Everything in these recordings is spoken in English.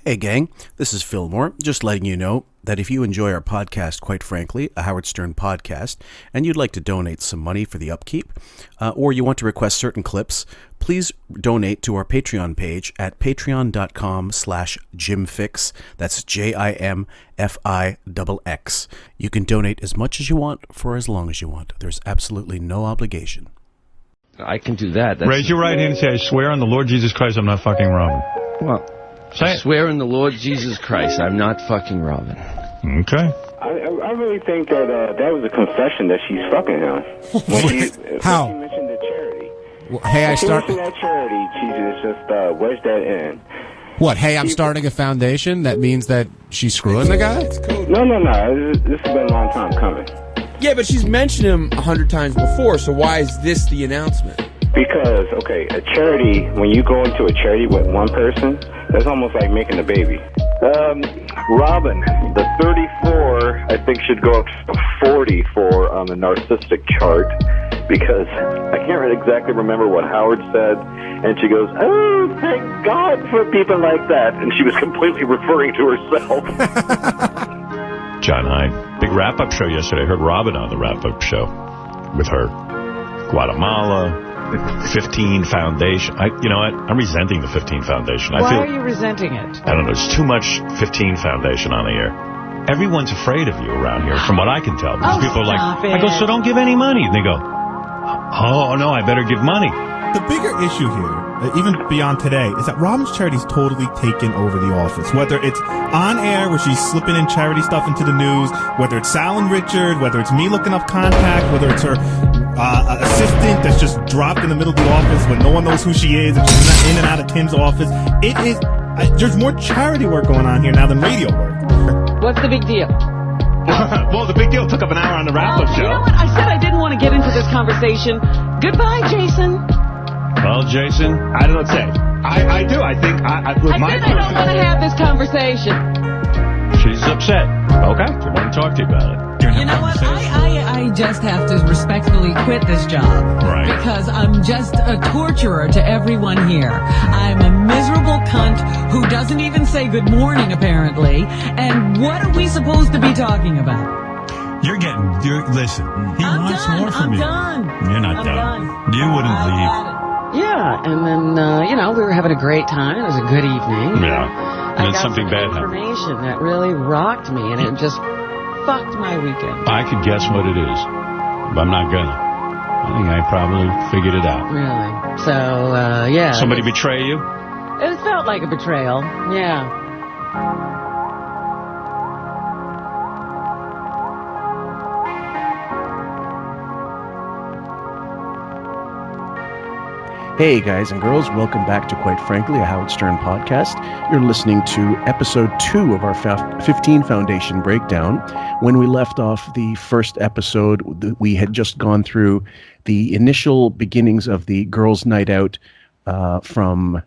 Hey gang, this is Fillmore, just letting you know that if you enjoy our podcast, quite frankly, a Howard Stern podcast, and you'd like to donate some money for the upkeep, or you want to request certain clips, please donate to our Patreon page at patreon.com/JimFix. That's JIMFIXX. You can donate as much as you want for as long as you want. There's absolutely no obligation. I can do that. Raise your right hand and say, I swear on the Lord Jesus Christ I'm not fucking Robin. Well, I swear in the Lord Jesus Christ I'm not fucking Robin. Okay. I really think that that was a confession that she's fucking him. How? When she mentioned the charity. Well, hey, I start. She mentioned that charity. She just wedged that in. What? Hey, I'm starting a foundation. That means that she's screwing the guy. No. This has been a long time coming. Yeah, but she's mentioned him 100 times before, so why is this the announcement? Because, okay, a charity, when you go into a charity with one person, that's almost like making a baby. Robin, the 34, I think, should go up to 44 on the narcissistic chart, because I can't exactly remember what Howard said, and she goes, oh, thank God for people like that, and she was completely referring to herself. John Hine. Big wrap-up show yesterday. I heard Robin on the wrap-up show with her. Guatemala, 15 Foundation. You know what? I'm resenting the 15 Foundation. Why are you resenting it? I don't know. There's too much 15 Foundation on the air. Everyone's afraid of you around here, from what I can tell. Because people are like, I go, so don't give any money. And they go, oh, no, I better give money. The bigger issue here, even beyond today, is that Robin's charity's totally taken over the office. Whether it's on air, where she's slipping in charity stuff into the news, whether it's Sal and Richard, whether it's me looking up contact, whether it's her assistant that's just dropped in the middle of the office when no one knows who she is, and she's not in and out of Tim's office. It is, there's more charity work going on here now than radio work. What's the big deal? Well, the big deal took up an hour on the wrap-up show. You know what? I said I didn't want to get into this conversation. Goodbye, Jason. Well, Jason, I don't know what to say. I do. I think I don't want to have this conversation. She's upset. Okay. I want to talk to you about it. You know what? I just have to respectfully quit this job. Right. Because I'm just a torturer to everyone here. I'm a miserable cunt who doesn't even say good morning, apparently. And what are we supposed to be talking about? Listen, he wants more from you. I'm done. You're not done. You wouldn't leave. Yeah, and then, we were having a great time. It was a good evening. Yeah. And then something bad happened. Information that really rocked me, and it just fucked my weekend. I could guess what it is, but I'm not gonna. I think I probably figured it out. Really? So, yeah. Somebody betray you? It felt like a betrayal, yeah. Hey guys and girls, welcome back to Quite Frankly, a Howard Stern podcast. You're listening to episode 2 of our 15 Foundation breakdown. When we left off the first episode, we had just gone through the initial beginnings of the Girls' Night Out from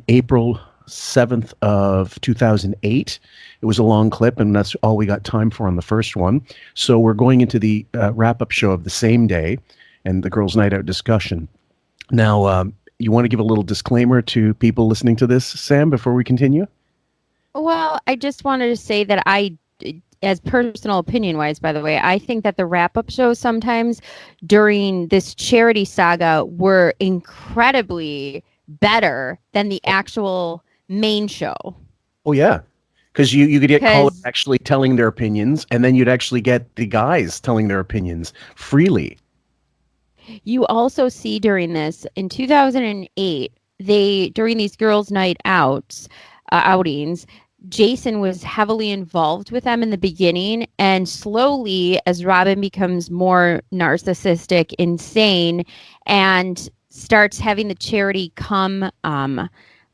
April 7th of 2008. It was a long clip, and that's all we got time for on the first one. So we're going into the wrap-up show of the same day and the Girls' Night Out discussion. Now, you want to give a little disclaimer to people listening to this, Sam, before we continue? Well, I just wanted to say that as personal opinion-wise, by the way, I think that the wrap-up shows sometimes during this charity saga were incredibly better than the actual main show. Oh, yeah. Because you could get callers actually telling their opinions, and then you'd actually get the guys telling their opinions freely. You also see during this, in 2008, during these girls' night outings, Jason was heavily involved with them in the beginning, and slowly, as Robin becomes more narcissistic, insane, and starts having the charity come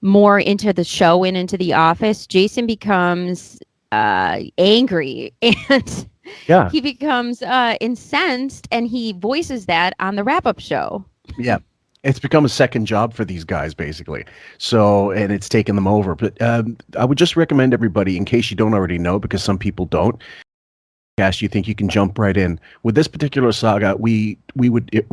more into the show and into the office, Jason becomes angry and... Yeah. He becomes incensed, and he voices that on the wrap-up show. Yeah. It's become a second job for these guys, basically. So, and it's taken them over. But I would just recommend everybody, in case you don't already know, because some people don't, You think you can jump right in with this particular saga? We would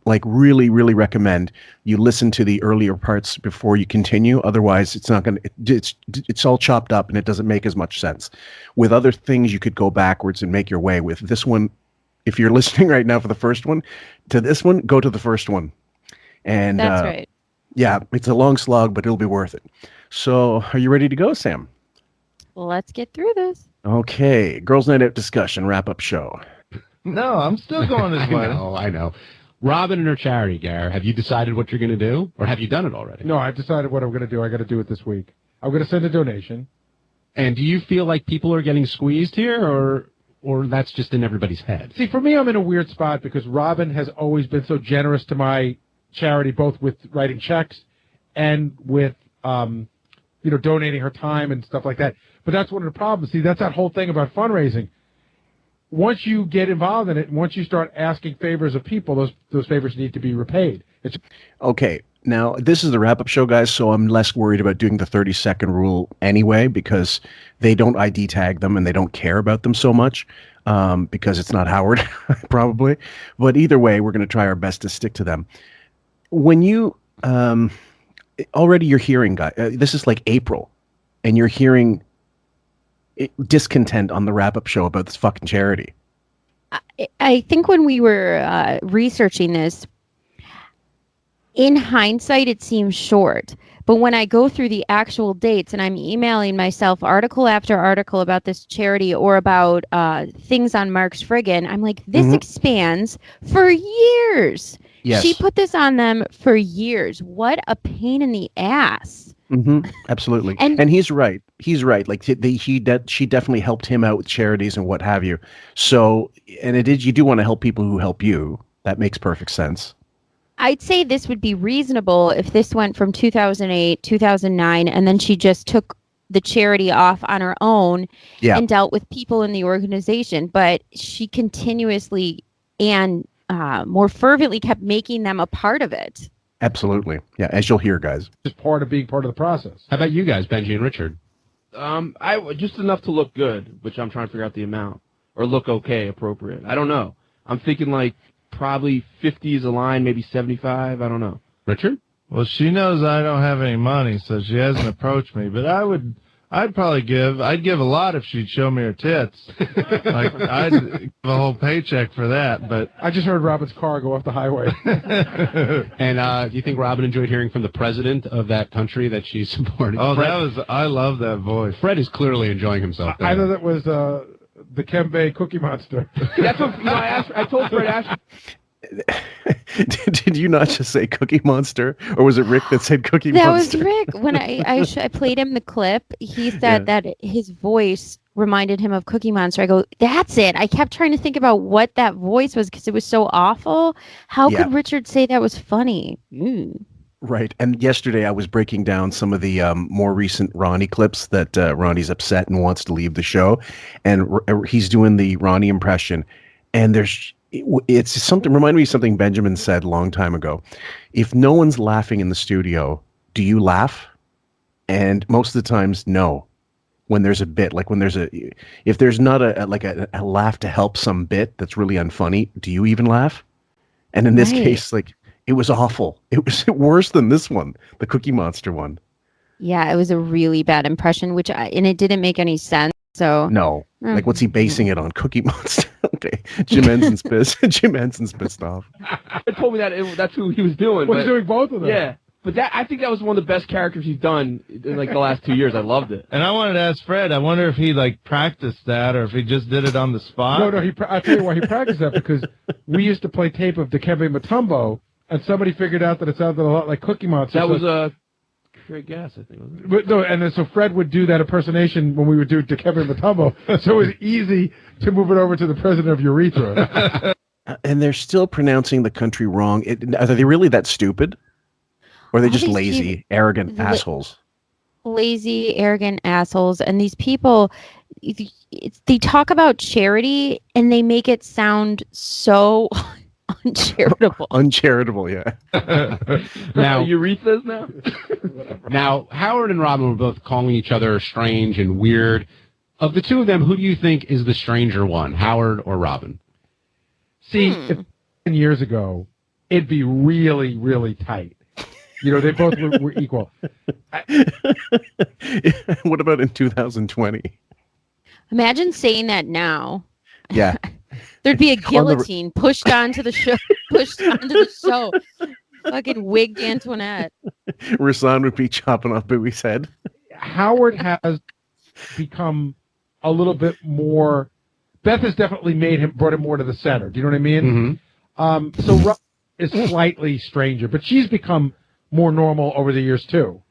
really recommend you listen to the earlier parts before you continue. Otherwise, it's not going to. It's all chopped up and it doesn't make as much sense. With other things, you could go backwards and make your way. With this one, if you're listening right now for the first one, to this one, go to the first one. And that's right. Yeah, it's a long slog, but it'll be worth it. So, are you ready to go, Sam? Let's get through this. Okay, Girls Night Out discussion, wrap-up show. No, I'm still going this way. I know. Robin and her charity, Gar, have you decided what you're going to do? Or have you done it already? No, I've decided what I'm going to do. I got to do it this week. I'm going to send a donation. And do you feel like people are getting squeezed here, or that's just in everybody's head? See, for me, I'm in a weird spot because Robin has always been so generous to my charity, both with writing checks and with, donating her time and stuff like that. But that's one of the problems. See, that's that whole thing about fundraising. Once you get involved in it, once you start asking favors of people, those favors need to be repaid. Okay, now this is the wrap-up show, guys, so I'm less worried about doing the 30-second rule anyway because they don't ID tag them and they don't care about them so much because it's not Howard, probably. But either way, we're going to try our best to stick to them. When you already you're hearing, guys, this is like April, and you're hearing discontent on the wrap-up show about this fucking charity. I think when we were researching this, in hindsight, it seems short. But when I go through the actual dates and I'm emailing myself article after article about this charity or about things on Mark's Friggin, I'm like, this expands for years. Yes. She put this on them for years. What a pain in the ass. Absolutely. And he's right. He's right. Like she definitely helped him out with charities and what have you. So, and you do want to help people who help you. That makes perfect sense. I'd say this would be reasonable if this went from 2008, 2009, and then she just took the charity off on her own and dealt with people in the organization. But she continuously and more fervently kept making them a part of it. Absolutely. Yeah, as you'll hear, guys. Just part of being part of the process. How about you guys, Benji and Richard? I just enough to look good, which I'm trying to figure out the amount, or look okay, appropriate. I don't know. I'm thinking like probably 50 is a line, maybe 75. I don't know. Richard? Well, she knows I don't have any money, so she hasn't approached me. But I'd give a lot if she'd show me her tits. Like, I'd give a whole paycheck for that. But I just heard Robin's car go off the highway. And do you think Robin enjoyed hearing from the president of that country that she supported? Oh, I love that voice. Fred is clearly enjoying himself. I thought that was the Kembe Cookie Monster. That's what I told Fred. Did you not just say Cookie Monster, or was it Rick that said Cookie Monster? That was Rick. When I played him the clip, he said that his voice reminded him of Cookie Monster. I go, that's it. I kept trying to think about what that voice was because it was so awful. How could Richard say that was funny? Right. And yesterday I was breaking down some of the more recent Ronnie clips that Ronnie's upset and wants to leave the show. And he's doing the Ronnie impression. And it's something, remind me of something Benjamin said a long time ago. If no one's laughing in the studio, do you laugh? And most of the times, no. When there's a bit, like if there's not a laugh to help some bit that's really unfunny, do you even laugh? And in this case, like, it was awful. It was worse than this one, the Cookie Monster one. Yeah, it was a really bad impression, and it didn't make any sense. So no, like, what's he basing it on? Cookie Monster. Okay, Jim Henson's pissed. Jim Henson's pissed off. They told me that's who he was doing. Was doing both of them? Yeah, but I think that was one of the best characters he's done in like the last 2 years. I loved it. And I wanted to ask Fred. I wonder if he practiced that, or if he just did it on the spot. No. I tell you why he practiced that, because we used to play tape of Dikembe Mutombo, and somebody figured out that it sounded a lot like Cookie Monster. That was Craig Gass, I think. Wasn't it? But no, and then so Fred would do that impersonation when we would do Dikembe Mutombo, so it was easy to move it over to the president of Urethra. And they're still pronouncing the country wrong. Are they really that stupid? Or are they just lazy, arrogant assholes? Lazy, arrogant assholes. And these people, they talk about charity and they make it sound so uncharitable. Uncharitable, yeah. Now, urethras now? Now, Howard and Robin were both calling each other strange and weird Of the two of them, who do you think is the stranger one, Howard or Robin? See, if 10 years ago, it'd be really, really tight. You know, they both were equal. What about in 2020? Imagine saying that now. Yeah. There'd be a guillotine pushed onto the show. Fucking wigged Antoinette. Rasan would be chopping off Bowie's head. Howard has become a little bit more. Beth has definitely brought him more to the center. Do you know what I mean? Mm-hmm. So Robin is slightly stranger, but she's become more normal over the years too.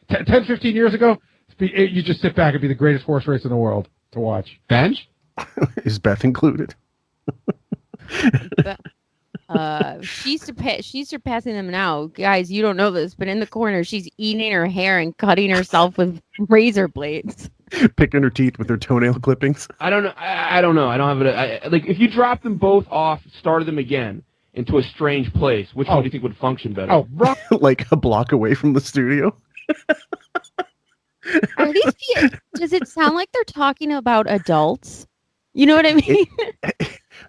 10, 15 years ago, you just sit back and be the greatest horse race in the world to watch. Benj? Is Beth included? She's surpassing them now. Guys, you don't know this, but in the corner, she's eating her hair and cutting herself with razor blades. Picking her teeth with her toenail clippings. I don't know. I don't know. I don't have like if you drop them both off, started them again into a strange place, which one do you think would function better? Oh, like a block away from the studio. Are these? Does it sound like they're talking about adults? You know what I mean?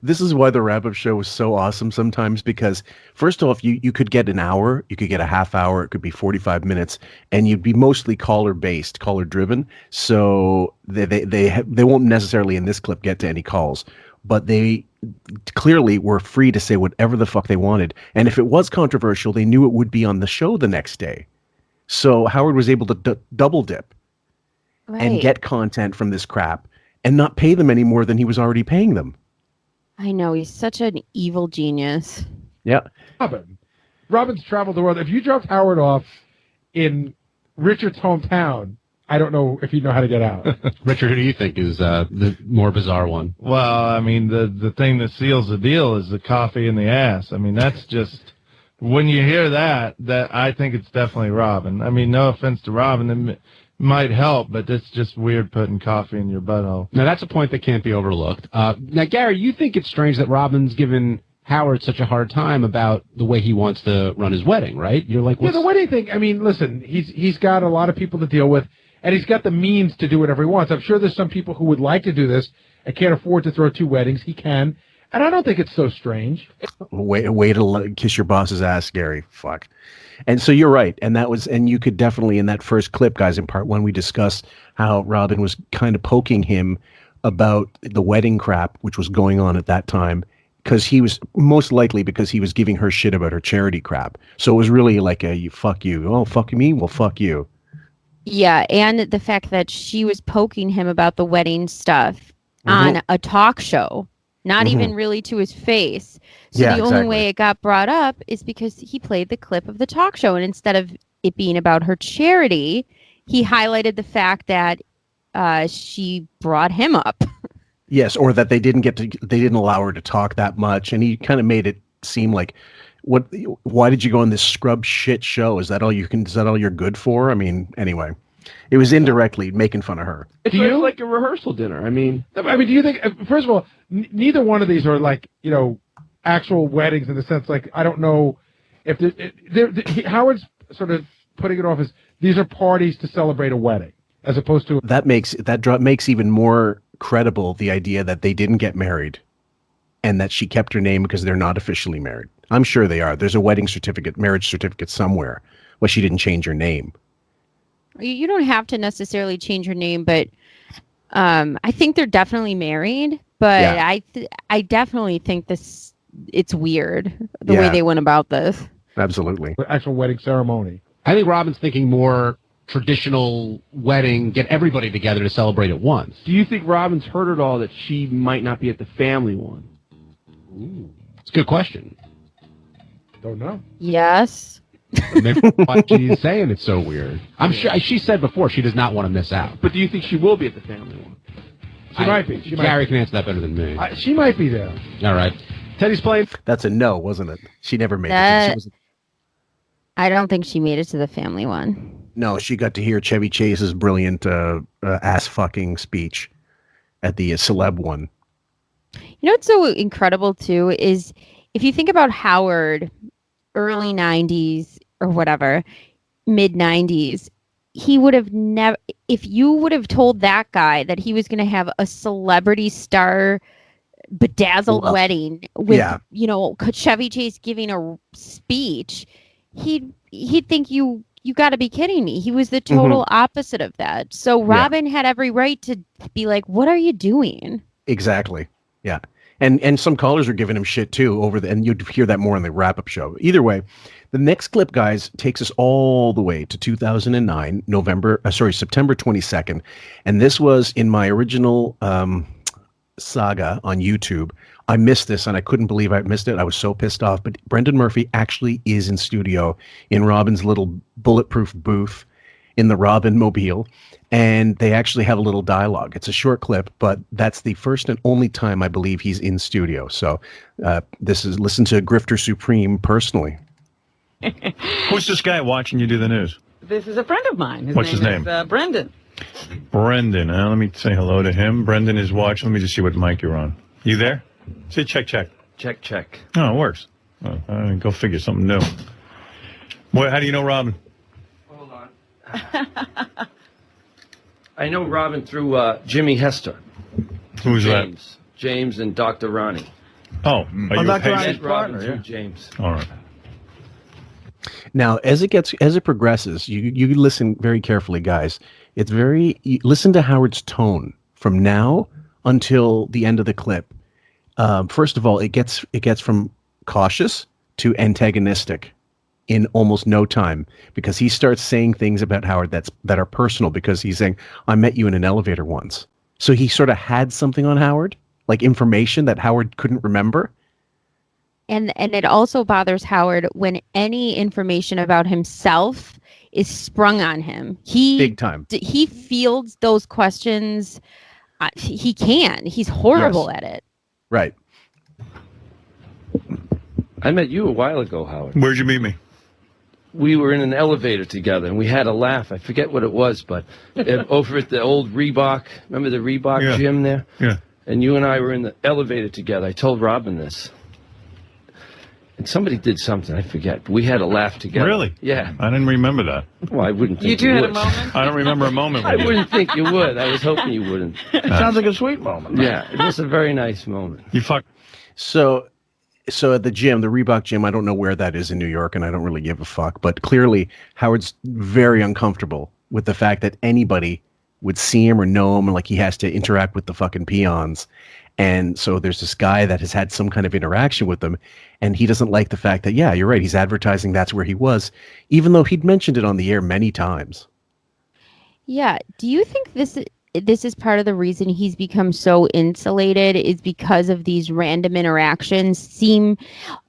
This is why the wrap-up show was so awesome sometimes, because first off, you could get an hour, you could get a half hour, it could be 45 minutes, and you'd be mostly caller-based, caller-driven. So they won't necessarily in this clip get to any calls, but they clearly were free to say whatever the fuck they wanted. And if it was controversial, they knew it would be on the show the next day. So Howard was able to double dip and get content from this crap and not pay them any more than he was already paying them. I know, he's such an evil genius. Yeah. Robin's traveled the world. If you dropped Howard off in Richard's hometown, I don't know if he'd know how to get out. Richard, who do you think is the more bizarre one? Well, I mean, the thing that seals the deal is the coffee in the ass. I mean, that's just, when you hear that I think it's definitely Robin. I mean, no offense to Robin, it might help, but it's just weird putting coffee in your butthole. Now, that's a point that can't be overlooked. Now, Gary, you think it's strange that Robin's given Howard such a hard time about the way he wants to run his wedding, right? You're like, yeah, the wedding thing. I mean, listen, he's got a lot of people to deal with, and he's got the means to do whatever he wants. I'm sure there's some people who would like to do this and can't afford to throw 2 weddings. He can, and I don't think it's so strange. Way to kiss your boss's ass, Gary. Fuck. And so you're right, and you could definitely, in that first clip, guys, in part 1, we discussed how Robin was kind of poking him about the wedding crap, which was going on at that time, because he was giving her shit about her charity crap. So it was really like you fuck you. Oh, fuck me? Well, fuck you. Yeah, and the fact that she was poking him about the wedding stuff on a talk show, not even really to his face. So the only way it got brought up is because he played the clip of the talk show, and instead of it being about her charity, he highlighted the fact that she brought him up. Yes, or that they didn't allow her to talk that much, and he kind of made it seem like, why did you go on this scrub shit show? Is that all you're good for? I mean, anyway, it was indirectly making fun of her. It's like a rehearsal dinner. I mean, do you think, first of all, neither one of these are like, actual weddings in the sense, like, I don't know if Howard's sort of putting it off as these are parties to celebrate a wedding, as opposed to that makes even more credible the idea that they didn't get married and that she kept her name because they're not officially married. I'm sure they are. There's a marriage certificate somewhere. Well, she didn't change her name. You don't have to necessarily change her name, but I think they're definitely married. But yeah. I definitely think it's weird the way they went about this. Absolutely. Actual wedding ceremony. I think Robin's thinking more traditional wedding, get everybody together to celebrate at once. Do you think Robin's heard it all that she might not be at the family one? Ooh, it's a good question. Don't know. Yes. Maybe why she's saying it's so weird. I'm sure she said before she does not want to miss out. But do you think she will be at the family one? She might be. Gary can answer that better than me. She might be there. All right. Teddy's playing. That's a no, wasn't it? She never made it. I don't think she made it to the family one. No, she got to hear Chevy Chase's brilliant ass-fucking speech at the celeb one. You know what's so incredible, too, is if you think about Howard, early 90s or whatever, mid-90s, he would have never, if you would have told that guy that he was going to have a celebrity star bedazzled wedding with, Chevy Chase giving a speech, he'd think you got to be kidding me. He was the total opposite of that. So Robin had every right to be like, what are you doing? Exactly. Yeah. And some callers are giving him shit too and you'd hear that more on the wrap-up show. Either way, the next clip, guys, takes us all the way to 2009, September 22nd. And this was in my original Saga on YouTube. I missed this and I couldn't believe I missed it. I was so pissed off. But Brendan Murphy actually is in studio in Robin's little bulletproof booth in the Robin mobile. And they actually have a little dialogue. It's a short clip, but that's the first and only time I believe he's in studio. So listen to Grifter Supreme personally. Who's this guy watching you do the news? This is a friend of mine. What's his name? Is, Brendan. Brendan. Let me say hello to him. Brendan is watching. Let me just see what mic you're on. You there? Say check. Check. Oh, it works. Go figure something new. Boy, how do you know Robin? Hold on. I know Robin through Jimmy Hester. Who's James. that? James and Dr. Ronnie. Oh, are you Dr. a Ronnie's patient? Robin through James. All right. Now, as it progresses, you listen very carefully, guys. Listen to Howard's tone from now until the end of the clip. First of all, it gets from cautious to antagonistic in almost no time, because he starts saying things about Howard that are personal, because he's saying, I met you in an elevator once. So he sort of had something on Howard, like information that Howard couldn't remember. And it also bothers Howard when any information about himself is sprung on him. Big time. He fields those questions. He can. He's horrible at it. Right. I met you a while ago, Howard. Where'd you meet me? We were in an elevator together, and we had a laugh. I forget what it was, but over at the old Reebok, remember the Reebok gym there? Yeah. And you and I were in the elevator together. I told Robin this. And somebody did something, I forget. We had a laugh together. Really? Yeah. I didn't remember that. Well, I wouldn't think You two you had would. a moment? I don't remember a moment. I wouldn't think you would. I was hoping you wouldn't. Sounds like a sweet moment. Yeah, it was a very nice moment. You fuck. So at the gym, the Reebok gym, I don't know where that is in New York, and I don't really give a fuck. But clearly, Howard's very uncomfortable with the fact that anybody would see him or know him, and like he has to interact with the fucking peons. And so there's this guy that has had some kind of interaction with them, and he doesn't like the fact that, yeah, you're right, he's advertising that's where he was, even though he'd mentioned it on the air many times. Yeah. Do you think this is part of the reason he's become so insulated, is because of these random interactions?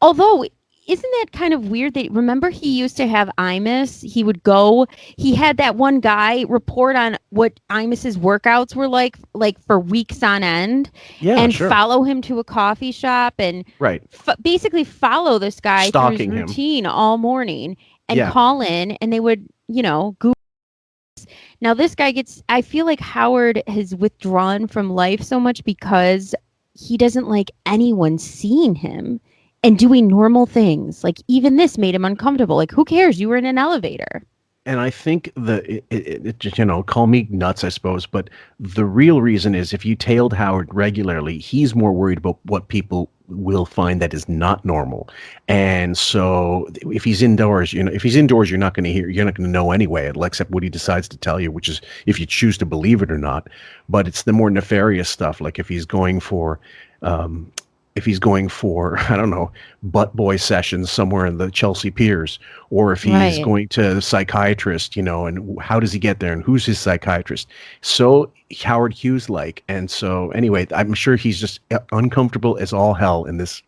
Although, isn't that kind of weird? Remember he used to have Imus? He had that one guy report on what Imus's workouts were like for weeks on end, and follow him to a coffee shop and basically follow this guy stalking through his routine all morning and call in, and they would, Google. Now this guy I feel like Howard has withdrawn from life so much because he doesn't like anyone seeing him and doing normal things. Like, even this made him uncomfortable. Like, who cares? You were in an elevator. And I think call me nuts, I suppose, but the real reason is if you tailed Howard regularly, he's more worried about what people will find that is not normal. And so if he's indoors, you're not going to know anyway, except what he decides to tell you, which is if you choose to believe it or not. But it's the more nefarious stuff, like if he's going for I don't know, butt boy sessions somewhere in the Chelsea Piers, or if he's going to the psychiatrist, and how does he get there and who's his psychiatrist? So Howard Hughes like. And so anyway, I'm sure he's just uncomfortable as all hell in this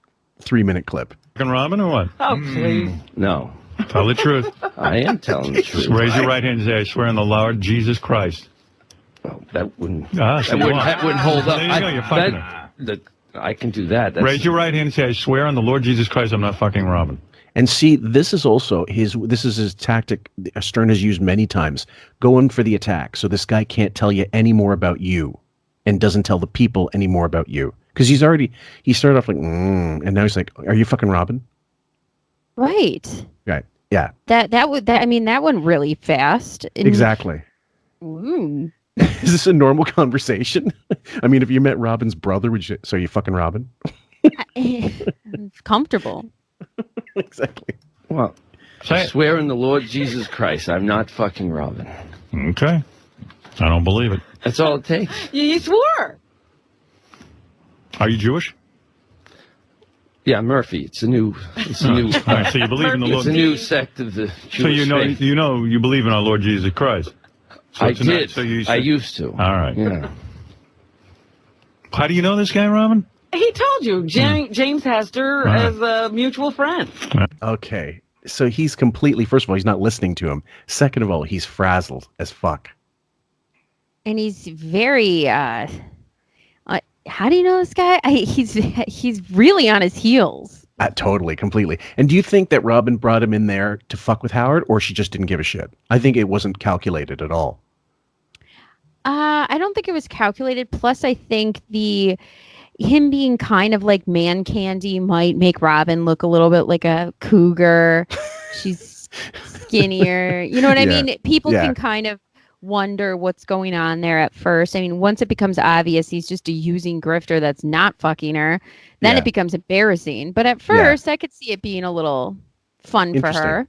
3-minute clip. Fucking Robin or what? Oh, please. No. Tell the truth. I am telling the truth. Raise your right hand and say, I swear on the Lord Jesus Christ. Well, that wouldn't hold up. There you go, you're fucking her. I can do that. Raise your right hand and say, I swear on the Lord Jesus Christ, I'm not fucking Robin. And see, this is also his tactic Stern has used many times. Go in for the attack. So this guy can't tell you any more about you and doesn't tell the people any more about you. Because he started off like, and now he's like, are you fucking Robin? Right. Right. Yeah. That went really fast. And- Exactly. Ooh. Is this a normal conversation? I mean, if you met Robin's brother, would you? So you fucking Robin? Comfortable. Exactly. Well, I swear in the Lord Jesus Christ, I'm not fucking Robin. Okay. I don't believe it. That's all it takes. You swore. Are you Jewish? Yeah, Murphy. It's a new. All right, so you believe in the Lord. It's a new sect of the Jewish So faith. you believe in our Lord Jesus Christ. So I tonight- did. So you I used to. All right. Yeah. How do you know this guy, Robin? He told you. James Hester as a mutual friend. Okay. So he's completely. First of all, he's not listening to him. Second of all, he's frazzled as fuck. And he's very. How do you know this guy? He's really on his heels. Totally, completely. And do you think that Robin brought him in there to fuck with Howard, or she just didn't give a shit? I think it wasn't calculated at all. I don't think it was calculated. Plus, I think him being kind of like man candy might make Robin look a little bit like a cougar. She's skinnier. You know what I mean? People can kind of wonder what's going on there at first. I mean, once it becomes obvious he's just a using grifter that's not fucking her, then it becomes embarrassing. But at first, I could see it being a little fun for her.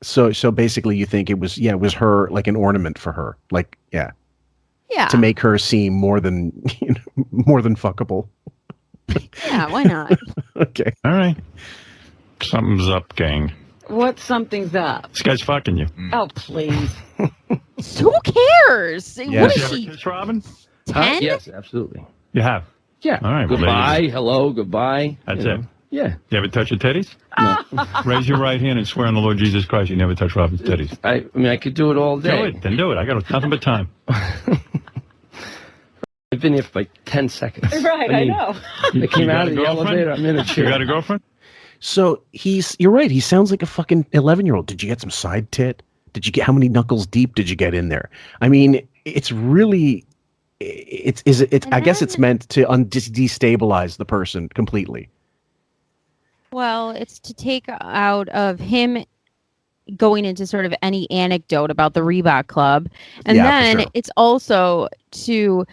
So basically, you think it was her, like an ornament for her, like Yeah. to make her seem more than fuckable. Yeah, why not? Okay. All right. Something's up, gang. What something's up? This guy's fucking you. Oh, please. Who cares? Yeah. What You is ever she? kiss Robin? 10? Yes, absolutely. You have? Yeah. All right. well, Goodbye. ladies. Hello. Goodbye. That's you it. know. Yeah. You ever touch your titties? No. Raise your right hand and swear on the Lord Jesus Christ you never touch Robin's titties. I mean, I could do it all day. Do it. Then do it. I got nothing but time. I've been here for like 10 seconds. Right, I know. I came You got out a of the girlfriend? elevator. I'm in a chair. You got a girlfriend? So you're right. He sounds like a fucking 11-year-old. Did you get some side tit? How many knuckles deep did you get in there? I mean, it's really, I guess it's meant to destabilize the person completely. Well, it's to take out of him going into sort of any anecdote about the Reebok Club. And then it's also to,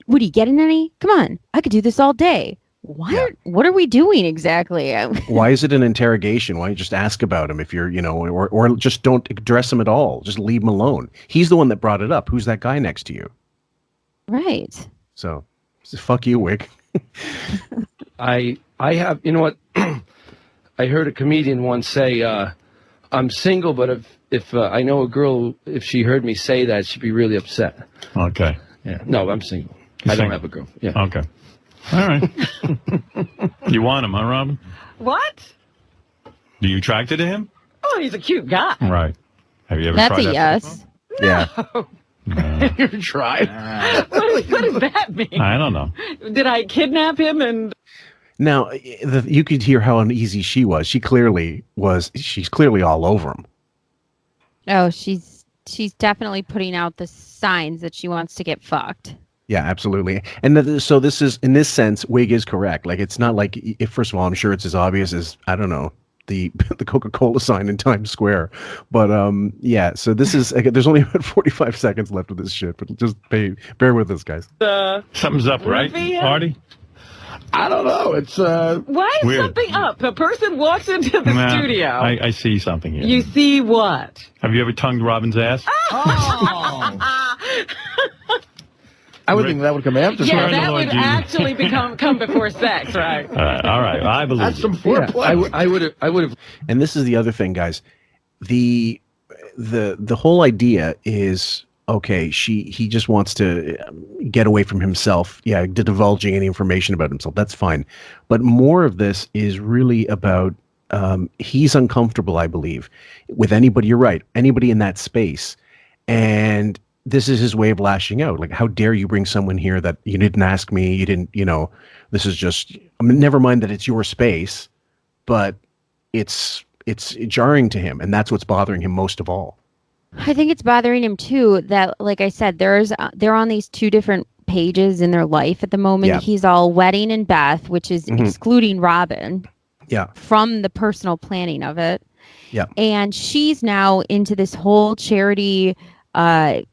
would he get in any? Come on, I could do this all day. What are we doing exactly? Why is it an interrogation? Why don't you just ask about him if you're, or just don't address him at all. Just leave him alone. He's the one that brought it up. Who's that guy next to you? Right. So fuck you, Wick. I have, you know what? I heard a comedian once say, I'm single, but if I know a girl, if she heard me say that, she'd be really upset. Okay. Yeah. No, I'm single. I don't have a girl. Yeah. Okay. All right. You want him, huh, Robin? What? Are you attracted to him? Oh, he's a cute guy. Right. Have you ever That's tried a that yes. Yeah. Have you tried? What does that mean? I don't know. Did I kidnap him and... Now, you could hear how uneasy she was. She's clearly all over him. Oh, she's definitely putting out the signs that she wants to get fucked. Yeah, absolutely. And so this is, in this sense, Wig is correct. Like, it's not like, first of all, I'm sure it's as obvious as, I don't know, the Coca-Cola sign in Times Square. But yeah, so this is, there's only about 45 seconds left of this shit, but just bear with us, guys. Something's up, right, Artie? I don't know. It's Why is Weird. something up? A person walks into the Nah, studio. I see something here. You see what? Have you ever tongued Robin's ass? I would think that would come after. Yeah, Swear on the that Lord would Jesus. actually come before sex, right? All right. I believe That's you. some foreplay. I would have. And this is the other thing, guys. The whole idea is, okay, he just wants to get away from himself. Yeah, divulging any information about himself. That's fine. But more of this is really about he's uncomfortable, I believe, with anybody. You're right. Anybody in that space. And this is his way of lashing out. Like, how dare you bring someone here that you didn't ask me? You didn't, this is just, I mean, never mind that it's your space, but it's jarring to him. And that's what's bothering him most of all. I think it's bothering him too that, like I said, they're on these two different pages in their life at the moment. Yeah. He's all wedding and Beth, which is excluding Robin Yeah. from the personal planning of it. Yeah. And she's now into this whole charity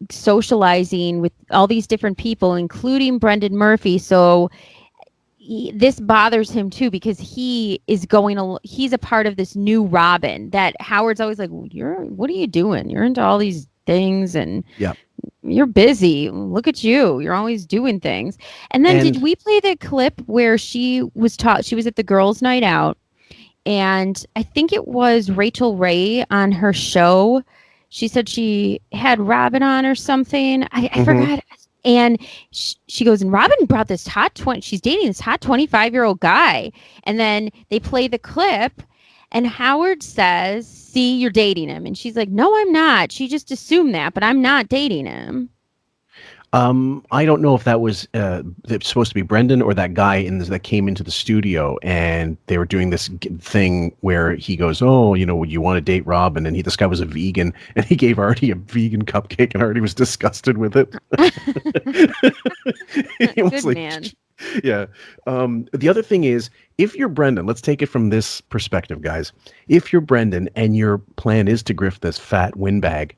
socializing with all these different people, including Brendan Murphy. So this bothers him too, because he's a part of this new Robin that Howard's always like, what are you doing? You're into all these things and you're busy. Look at you. You're always doing things. And then did we play the clip where she was at the girls' night out, and I think it was Rachel Ray on her show. She said she had Robin on or something. I forgot. And she goes, and Robin brought this she's dating this hot 25-year-old guy. And then they play the clip, and Howard says, see, you're dating him. And she's like, no, I'm not. She just assumed that, but I'm not dating him. I don't know if that was supposed to be Brendan or that guy that came into the studio, and they were doing this thing where he goes, "Oh, you want to date Robin?" And this guy was a vegan, and he gave Artie a vegan cupcake, and Artie was disgusted with it. Good man. Yeah. The other thing is, if you're Brendan, let's take it from this perspective, guys. If you're Brendan and your plan is to grift this fat windbag,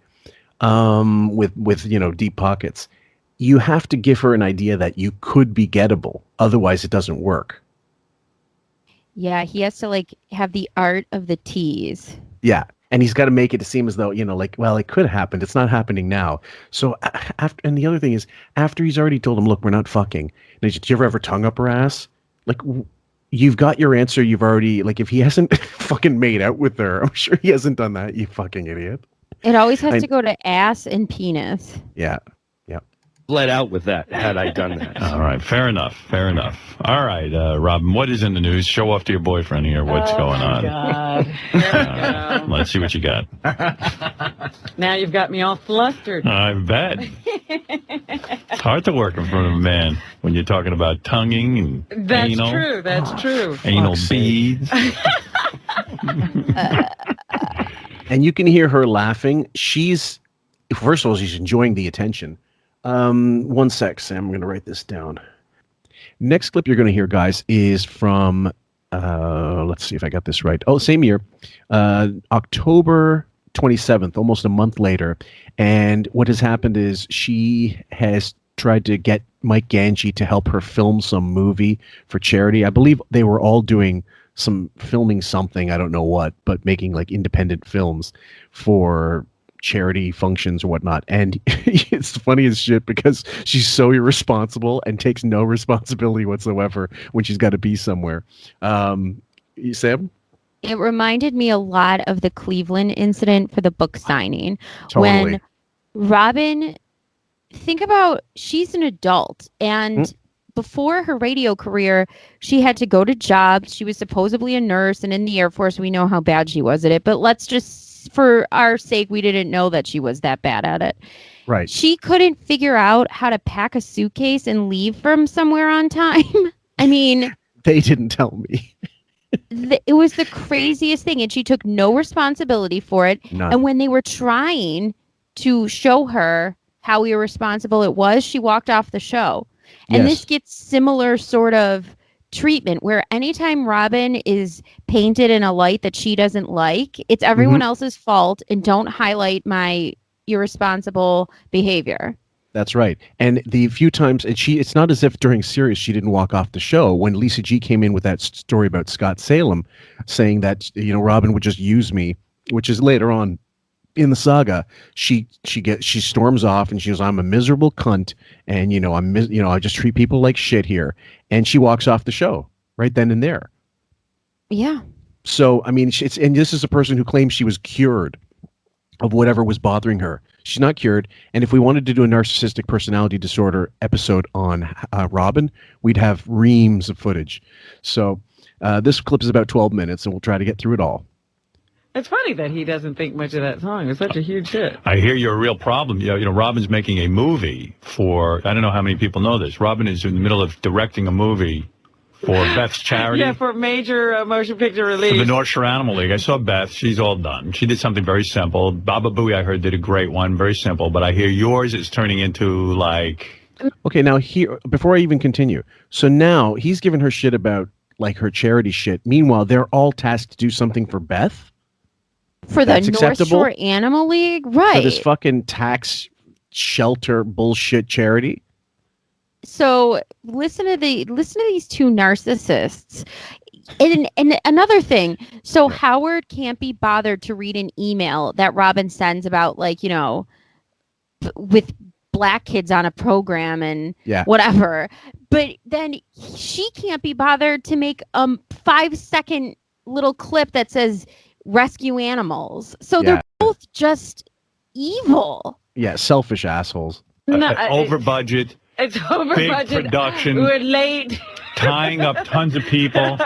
with deep pockets, you have to give her an idea that you could be gettable. Otherwise, it doesn't work. Yeah, he has to have the art of the tease. Yeah, and he's got to make it seem as though well, it could happen. It's not happening now. So and the other thing is, after he's already told him, look, we're not fucking. And he's, do you ever tongue up her ass? You've got your answer. You've already if he hasn't fucking made out with her, I'm sure he hasn't done that. You fucking idiot. It always has to go to ass and penis. Yeah. Let out with that had I done that. All right, fair enough. All right, Robin, what is in the news? Show off to your boyfriend here what's going on. God. Here we go. Let's see what you got. Now you've got me all flustered. I bet. It's hard to work in front of a man when you're talking about tonguing and That's anal. true. That's true. Anal beads. And you can hear her laughing. First of all, she's enjoying the attention. One sec, Sam. I'm going to write this down. Next clip you're going to hear, guys, is from, let's see if I got this right. Oh, same year, October 27th, almost a month later. And what has happened is she has tried to get Mike Ganji to help her film some movie for charity. I believe they were all filming something, I don't know what, but making independent films for charity functions or whatnot. And it's funny as shit because she's so irresponsible and takes no responsibility whatsoever when she's got to be somewhere. Sam? It reminded me a lot of the Cleveland incident for the book signing. Totally. When Robin, think about, she's an adult, and before her radio career, she had to go to jobs. She was supposedly a nurse, and in the Air Force, we know how bad she was at it. But let's just, for our sake, we didn't know that she was that bad at it. Right. She couldn't figure out how to pack a suitcase and leave from somewhere on time. I mean, they didn't tell me. It was the craziest thing, and she took no responsibility for it. None. And when they were trying to show her how irresponsible it was, she walked off the show. And this gets similar sort of treatment where anytime Robin is painted in a light that she doesn't like, it's everyone else's fault, and don't highlight my irresponsible behavior. That's right. And the few times, and it's not as if during Sirius she didn't walk off the show. When Lisa G came in with that story about Scott Salem saying that, Robin would just use me, which is later on in the saga, she storms off and she goes, I'm a miserable cunt, and I just treat people like shit here, and she walks off the show right then and there. Yeah. So I mean, and this is a person who claims she was cured of whatever was bothering her. She's not cured. And if we wanted to do a narcissistic personality disorder episode on Robin, we'd have reams of footage. So this clip is about 12 minutes, and we'll try to get through it all. It's funny that he doesn't think much of that song. It's such a huge hit. I hear you're a real problem. Robin's making a movie for, I don't know how many people know this. Robin is in the middle of directing a movie for Beth's charity. Yeah, for major motion picture release. For the North Shore Animal League. I saw Beth. She's all done. She did something very simple. Baba Booey, I heard, did a great one. Very simple. But I hear yours is turning into Okay, now here, before I even continue. So now he's giving her shit about her charity shit. Meanwhile, they're all tasked to do something for Beth. For the That's North acceptable? Shore Animal League, right? For this fucking tax shelter bullshit charity. So listen to these two narcissists. And another thing, so Howard can't be bothered to read an email that Robin sends about, like, you know, with black kids on a program and whatever. But then she can't be bothered to make a 5-second little clip that says rescue animals. So they're both just evil. Yeah, selfish assholes. Over budget. It's over big budget. production. We're late. Tying up tons of people.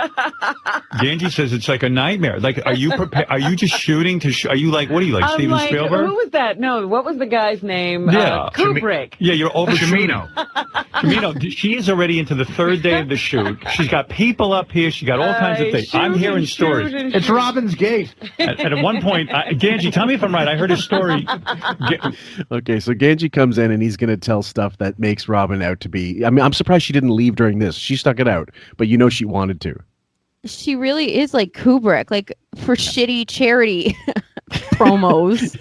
Ganji says it's like a nightmare. Like, are you prepared? Are you just shooting to? Are you like, what are you like, I'm Steven like, Spielberg? Who was that? No, what was the guy's name? Yeah, Kubrick. Yeah, you're over Chimino. Chimino, she is already into the third day of the shoot. She's got people up here. She got all kinds of things. I'm hearing stories. It's Robin's gate. And at one point, Ganji, tell me if I'm right. I heard a story. Okay, so Ganji comes in and he's going to tell stuff that makes Robin out to be. I mean, I'm surprised she didn't leave during this. She stuck it out, but you know she wanted to. She really is like Kubrick, like for shitty charity promos.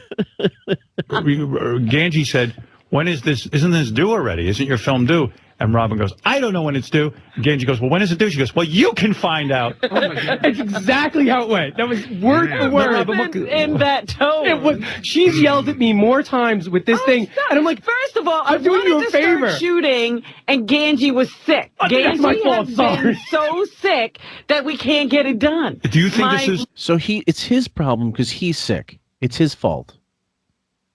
Ganji said, when is this? Isn't this due already? Isn't your film due? And Robin goes, I don't know when it's due. Ganji goes, well, when is it due? She goes, well, you can find out. Oh my God. That's exactly how it went. That was word for word. In that tone. It was. She's yelled at me more times with this thing, and I'm like, first of all, I'm doing you a favor. Start shooting, and Ganji was sick. That's my fault. Has Sorry. been so sick that we can't get it done. Do you think this is so? It's his problem because he's sick. It's his fault.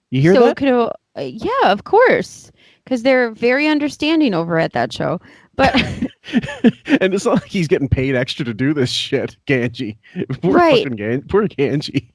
You hear so that? It could, yeah, of course, because they're very understanding over at that show. But and it's not like he's getting paid extra to do this shit, Ganji. Poor Right. fucking poor Ganji.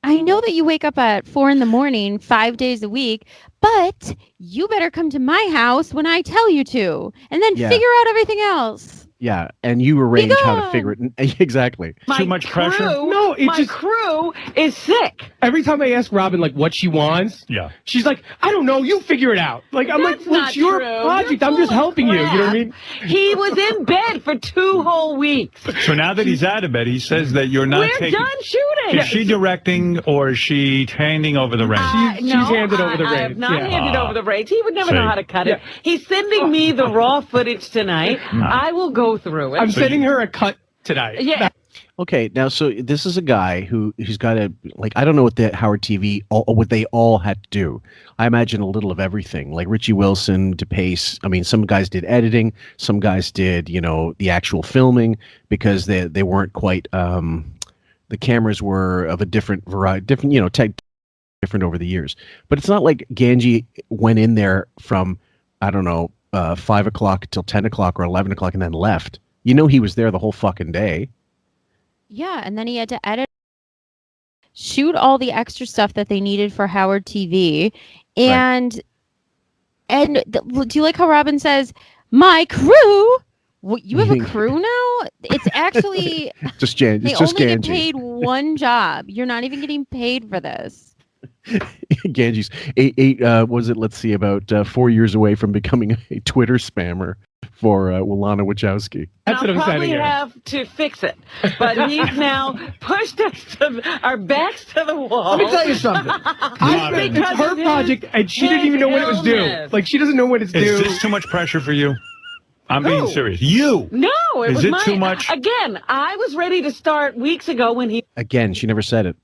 I know that you wake up at 4 a.m, 5 days a week, but you better come to my house when I tell you to, and then Yeah. figure out everything else. Yeah, and you arrange how to figure it. Exactly. too much pressure? No, it's my just crew is sick. every time I ask Robin like what she wants, she's like, I don't know, you figure it out. Like I'm That's like, well, not it's your true. project. You're I'm just full of helping you. You know what I mean? He was in bed for 2 whole weeks. So now that he's out of bed, he says that you're not We're taking. done shooting. Is she directing or is she handing over the reins? She's handed over the I have reins. not Yeah. handed over the reins. He would never See. know how to cut it. He's sending me the raw footage tonight. I will go through it. I'm sending her a cut tonight. Yeah. Okay, now so this is a guy who's got a I don't know what the Howard TV what they all had to do. I imagine a little of everything. Like Richie Wilson, DePace. I mean, some guys did editing, some guys did the actual filming because they weren't quite the cameras were of a different variety, different different over the years. But it's not like Ganji went in there from I don't know 5 o'clock till 10 o'clock or 11 o'clock and then left. You know he was there the whole fucking day. Yeah, and then he had to edit, shoot all the extra stuff that they needed for Howard TV, and do you like how Robin says, "My crew"? You have a crew now? It's actually just Jan. They It's just only get Ganji. paid one job. You're not even getting paid for this. Ganji's eight. Was it? Let's see, about 4 years away from becoming a Twitter spammer for Lana Wachowski. That's what I'm I'll saying probably here. have to fix it, but he's now pushed us to our backs to the wall. Let me tell you something. It's her project, and she didn't even know when it was due. illness. Like she doesn't know when it's due. Is this too much pressure for you? I'm being serious. You. No, it Is was it too much? Again, I was ready to start weeks ago when he. Again, she never said it.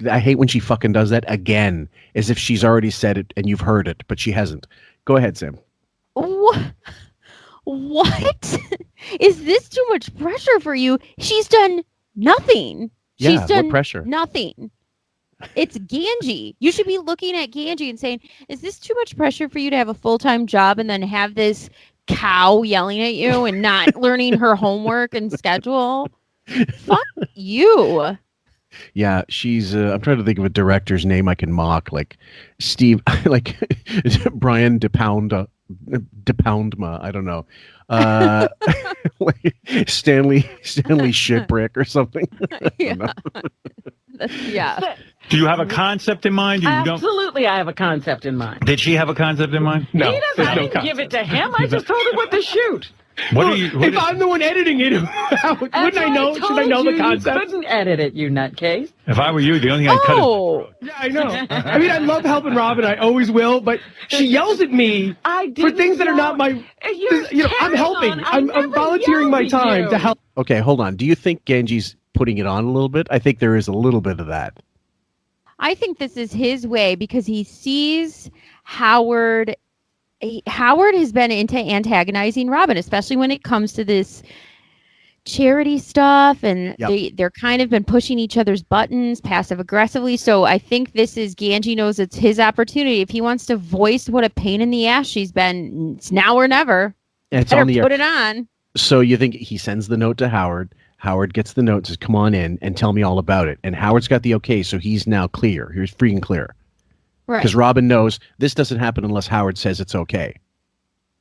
I hate when she fucking does that again, as if she's already said it and you've heard it, but she hasn't. Go ahead, Sam. What? Is this too much pressure for you? She's done nothing. Yeah, She's done what pressure? Nothing. It's Ganji. You should be looking at Ganji and saying, is this too much pressure for you to have a full-time job and then have this cow yelling at you and not learning her homework and schedule? Fuck you. Yeah, she's. I'm trying to think of a director's name I can mock, like Steve, like Brian De Poundma. I don't know. Like Stanley Shipwreck or something. Yeah. Yeah. Do you have a concept in mind? You don't. Absolutely, I have a concept in mind. Did she have a concept in mind? He doesn't. I didn't give it to him. I just told him what to shoot. What are you? If I'm the one editing it, wouldn't I know? Should I know the concept? You couldn't edit it, you nutcase. If I were you, the only thing I'd cut is. Yeah, I know. I mean, I love helping Robin. I always will, but she yells at me for things that are not my. I'm helping. I'm volunteering my time to help. Okay, hold on. Do you think Genji's putting it on a little bit? I think there is a little bit of that. I think this is his way because he sees Howard. Howard has been into antagonizing Robin, especially when it comes to this charity stuff, and they're kind of been pushing each other's buttons passive aggressively. So I think this is Ganji knows it's his opportunity. If he wants to voice what a pain in the ass she's been, it's now or never. It's better on the put air. it on. So you think he sends the note to Howard? Howard gets the note, says, "Come on in and tell me all about it." And Howard's got the okay, so he's now clear. He's freaking clear. Right. Because Robin knows this doesn't happen unless Howard says it's okay.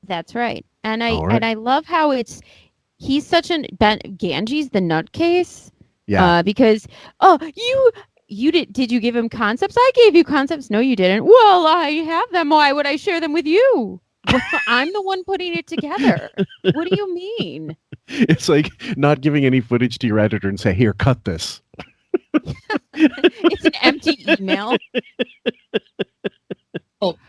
That's right. And I love how he's such an Ganji's the nutcase. Yeah. Because you did you give him concepts? I gave you concepts. No, you didn't. Well, I have them. Why would I share them with you? Well, I'm the one putting it together. What do you mean? It's like not giving any footage to your editor and say, "Here, cut this." It's an empty email.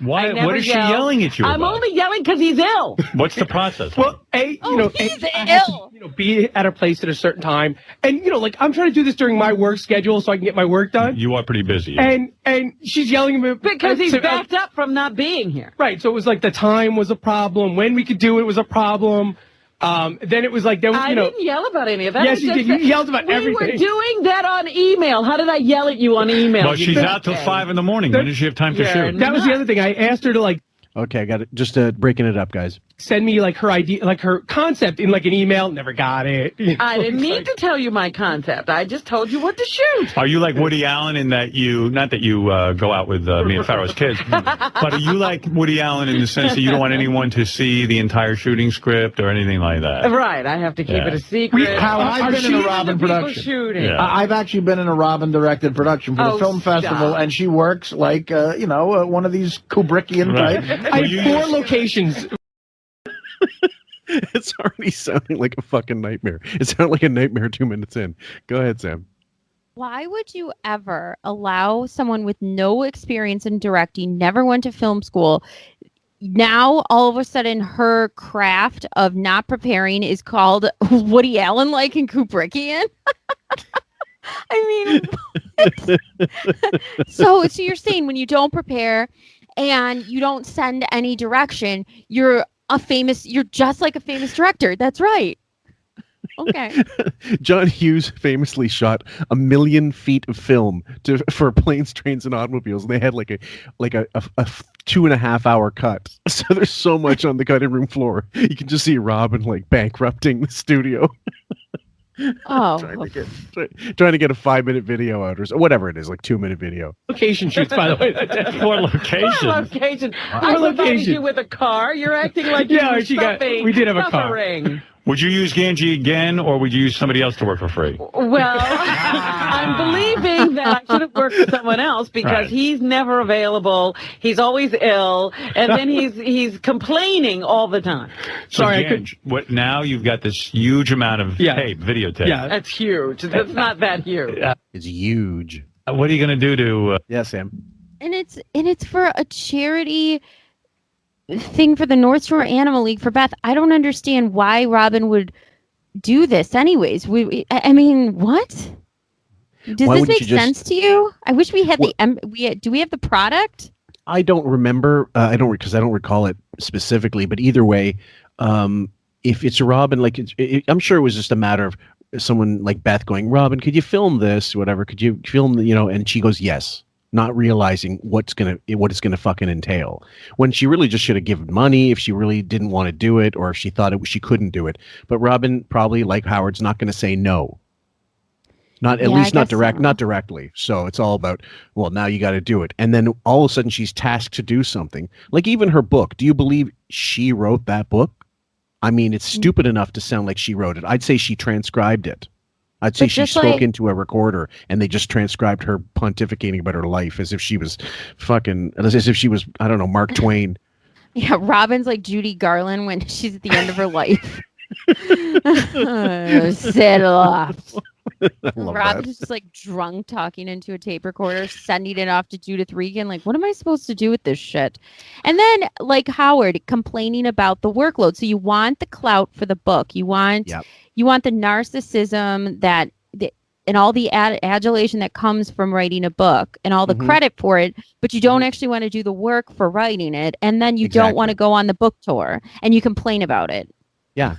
Why? What is she yelling at you I'm about? only yelling because he's ill. What's the process? Well, he's I have to, be at a place at a certain time, and like I'm trying to do this during my work schedule so I can get my work done. You are pretty busy. Yeah. And she's yelling at me Because he's backed up from not being here. Right. So it was like the time was a problem. When we could do it was a problem. Then it was like I didn't yell about any of that. Yes, you did. You yelled about everything. We were doing that on email. How did I yell at you on email? Well, she's out till 5 a.m. When does she have time to shoot? That was the other thing. I asked her to Okay, I got it. Just breaking it up, guys. Send me her idea, her concept in an email. Never got it. I didn't need to tell you my concept. I just told you what to shoot. Are you like Woody Allen in that not that you go out with me and Pharaoh's kids, but are you like Woody Allen in the sense that you don't want anyone to see the entire shooting script or anything like that? Right. I have to keep it a secret. I've been in a Robin production. Shooting. Yeah. I've actually been in a Robin directed production for the film festival, and she works like one of these Kubrickian type. I have 4 locations. It's already sounding like a fucking nightmare. It sounded like a nightmare 2 minutes in. Go ahead, Sam. Why would you ever allow someone with no experience in directing, never went to film school, now all of a sudden her craft of not preparing is called Woody Allen like and Kubrickian? I mean, so you're saying when you don't prepare and you don't send any direction, you're just like a famous director. That's right. Okay. John Hughes famously shot 1 million feet of film for planes, trains, and automobiles, and they had like a 2.5 hour cut. So there's so much on the cutting room floor. You can just see Robin bankrupting the studio. Oh, trying to get a 5-minute video out or whatever it is, 2-minute video. Location shoots, by the way. More locations. Location. I provided you with a car. You're acting like you were we did have a car. suffering. Would you use Ganji again, or would you use somebody else to work for free? Well, I'm believing that I should have worked with someone else because he's never available. He's always ill, and then he's complaining all the time. So Ganj, now you've got this huge amount of videotape. Yeah, that's huge. That's not that huge. It's huge. What are you going to do to? Yeah, Sam. And it's for a charity thing for the North Shore Animal League for Beth. I don't understand why Robin would do this anyways. I mean, what? Does this make sense to you? I wish we had do we have the product? I don't remember. Because I don't recall it specifically, but either way, if it's Robin, I'm sure it was just a matter of someone like Beth going, "Robin, could you film this? Whatever. Could you film, and she goes, "Yes." Not realizing what it's gonna fucking entail, when she really just should have given money if she really didn't want to do it, or if she thought she couldn't do it. But Robin, probably like Howard's, not going to say no. Not directly. So it's all about, well, now you got to do it. And then all of a sudden she's tasked to do something. Like even her book. Do you believe she wrote that book? I mean, it's stupid enough to sound like she wrote it. I'd say she transcribed it. I'd say she spoke into a recorder and they just transcribed her pontificating about her life as if she was I don't know, Mark Twain. Yeah, Robin's like Judy Garland when she's at the end of her life. Settle off. love Rob's that. just like drunk talking into a tape recorder, sending it off to Judith Regan. Like, what am I supposed to do with this shit? And then, like Howard, complaining about the workload. So you want the clout for the book. You want the narcissism and all the adulation that comes from writing a book and all the credit for it, but you don't actually want to do the work for writing it. And then you don't want to go on the book tour and you complain about it. Yeah.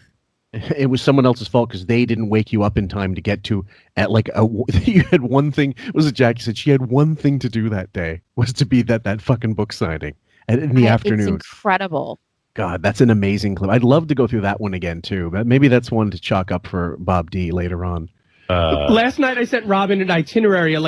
It was someone else's fault because they didn't wake you up in time to get to you had one thing. Was it Jackie said she had one thing to do that day was to be that fucking book signing in the afternoon. It's incredible. God, that's an amazing clip. I'd love to go through that one again too, but maybe that's one to chalk up for Bob D later on. Last night I sent Robin an itinerary of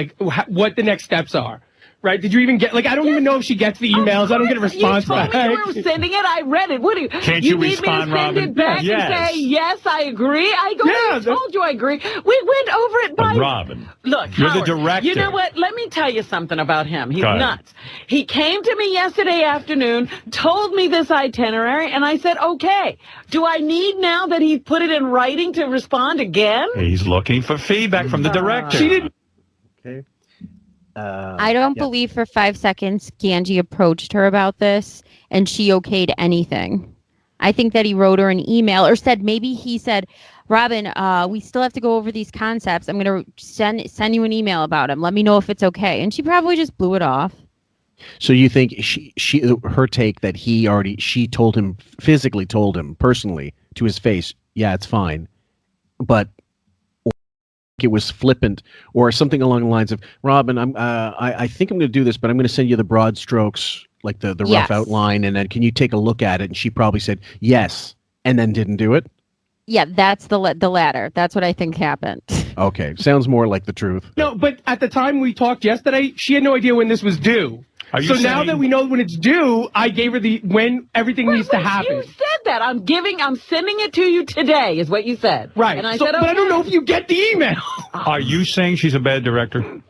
what the next steps are. Right? Did you even get, I don't even know if she gets the emails. I don't get a response back. You told me you were sending it. I read it. What do you? Can't you need respond, me to send Robin? it back Yes. and say, yes, I agree? I told you I agree. We went over it by... Robin, Look, you're Howard, the director. You know what? Let me tell you something about him. He's Go ahead. nuts. He came to me yesterday afternoon, told me this itinerary, and I said, okay. Do I need now that he put it in writing to respond again? He's looking for feedback from the director. She didn't. Okay. I don't believe for 5 seconds Ganji approached her about this and she okayed anything. I think that he wrote her an email or said, maybe he said, Robin, we still have to go over these concepts. I'm going to send you an email about them. Let me know if it's okay. And she probably just blew it off. So you think her take that she told him, physically told him personally to his face, yeah, it's fine. But it was flippant or something along the lines of, Robin, I think I'm going to do this, but I'm going to send you the broad strokes, like the rough outline, and then can you take a look at it? And she probably said yes, and then didn't do it. Yeah, that's the latter. That's what I think happened. Okay, sounds more like the truth. No, but at the time we talked yesterday, she had no idea when this was due. So now that we know when it's due, I gave her when everything needs to happen. You said that. I'm sending it to you today, is what you said. Right. And I said, okay. But I don't know if you get the email. Are you saying she's a bad director?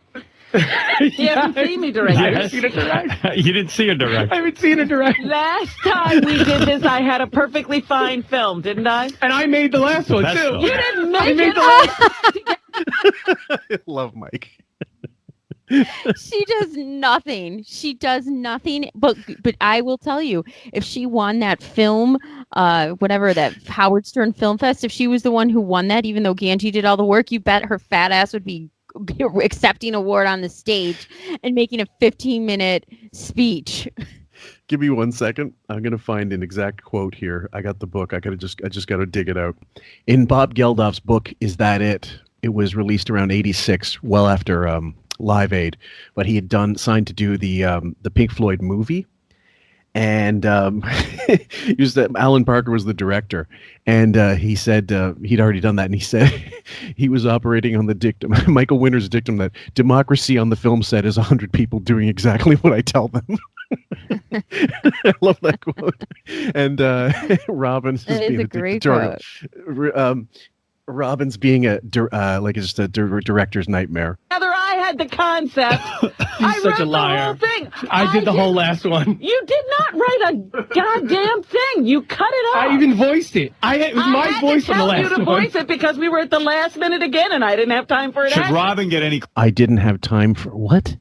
You haven't seen me direct. I haven't seen it direct. You didn't see her direct. I haven't seen it direct. Last time we did this, I had a perfectly fine film, didn't I? And I made the last one, That's too. all. You didn't make I made it. I love Mike. She does nothing. She does nothing. But I will tell you, if she won that film, whatever, that Howard Stern Film Fest, if she was the one who won that, even though Ganji did all the work, you bet her fat ass would be accepting an award on the stage and making a 15-minute speech. Give me 1 second. I'm going to find an exact quote here. I got the book. I just got to dig it out. In Bob Geldof's book, Is That It? It was released around 86, well after Live Aid, but he had signed to do the Pink Floyd movie, and Alan Parker was the director, and he said he'd already done that, and he said he was operating on the dictum, Michael Winter's dictum, that democracy on the film set is 100 people doing exactly what I tell them. I love that quote. And Robin's That is a great quote. Robin's being just a director's nightmare. Rather, I had the concept. I such wrote a liar. the whole thing. I did the whole last one. You did not write a goddamn thing. You cut it off. I even voiced it. It was my voice on the last I had to tell you to one. voice it because we were at the last minute again, and I didn't have time for it. Should Robin get any... I didn't have time for... What?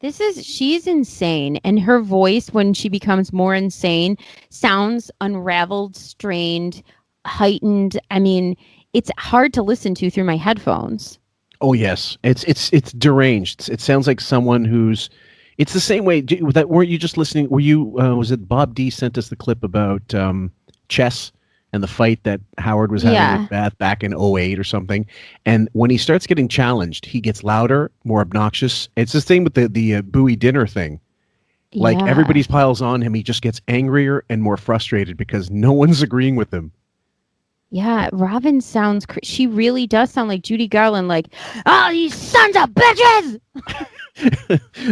She's insane, and her voice, when she becomes more insane, sounds unraveled, strained, heightened. I mean, it's hard to listen to through my headphones. Oh yes, it's deranged. It sounds like someone who's. It's the same way. Weren't you just listening? Were you? Was it Bob D sent us the clip about chess and the fight that Howard was having with Beth back in 08 or something? And when he starts getting challenged, he gets louder, more obnoxious. It's the same with the Bowie dinner thing. Like everybody piles on him, he just gets angrier and more frustrated because no one's agreeing with him. Yeah, Robin sounds... she really does sound like Judy Garland, like, oh, you sons of bitches!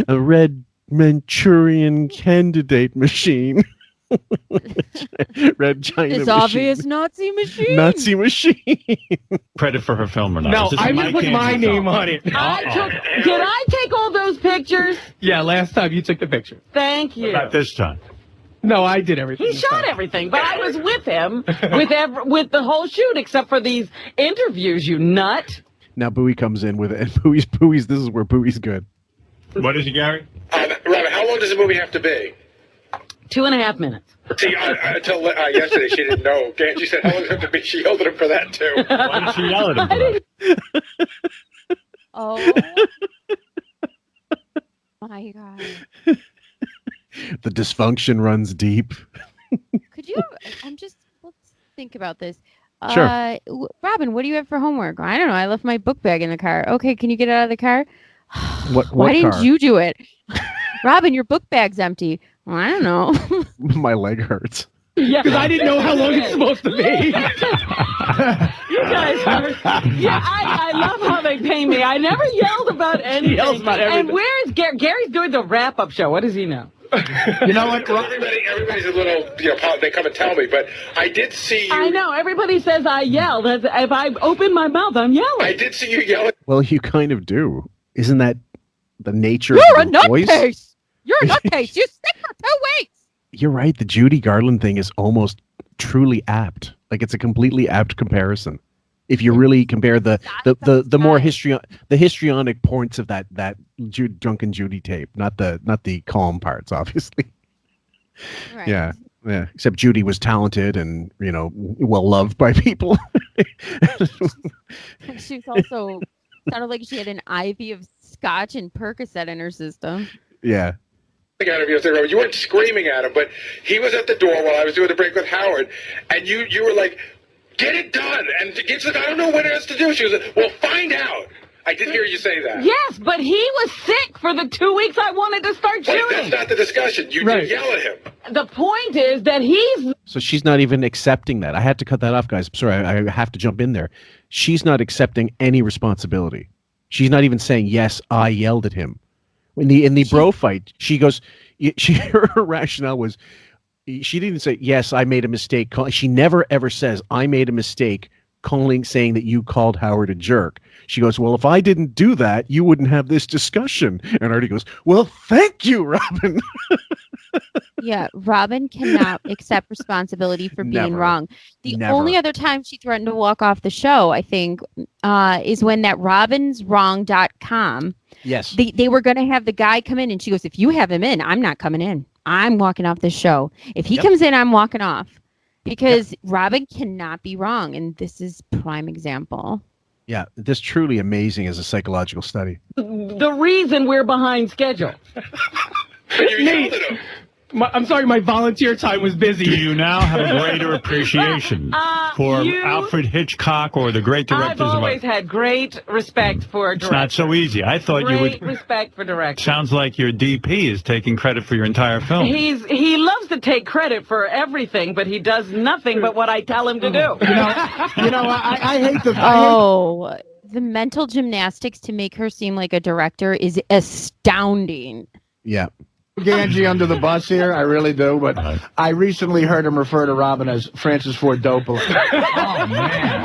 A red Manchurian candidate machine. Red China This machine. obvious Nazi machine. Nazi machine. Credit for her film or not? No, Is this I'm Mike going to put my Gange's name film? on it. Did I take all those pictures? Yeah, last time you took the picture. Thank you. About this time. No, I did everything. He shot everything, but I was with him with the whole shoot, except for these interviews. You nut. Now Bowie comes in with it. And Bowie's. This is where Bowie's good. What is it, Gary? Robin, how long does the movie have to be? 2.5 minutes. See, until yesterday, she didn't know. She said, how long does it have to be? She yelled at him for that, too. Why did she yell at him for that? Oh. My God. The dysfunction runs deep. Could you? Let's think about this. Sure. Robin, what do you have for homework? I don't know. I left my book bag in the car. Okay, can you get out of the car? Why didn't you do it? Robin, your book bag's empty. Well, I don't know. My leg hurts. Yeah, because I didn't know how long it's supposed to be. You guys are... Yeah, I love how they pay me. I never yelled about anything. Yells about everything. And where is Gary? Gary's doing the wrap-up show. What does he know? You know what? Everybody's a little, they come and tell me, but I did see you. I know. Everybody says I yelled. If I open my mouth, I'm yelling. I did see you yelling. Well, you kind of do. Isn't that the nature You're of a the voice? nutcase. You're a nutcase. You stick for 2 weeks. You're right. The Judy Garland thing is almost truly apt. Like it's a completely apt comparison. If you really compare the more histrionic points of that Drunken Judy tape, not the calm parts, obviously. Right. Yeah. Except Judy was talented and well loved by people. She was also sounded like she had an IV of scotch and Percocet in her system. Yeah. You weren't screaming at him, but he was at the door while I was doing the break with Howard, and you were like, "Get it done!" And Gabe said, "I don't know what else to do." She was like, "Well, find out." I did hear you say that. Yes, but he was sick for the 2 weeks I wanted to start shooting. But that's not the discussion. You did yell at him. The point is that he's... So she's not even accepting that. I had to cut that off, guys. I'm sorry, I have to jump in there. She's not accepting any responsibility. She's not even saying, yes, I yelled at him. In the bro fight, she goes, her rationale was, she didn't say, yes, I made a mistake. She never ever says, I made a mistake saying that you called Howard a jerk. She goes, well, if I didn't do that, you wouldn't have this discussion. And Artie goes, well, thank you, Robin. Yeah, Robin cannot accept responsibility for being wrong. The only other time she threatened to walk off the show, I think, is when that robinswrong.com. Yes. They were going to have the guy come in, and she goes, if you have him in, I'm not coming in. I'm walking off the show. If he comes in, I'm walking off. Because Robin cannot be wrong, and this is prime example. Yeah, this is truly amazing as a psychological study. The reason we're behind schedule. Nate, I'm sorry, my volunteer time was busy. Do you now have a greater appreciation for Alfred Hitchcock or the great directors? I've always had great respect for directors. It's not so easy. I thought you would. Great respect for directors. Sounds like your DP is taking credit for your entire film. He loves to take credit for everything, but he does nothing but what I tell him to do. I hate the. The mental gymnastics to make her seem like a director is astounding. Yeah. Ganji under the bus here, I really do, but I recently heard him refer to Robin as Francis Ford Coppola. Oh, man.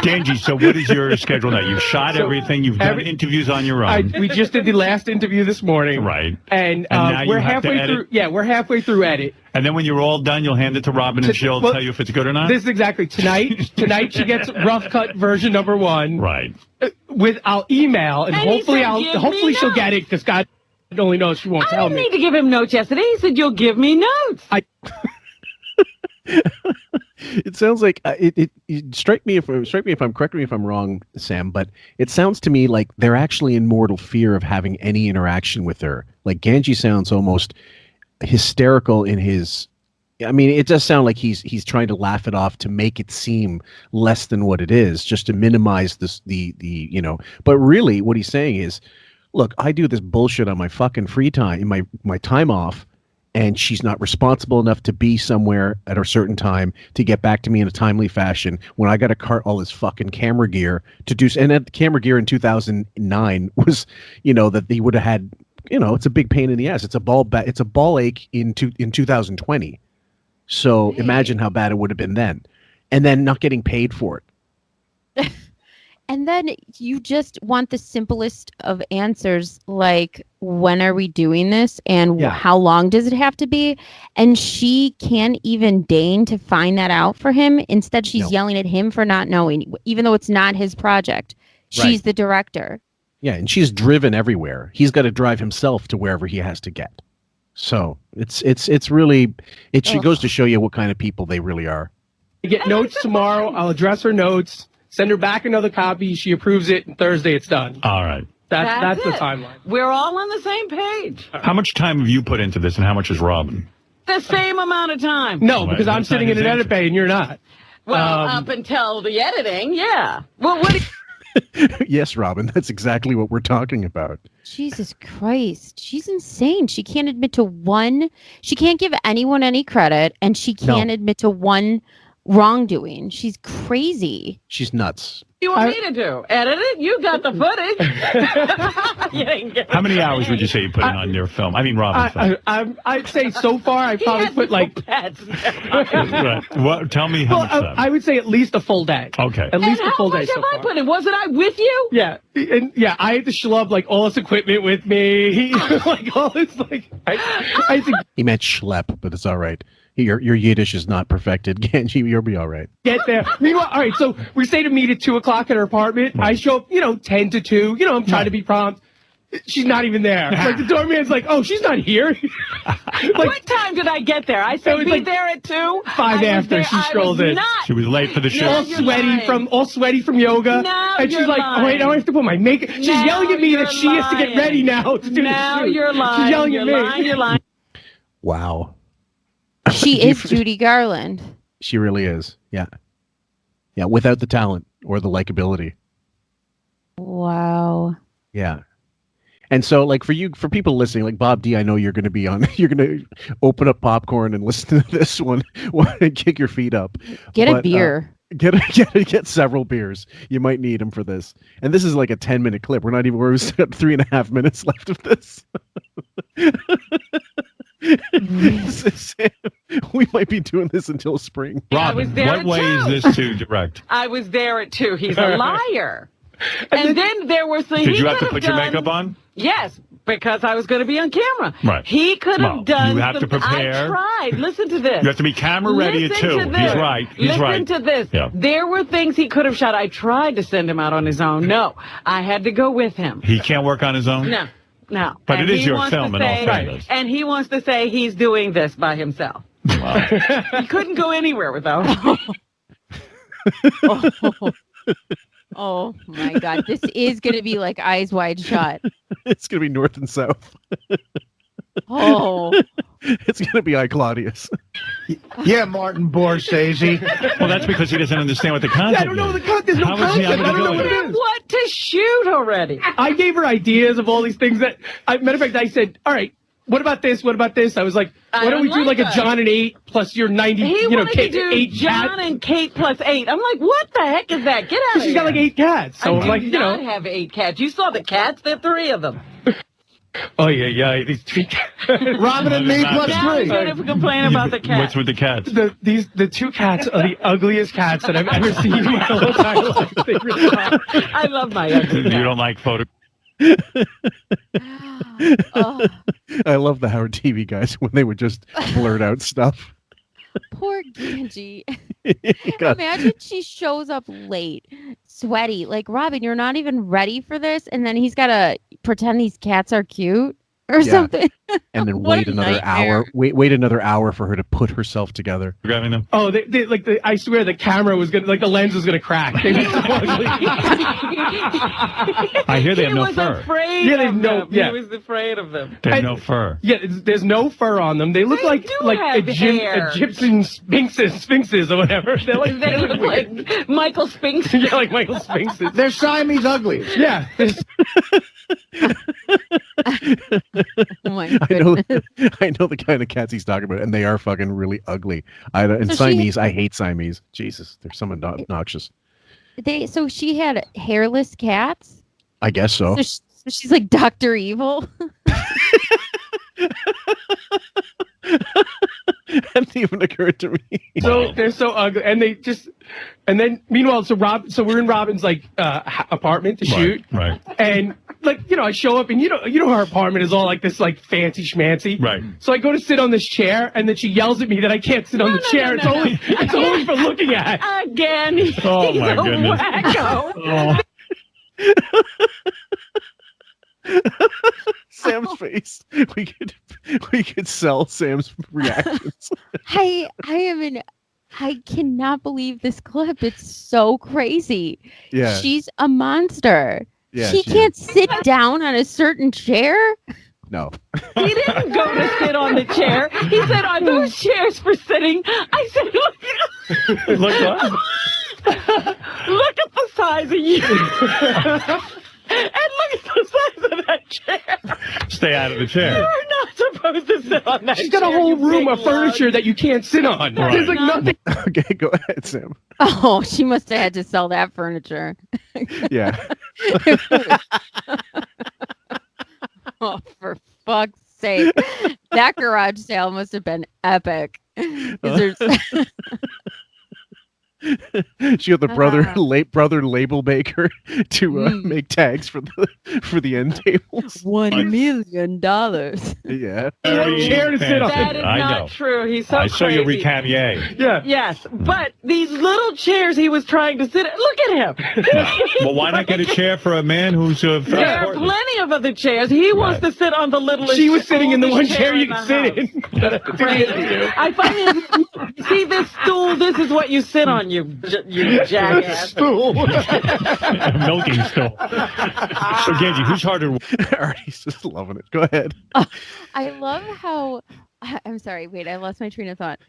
Ganji, so what is your schedule now? You've shot everything. You've done interviews on your own. We just did the last interview this morning. Right. And now we're you have to halfway edit? through. Yeah, we're halfway through edit. And then when you're all done, you'll hand it to Robin and she'll tell you if it's good or not? This is exactly. Tonight she gets rough cut version number 1. Right. I'll email, and hopefully she'll get it, because God only knows she won't tell me. I didn't need to give him notes yesterday. He said, you'll give me notes. It sounds like it strike me if I'm correct me if I'm wrong, Sam, but it sounds to me like they're actually in mortal fear of having any interaction with her. Like Ganji sounds almost hysterical in his. I mean, it does sound like he's trying to laugh it off to make it seem less than what it is, just to minimize the. But really, what he's saying is, look, I do this bullshit on my fucking free time, in my time off, and she's not responsible enough to be somewhere at a certain time to get back to me in a timely fashion when I got to cart all this fucking camera gear to do. And that camera gear in 2009 was, that they would have had, it's a big pain in the ass. It's a ball ache in 2020. So imagine how bad it would have been then. And then not getting paid for it. And then you just want the simplest of answers, like, when are we doing this? And how long does it have to be? And she can't even deign to find that out for him. Instead, she's yelling at him for not knowing, even though it's not his project. She's the director. Yeah, and she's driven everywhere. He's got to drive himself to wherever he has to get. So it's really, it goes to show you what kind of people they really are. I get notes tomorrow. I'll address her notes. Send her back another copy. She approves it, and Thursday it's done. All right. That's the it. timeline. We're all on the same page. How much time have you put into this, and how much is Robin? The same amount of time. No, because I'm sitting in an edit bay and you're not. Well, up until the editing, yeah. Well, what? Yes, Robin, that's exactly what we're talking about. Jesus Christ. She's insane. She can't admit to one. She can't give anyone any credit, and she can't admit to one wrongdoing. She's crazy. She's nuts. You want me to do? Edit it? You got the footage. You didn't get How many hours would you say you put in on your film? I mean, Robin's film. I'd say so far I probably put like... Right. What? Tell me how much time. I would say at least a full day. Okay. At least a full day so so far. far. I put in? Wasn't I with you? Yeah, and I had to schlub like all this equipment with me, like all this like. I think He meant schlep, but it's all right. Your Yiddish is not perfected. You'll be all right. get there. Meanwhile, all right. So we say to meet at 2:00 at her apartment. I show up, 10 to 2. I'm trying to be prompt. She's not even there. Like the doorman's like, "Oh, she's not here." What time did I get there? I said be there at 2. 5 after she strolls in. She was late for the show. All sweaty from yoga. No, and she's you're like, lying. "Oh wait, now I have to put my makeup." She's yelling at me that she has to get ready now to do Now the shoot. you're lying. She's yelling at me. You're lying. Wow. She is Judy Garland. She really is. Yeah. Yeah, without the talent or the likability. Wow. Yeah. And so, like, for people listening, like Bob D, I know you're going to be on, you're going to open up popcorn and listen to this one and kick your feet up. Get a beer. Get several beers. You might need them for this. And this is like a 10-minute clip. We're still got 3.5 minutes left of this. We might be doing this until spring. Robin, what way is this to direct? I was there at 2. He's a liar. And then there were some. Did you have to put your makeup on? Yes, because I was going to be on camera. Right. He could have done. You have to prepare. I tried. Listen to this. You have to be camera ready at 2. He's right. Listen to this. Yeah. There were things he could have shot. I tried to send him out on his own. No, I had to go with him. He can't work on his own? No. No. But and it is he your wants film to in all say- fairness. And he wants to say he's doing this by himself. Wow. He couldn't go anywhere without him. Oh my God. This is going to be like Eyes Wide Shut. It's going to be north and south. Oh. It's going to be I, Claudius. Yeah, Martin Borsese. Well, that's because he doesn't understand what the concept is. I don't know the concept. There's no How is he concept. ever I don't know doing what it? it is. What to shoot already? I gave her ideas of all these things that, matter of fact, I said, all right, what about this? What about this? I was like, why don't we do like a John and 8 plus your 90, He wanted Kate, to do 8 John cats? and Kate plus 8. I'm like, what the heck is that? Get out of here. She's got like 8 cats. So I I'm like, do not have 8 cats. You saw the cats? There are 3 of them. Oh, yeah, these 3 cats. Robin and me plus Now 3. he's going to complain about the cats. What's with the cats? The 2 cats are the ugliest cats that I've ever seen in my whole entire life. They really are. I love my ugly You cat. don't like photo. Oh, I love the Howard TV guys when they would just blurt out stuff. poor Ganji. God. Imagine she shows up late, sweaty. Like, Robin, you're not even ready for this. And then he's got to pretend these cats are cute or something. And then What wait a another nightmare. hour. Wait another hour for her to put herself together. Grabbing them. Oh, I swear the camera was gonna, the lens was gonna crack. They were so ugly. I hear they have He no was fur. afraid Yeah, they have of no- them. yeah. He was afraid of them. They have no fur. Yeah, there's no fur on them. They look They do have hair. Egyptian sphinxes or whatever. They're like, They look like Michael Spinks. yeah, like Michael Sphinxes. They're Siamese uglies. Yeah. Oh my I know, goodness. I know the kind of cats he's talking about, and they are fucking really ugly. And So she- Siamese, I hate Siamese. Jesus, they're some obnoxious. So she had hairless cats? I guess so. So she's like Dr. Evil? hadn't even occurred to me. So they're so ugly, and then meanwhile, so we're in Robin's apartment to shoot, right? And I show up, and you know her apartment is all like this fancy schmancy, right? So I go to sit on this chair, and then she yells at me that I can't sit on the chair. It's only for looking at. Again, he's Oh, my a goodness. wacko. Sam's face. We could sell Sam's reactions. I cannot believe this clip. It's so crazy. Yeah. She's a monster. Yeah, she can't sit down on a certain chair. No. He didn't go to sit on the chair. He said, "Are those chairs for sitting?" I said, "Look, Look what? look at the size of you, and look at the size of that chair. Stay out of the chair. You're not supposed to sit on that." She's got a chair, whole you room big of furniture lug. that you can't sit on. Right. There's nothing. Okay, go ahead, Sam. Oh, she must have had to sell that furniture. Yeah. Oh, for fuck's sake. That garage sale must have been epic. 'Cause there's She got the late brother label maker to make tags for the end tables. $1 million. Yeah. Chair to sit on. That is I not know. true. He's so I saw your crazy. recamier. Yeah. Yes, but these little chairs he was trying to sit at, look at him. Well, why not get a chair for a man who's There are plenty of other chairs. He wants to sit on the littlest. She was sitting in the one oldest chair you in can the sit house. in. That's crazy. I find it. See this stool? This is what you sit on, you jackass. Stool. milking stool. So, Genji, who's harder? Artie's just loving it. Go ahead. I love how. I'm sorry. Wait, I lost my train of thought.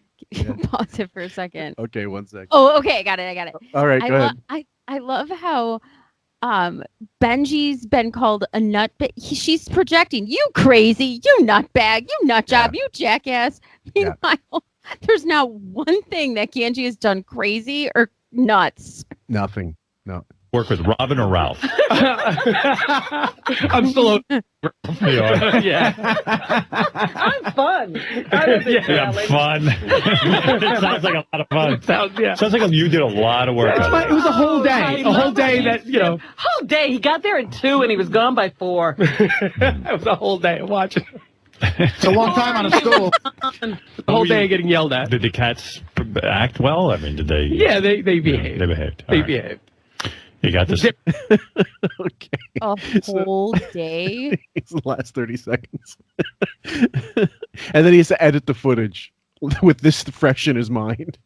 Pause it for a second. Okay, 1 second. Oh, okay. I got it. All right, go ahead. I love how Benji's been called a nut, but she's projecting. You crazy. You nutbag. You nut job. You jackass. Meanwhile, there's not one thing that Genji has done crazy or nuts. Nothing. No. Work with Robin or Ralph? I'm still. Yeah. I'm fun. Yeah, fun. It sounds like a lot of fun. Sounds like you did a lot of work. It was a whole day. A whole day that, Whole day. He got there at 2 and he was gone by 4. It was a whole day of watching. It's a long time on a stool. The whole day getting yelled at. Did the cats act well? I mean, did they? Yeah, they behaved. They behaved. They behaved. You got this. Okay. A whole day? It's the last 30 seconds. And then he has to edit the footage with this fresh in his mind.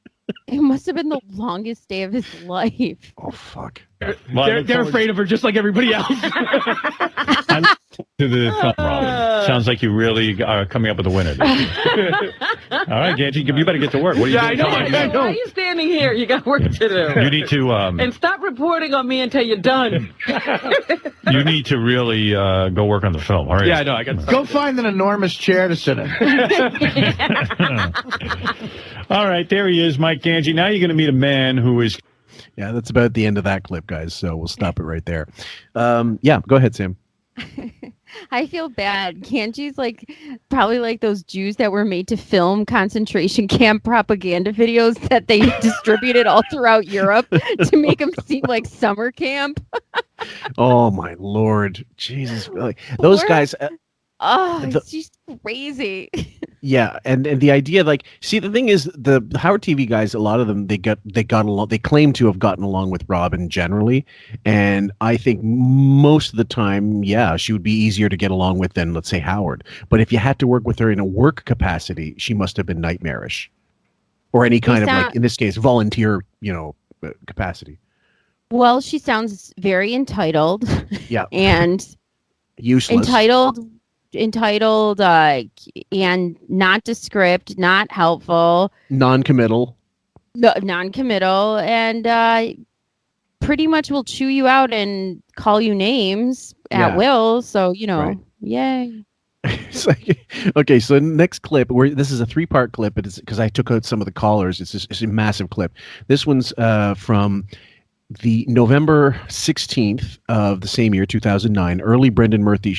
It must have been the longest day of his life. Oh, fuck. They're afraid of her just like everybody else. To the film, Robin. Sounds like you really are coming up with a winner. All right, Genji, you better get to work. What are you doing? I know. Why are you standing here? You got work to do. You need to. And stop reporting on me until you're done. You need to really go work on the film. All right. Yeah, I know. I got. Go find an enormous chair to sit in. All right, there he is, Mike Ganji. Now you're going to meet a man who is. Yeah, that's about the end of that clip, guys. So we'll stop it right there. Yeah, go ahead, Sam. I feel bad. Genji's probably like those Jews that were made to film concentration camp propaganda videos that they distributed all throughout Europe to make them seem like summer camp. Oh my Lord, Jesus! Those guys. She's crazy. Yeah, and the idea, see, the thing is, the Howard TV guys, a lot of them, they got along. They claim to have gotten along with Robin generally, and I think most of the time, yeah, she would be easier to get along with than, let's say, Howard. But if you had to work with her in a work capacity, she must have been nightmarish, or any kind of in this case, volunteer, capacity. Well, she sounds very entitled. Yeah, and useless. Entitled and not descript, not helpful, non-committal, and pretty much will chew you out and call you names at will. So right. Yay. Okay, so next clip, this is a 3-part clip. It is because I took out some of the callers. It's a massive clip. This one's from the November 16th of the same year, 2009, early Brendan Murphy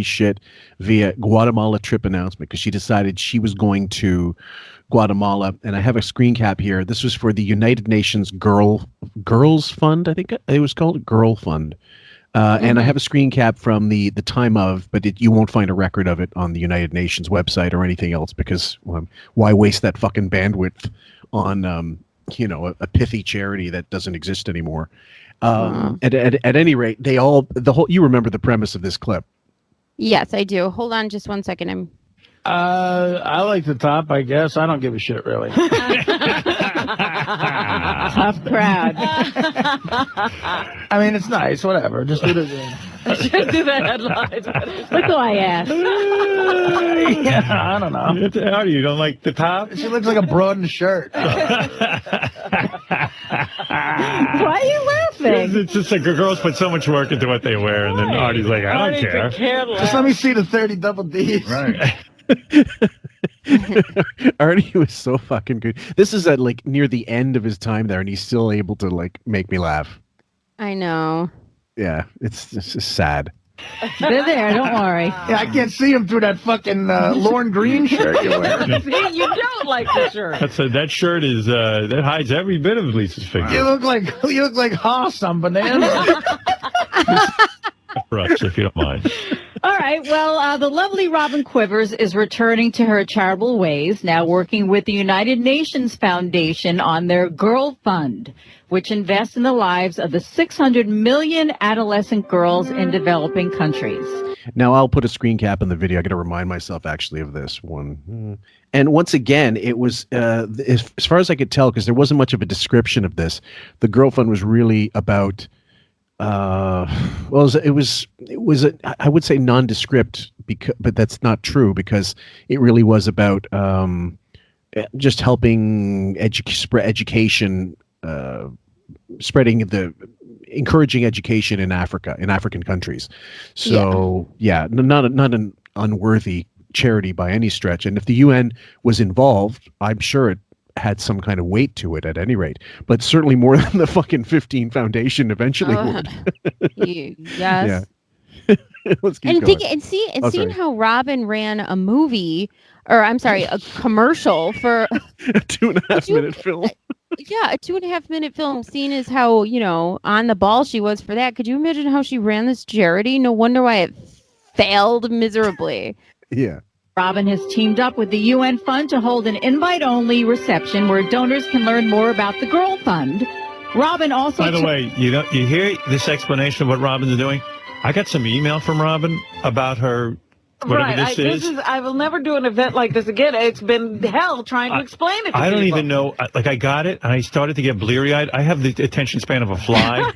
shit via Guatemala trip announcement because she decided she was going to Guatemala. And I have a screen cap here. This was for the United Nations Girls Fund, I think it was called, Girl Fund. And I have a screen cap from the time of, but you won't find a record of it on the United Nations website or anything else because why waste that fucking bandwidth on a pithy charity that doesn't exist anymore. At any rate, you remember the premise of this clip. Yes, I do. Hold on just one second. I like the top, I guess. I don't give a shit, really. Tough crowd. I mean, it's nice, whatever. Just do the Just do the headlines. Look who I asked. Yeah, I don't know. How do you don't like the top? She looks like a broad in a shirt. Why are you laughing? It's just like girls put so much work into what they wear, and then Artie's like, I don't care. Just let me see the 30 double Ds. Right. Artie was so fucking good. This is at like near the end of his time there, and he's still able to like make me laugh. I know. Yeah, it's just sad. They're there, don't worry. Yeah, I can't see him through that fucking Lorne Green shirt you're wearing. See, you don't like the shirt. That shirt is that hides every bit of Lisa's figure. You look like Haas on Bananas. For us, if you don't mind. All right. Well, the lovely Robin Quivers is returning to her charitable ways, now working with the United Nations Foundation on their Girl Fund, which invests in the lives of the 600 million adolescent girls in developing countries. Now, I'll put a screen cap in the video. I got to remind myself, actually, of this one. And once again, it was, as far as I could tell, because there wasn't much of a description of this, the Girl Fund was really about... it was I would say nondescript, but that's not true because it really was about just helping education, encouraging education in Africa, in African countries. So not an unworthy charity by any stretch. And if the UN was involved, I'm sure it had some kind of weight to it at any rate, but certainly more than the fucking 15 Foundation eventually would. Yes. Let's keep going. Seeing how Robin ran a movie, or I'm sorry, a commercial for a 2.5 minute film. Yeah, a 2.5 minute film. Seeing as how, on the ball she was for that. Could you imagine how she ran this charity? No wonder why it failed miserably. Yeah. Robin has teamed up with the UN Fund to hold an invite-only reception where donors can learn more about the Girl Fund. Robin also... By the way, you hear this explanation of what Robin's doing? I got some email from Robin about her... Whatever this is. I will never do an event like this again. It's been hell trying to explain it to I don't people. even know. I got it, and I started to get bleary-eyed. I have the attention span of a fly.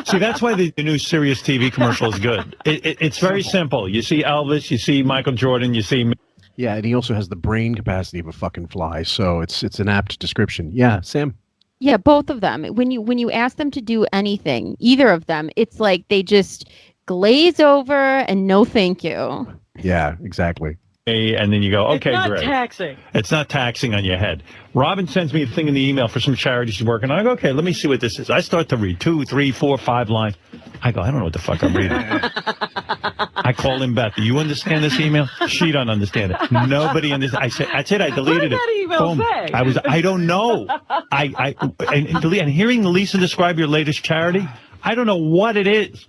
See, that's why the new Sirius TV commercial is good. It's very simple. You see Elvis, you see Michael Jordan, you see... Yeah, and he also has the brain capacity of a fucking fly, so it's an apt description. Yeah, Sam? Yeah, both of them. When you ask them to do anything, either of them, it's like they just glaze over and no thank you. Yeah, exactly. And then you go, okay, it's not great. Taxing. It's not taxing on your head. Robin sends me a thing in the email for some charity she's working on. I go, okay, let me see what this is. I start to read 2, 3, 4, 5 lines. I go, I don't know what the fuck I'm reading. I call him baback. Do you understand this email? She don't understand it. Nobody understands. I said, that's it. I deleted it. What did that email say? I don't know. And hearing Lisa describe your latest charity, I don't know what it is.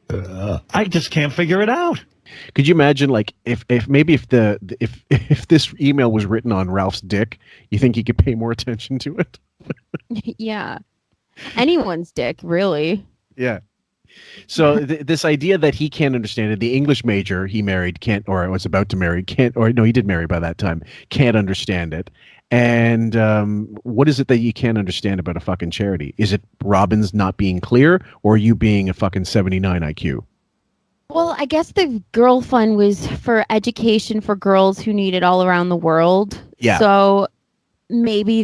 I just can't figure it out. Could you imagine, like, if this email was written on Ralph's dick, you think he could pay more attention to it? Yeah, anyone's dick, really. Yeah. So this idea that he can't understand it, the English major he married can't, or was about to marry, can't, or no, he did marry by that time, can't understand it. And what is it that you can't understand about a fucking charity? Is it Robin's not being clear, or you being a fucking 79 IQ? Well, I guess the Girl Fund was for education for girls who need it all around the world. Yeah. So maybe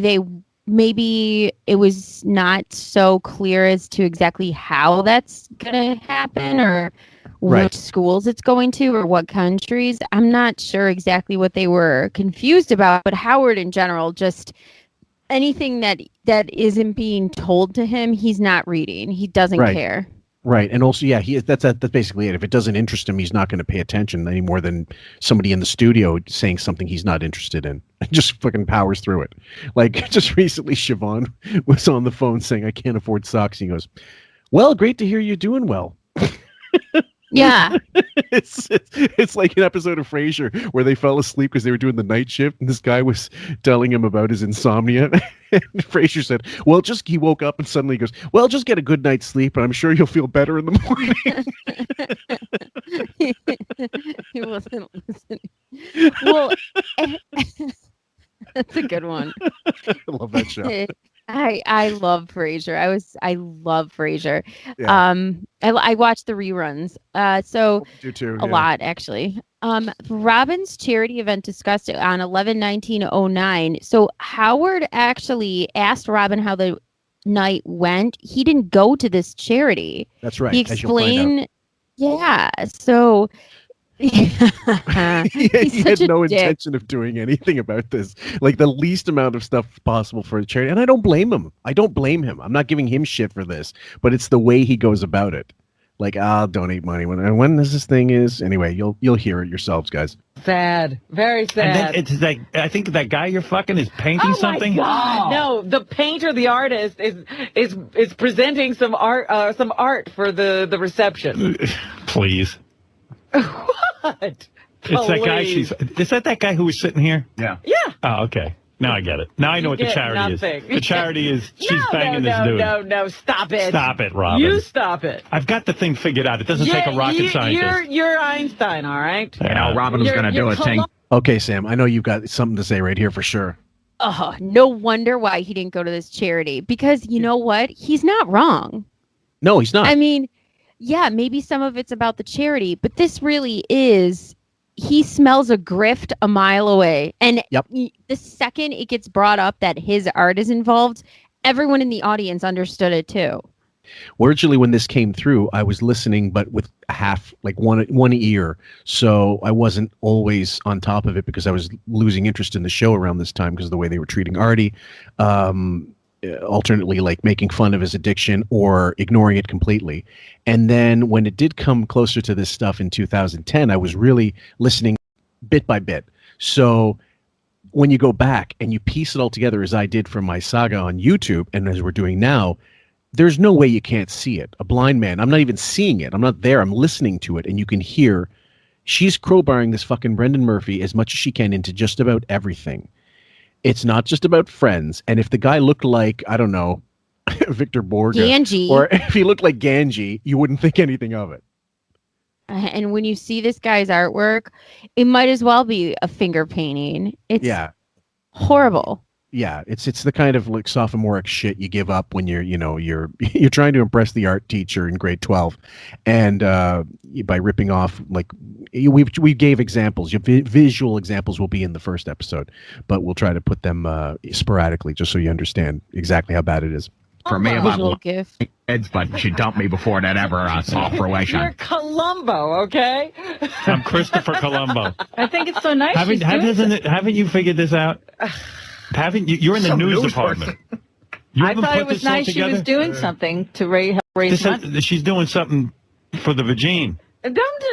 it was not so clear as to exactly how that's going to happen or which schools it's going to or what countries. I'm not sure exactly what they were confused about, but Howard in general just anything that isn't being told to him, he's not reading. He doesn't care. Right, and also, yeah, that's basically it. If it doesn't interest him, he's not going to pay attention any more than somebody in the studio saying something he's not interested in. Just fucking powers through it. Like, just recently, Siobhan was on the phone saying, "I can't afford socks." He goes, "Well, great to hear you're doing well." Yeah. It's like an episode of Frasier where they fell asleep because they were doing the night shift, and this guy was telling him about his insomnia. And Frasier said, "Well, he woke up and suddenly goes, well, just get a good night's sleep, and I'm sure you'll feel better in the morning." He wasn't listening. Well, that's a good one. I love that show. I love Frasier. I love Frasier. Yeah. I watch the reruns. So do too, a lot actually. Robin's charity event discussed it on 11/19/09. So Howard actually asked Robin how the night went. He didn't go to this charity. That's right. He as you'll find out. explained. Yeah. So he had no dick. intention of doing anything about this. Like the least amount of stuff possible for a charity. And I don't blame him. I'm not giving him shit for this, but it's the way he goes about it. Like, I'll donate money when this thing is. Anyway, you'll hear it yourselves, guys. Sad. Very sad. And then it's like, I think that guy you're fucking is painting something. Oh my God! No, the painter, the artist, is presenting some art for the reception. Please. What? It's that guy. Is that guy who was sitting here? Yeah. Yeah. Oh, okay. Now I get it. Now I know what the get charity nothing. is. The charity is she's banging this dude. No, stop it. Stop it, Robin. You stop it. I've got the thing figured out. It doesn't take a rocket scientist. You're Einstein, all right? You know, Robin was going to do a thing. Okay, Sam, I know you've got something to say right here for sure. Oh, no wonder why he didn't go to this charity. Because you know what? He's not wrong. No, he's not. I mean, yeah, maybe some of it's about the charity, but this really is. He smells a grift a mile away. And the second it gets brought up that his art is involved, everyone in the audience understood it too. Well, originally when this came through, I was listening, but with one ear. So I wasn't always on top of it because I was losing interest in the show around this time because of the way they were treating Artie. Alternately, like making fun of his addiction or ignoring it completely. And then when it did come closer to this stuff in 2010, I was really listening bit by bit. So when you go back and you piece it all together, as I did for my Saga on YouTube and as we're doing now, there's no way you can't see it. A blind man, I'm not even seeing it. I'm not there. I'm listening to it, and you can hear she's crowbarring this fucking Brendan Murphy as much as she can into just about everything. It's not just about Friends. And if the guy looked like, I don't know, Victor Borge, Ganji, or if he looked like Ganji, you wouldn't think anything of it. And when you see this guy's artwork, it might as well be a finger painting. It's horrible. Yeah, it's the kind of like sophomoric shit you give up when you're you're trying to impress the art teacher in grade 12, and by ripping off like we gave examples. Visual examples will be in the first episode, but we'll try to put them sporadically just so you understand exactly how bad it is. For me, about gift. kids, but she dumped me before that ever saw fruition. You're Columbo, okay? I'm Christopher Columbo. I think it's so nice. Haven't you figured this out? Haven't you? You're in the news department. I thought it was nice she was doing something to help raise money. She's doing something for the vagine. Don't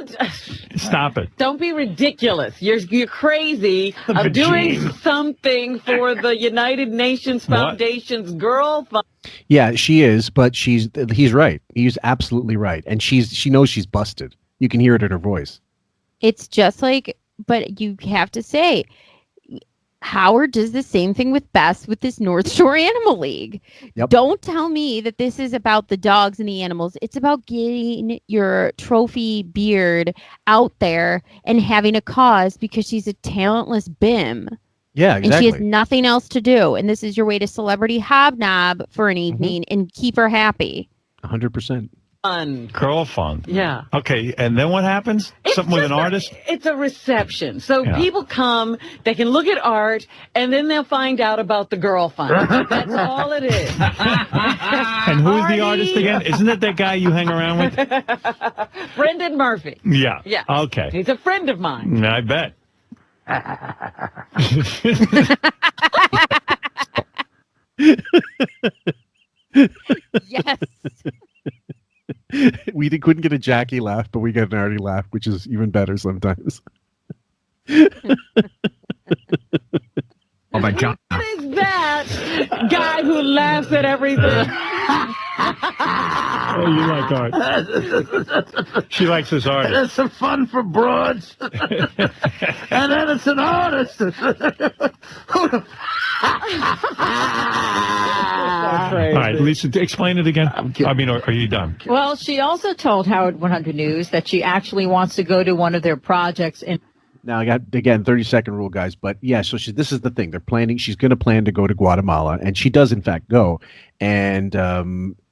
stop it. Don't be ridiculous. You're crazy. I'm doing something for the United Nations Foundation's Girl Fund. Yeah, she is, but he's right. He's absolutely right, and she knows she's busted. You can hear it in her voice. It's just like, but you have to say, Howard does the same thing with Bess with this North Shore Animal League. Yep. Don't tell me that this is about the dogs and the animals. It's about getting your trophy beard out there and having a cause because she's a talentless bim. Yeah, exactly. And she has nothing else to do. And this is your way to celebrity hobnob for an evening and keep her happy. 100%. Fun. Girl fun. Yeah. Okay, and then what happens? Something with an artist? It's a reception. So people come, they can look at art, and then they'll find out about the girl fund. That's all it is. And who's the artist again? Isn't it that guy you hang around with? Brendan Murphy. Yeah. Yeah. Okay. He's a friend of mine. I bet. Yes. Couldn't get a Jackie laugh, but we got an Artie laugh, which is even better sometimes. Oh, my John. What is that guy who laughs at everything? Oh, you like art. She likes this art. It's some fun for broads. And then it's an artist. All right, Lisa, explain it again. I mean, are you done? Well, she also told Howard 100 News that she actually wants to go to one of their projects in. Now I got, again, 30-second rule, guys. But yeah, so this is the thing. They're planning. She's going to plan to go to Guatemala, and she does in fact go. And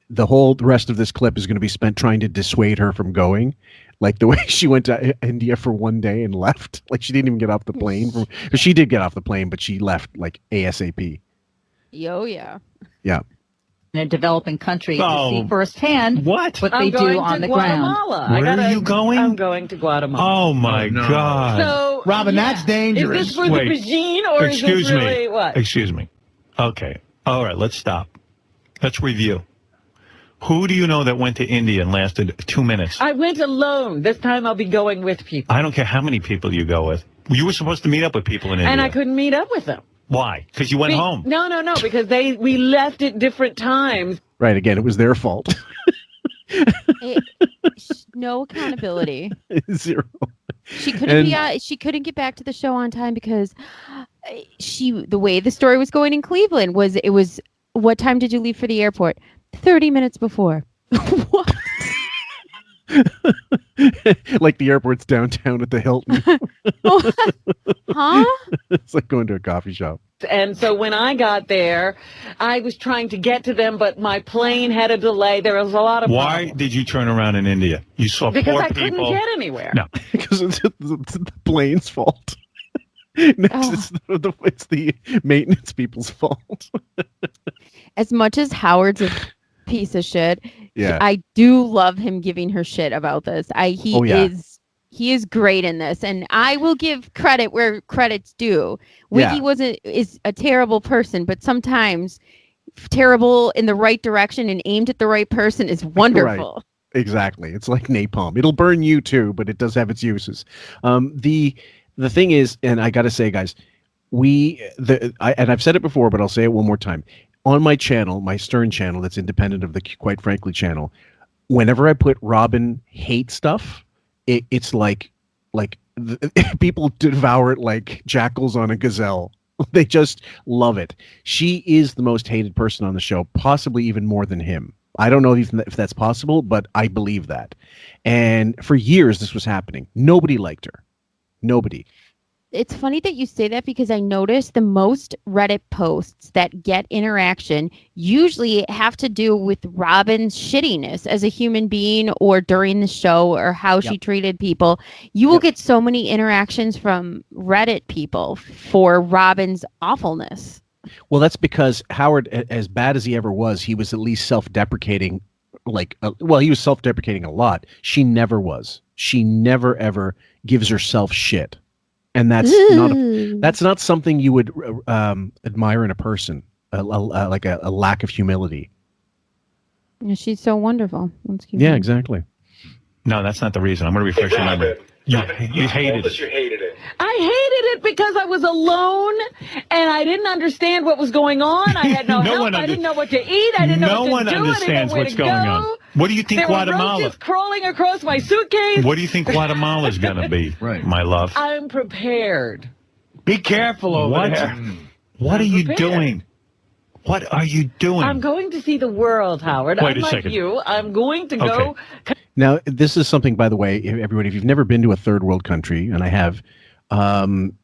the rest of this clip is going to be spent trying to dissuade her from going. Like the way she went to India for one day and left. Like she didn't even get off the plane. She did get off the plane, but she left like ASAP. Yo, yeah. Yeah. In a developing country Oh. to see firsthand what they I'm do going on to the Guatemala. ground. Where are you going? I'm going to Guatemala. Oh, my God. So, Robin, that's dangerous. Is this for the cuisine or is this really what? Excuse me. Okay. All right, let's stop. Let's review. Who do you know that went to India and lasted 2 minutes? I went alone. This time I'll be going with people. I don't care how many people you go with. You were supposed to meet up with people in India. And I couldn't meet up with them. Why? Because you went home. No, because we left at different times. Right. Again, it was their fault. No accountability. Zero. She couldn't she couldn't get back to the show on time because the way the story was going in Cleveland was what time did you leave for the airport? 30 minutes before. What? Like the airport's downtown at the Hilton. Huh? It's like going to a coffee shop. And so when I got there, I was trying to get to them, but my plane had a delay. There was a lot of Why problems. did you turn around in India? You saw Because poor I people. couldn't get anywhere. No. Because it's the plane's fault. It's the maintenance people's fault. As much as Howard's a piece of shit, Yeah. I do love him giving her shit about this. He is great in this, and I will give credit where credit's due. Wiggy is a terrible person, but sometimes terrible in the right direction and aimed at the right person is wonderful. Right. Exactly. It's like napalm. It'll burn you too, but it does have its uses. The thing is, and I got to say, guys, and I've said it before, but I'll say it one more time. On my channel, my Stern channel, that's independent of the Quite Frankly channel, whenever I put Robin hate stuff, it's like people devour it like jackals on a gazelle. They just love it. She is the most hated person on the show, possibly even more than him. I don't know if that's possible, but I believe that. And for years, this was happening. Nobody liked her. Nobody. It's funny that you say that because I noticed the most Reddit posts that get interaction usually have to do with Robin's shittiness as a human being or during the show or how she treated people. You will get so many interactions from Reddit people for Robin's awfulness. Well, that's because Howard, as bad as he ever was, he was at least self-deprecating. He was self-deprecating a lot. She never was. She never, ever gives herself shit. And that's not something you would admire in a person, like a lack of humility. She's so wonderful. Exactly. No, that's not the reason. I'm going to refresh your memory. You hated it. I hated it because I was alone and I didn't understand what was going on. I had no help. I didn't know what to eat. I didn't know what to do. No one understands what's going on. What do you think Guatemala? There were roaches crawling across my suitcase. What do you think Guatemala's going to be, my love? I'm prepared. Be careful over there. What are you doing? What are you doing? I'm going to see the world, Howard. Wait a Unlike second. you, I'm going to go. Now, this is something, by the way, everybody, if you've never been to a third world country, and I have,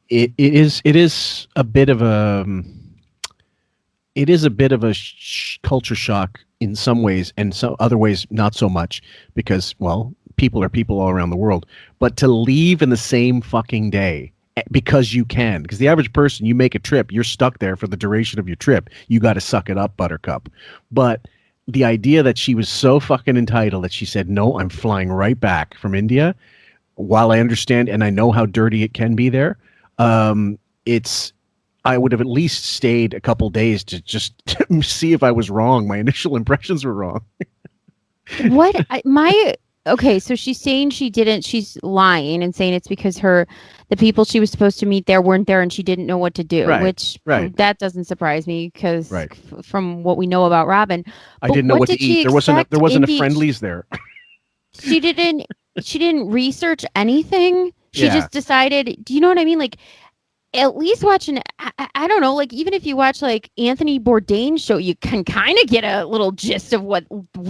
it is a bit of a culture shock in some ways, and some other ways not so much, because, well, people are people all around the world. But to leave in the same fucking day, because you can, because the average person, you make a trip, you're stuck there for the duration of your trip. You got to suck it up, Buttercup. But the idea that she was so fucking entitled that she said, no, I'm flying right back from India, while I understand and I know how dirty it can be there, I would have at least stayed a couple days to just see if I was wrong. My initial impressions were wrong. Okay, so she's saying she's lying and saying it's because the people she was supposed to meet there weren't there and she didn't know what to do, which that doesn't surprise me because from what we know about Robin. I didn't know what to eat. There wasn't a Friendlies there. She didn't research anything. She just decided, do you know what I mean? Like, at least watching, I don't know, like, even if you watch, like, Anthony Bourdain's show, you can kind of get a little gist of what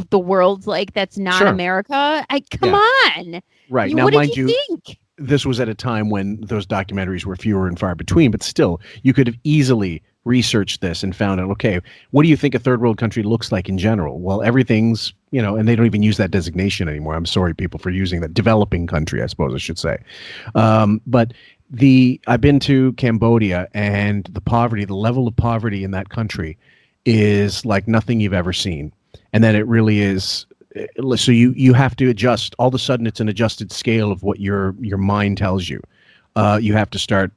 the world's like that's not America. Come on. Right. Now, mind you, think? This was at a time when those documentaries were fewer and far between, but still, you could have easily researched this and found out, okay, what do you think a third world country looks like in general? Well, everything's, and they don't even use that designation anymore. I'm sorry, people, for using that. Developing country, I suppose I should say. But I've been to Cambodia, and the level of poverty in that country is like nothing you've ever seen. And then it really is. So you have to adjust. All of a sudden, it's an adjusted scale of what your mind tells you. You have to start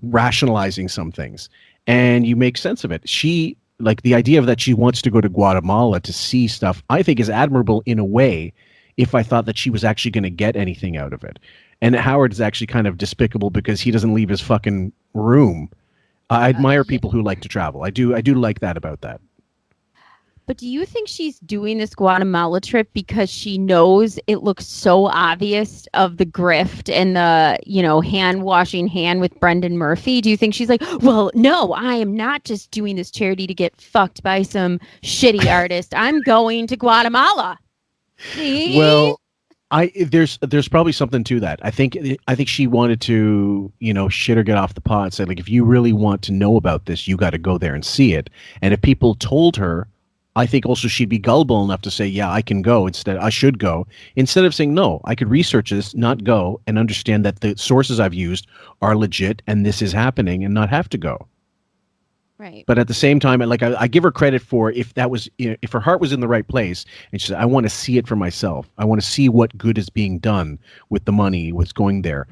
rationalizing some things, and you make sense of it. The idea of that she wants to go to Guatemala to see stuff, I think is admirable in a way, if I thought that she was actually going to get anything out of it. And Howard is actually kind of despicable because he doesn't leave his fucking room. I admire people who like to travel. I do like that about that. But do you think she's doing this Guatemala trip because she knows it looks so obvious of the grift and the, hand washing hand with Brendan Murphy? Do you think she's like, well, no, I am not just doing this charity to get fucked by some shitty artist. I'm going to Guatemala. See? Well, there's probably something to that. I think she wanted to, shit or get off the pot and say, like, if you really want to know about this, you got to go there and see it. And if people told her, I think also she'd be gullible enough to say, yeah, I can go. I should go. Instead of saying, no, I could research this, not go, and understand that the sources I've used are legit and this is happening and not have to go. Right. But at the same time, like, I give her credit for if her heart was in the right place and she said, I want to see it for myself. I want to see what good is being done with the money, what's going there.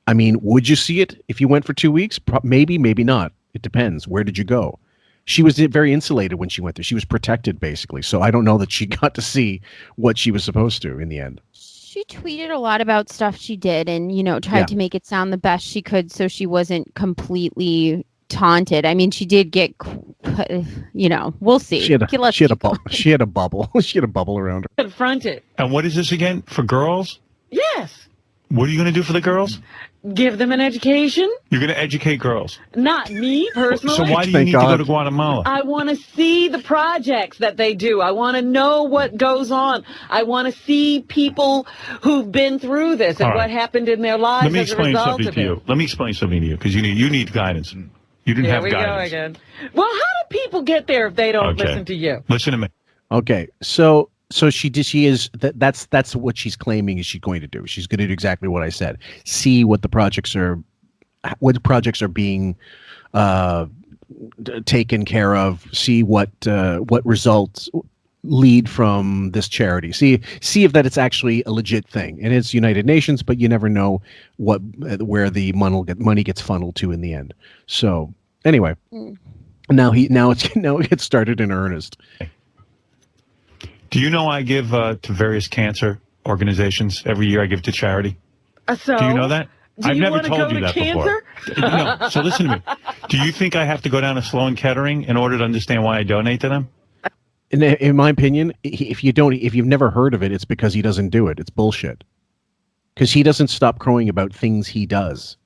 I mean, would you see it if you went for 2 weeks? Maybe, maybe not. It depends. Where did you go? She was very insulated when she went there. She was protected, basically. So I don't know that she got to see what she was supposed to in the end. She tweeted a lot about stuff she did and, tried to make it sound the best she could so she wasn't completely taunted. I mean, she did get, we'll see. She had a bubble. She had a bubble around her. Confront it. And what is this again? For girls? Yes. What are you going to do for the girls? Give them an education. You're going to educate girls. Not me, personally. So why do you need to go to Guatemala? I want to see the projects that they do. I want to know what goes on. I want to see people who've been through this and what happened in their lives Let me as a explain result something of to you. Let me explain something to you, because you need guidance. You didn't have guidance. Here we go again. Well, how do people get there if they don't listen to you? Listen to me. Okay, so that's what she's claiming is she's going to do. She's going to do exactly what I said. See what projects are being taken care of. See what results lead from this charity. See if that it's actually a legit thing. And it's United Nations, but you never know where the money gets funneled to in the end. So anyway, now it gets started in earnest. Do you know I give to various cancer organizations every year? I give to charity. So? Do you know that? I've never told you that before. No. So listen to me. Do you think I have to go down to Sloan Kettering in order to understand why I donate to them? In my opinion, if you've never heard of it, it's because he doesn't do it. It's bullshit. Because he doesn't stop crowing about things he does.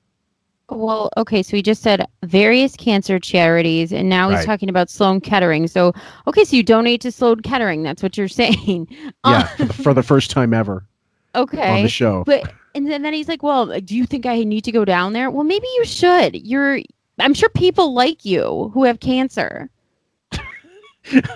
Well, okay, so he just said various cancer charities, and now he's talking about Sloan Kettering. So, okay, so you donate to Sloan Kettering. That's what you're saying. Yeah, for the first time ever. Okay. On the show. And then he's like, well, do you think I need to go down there? Well, maybe you should. I'm sure people like you who have cancer.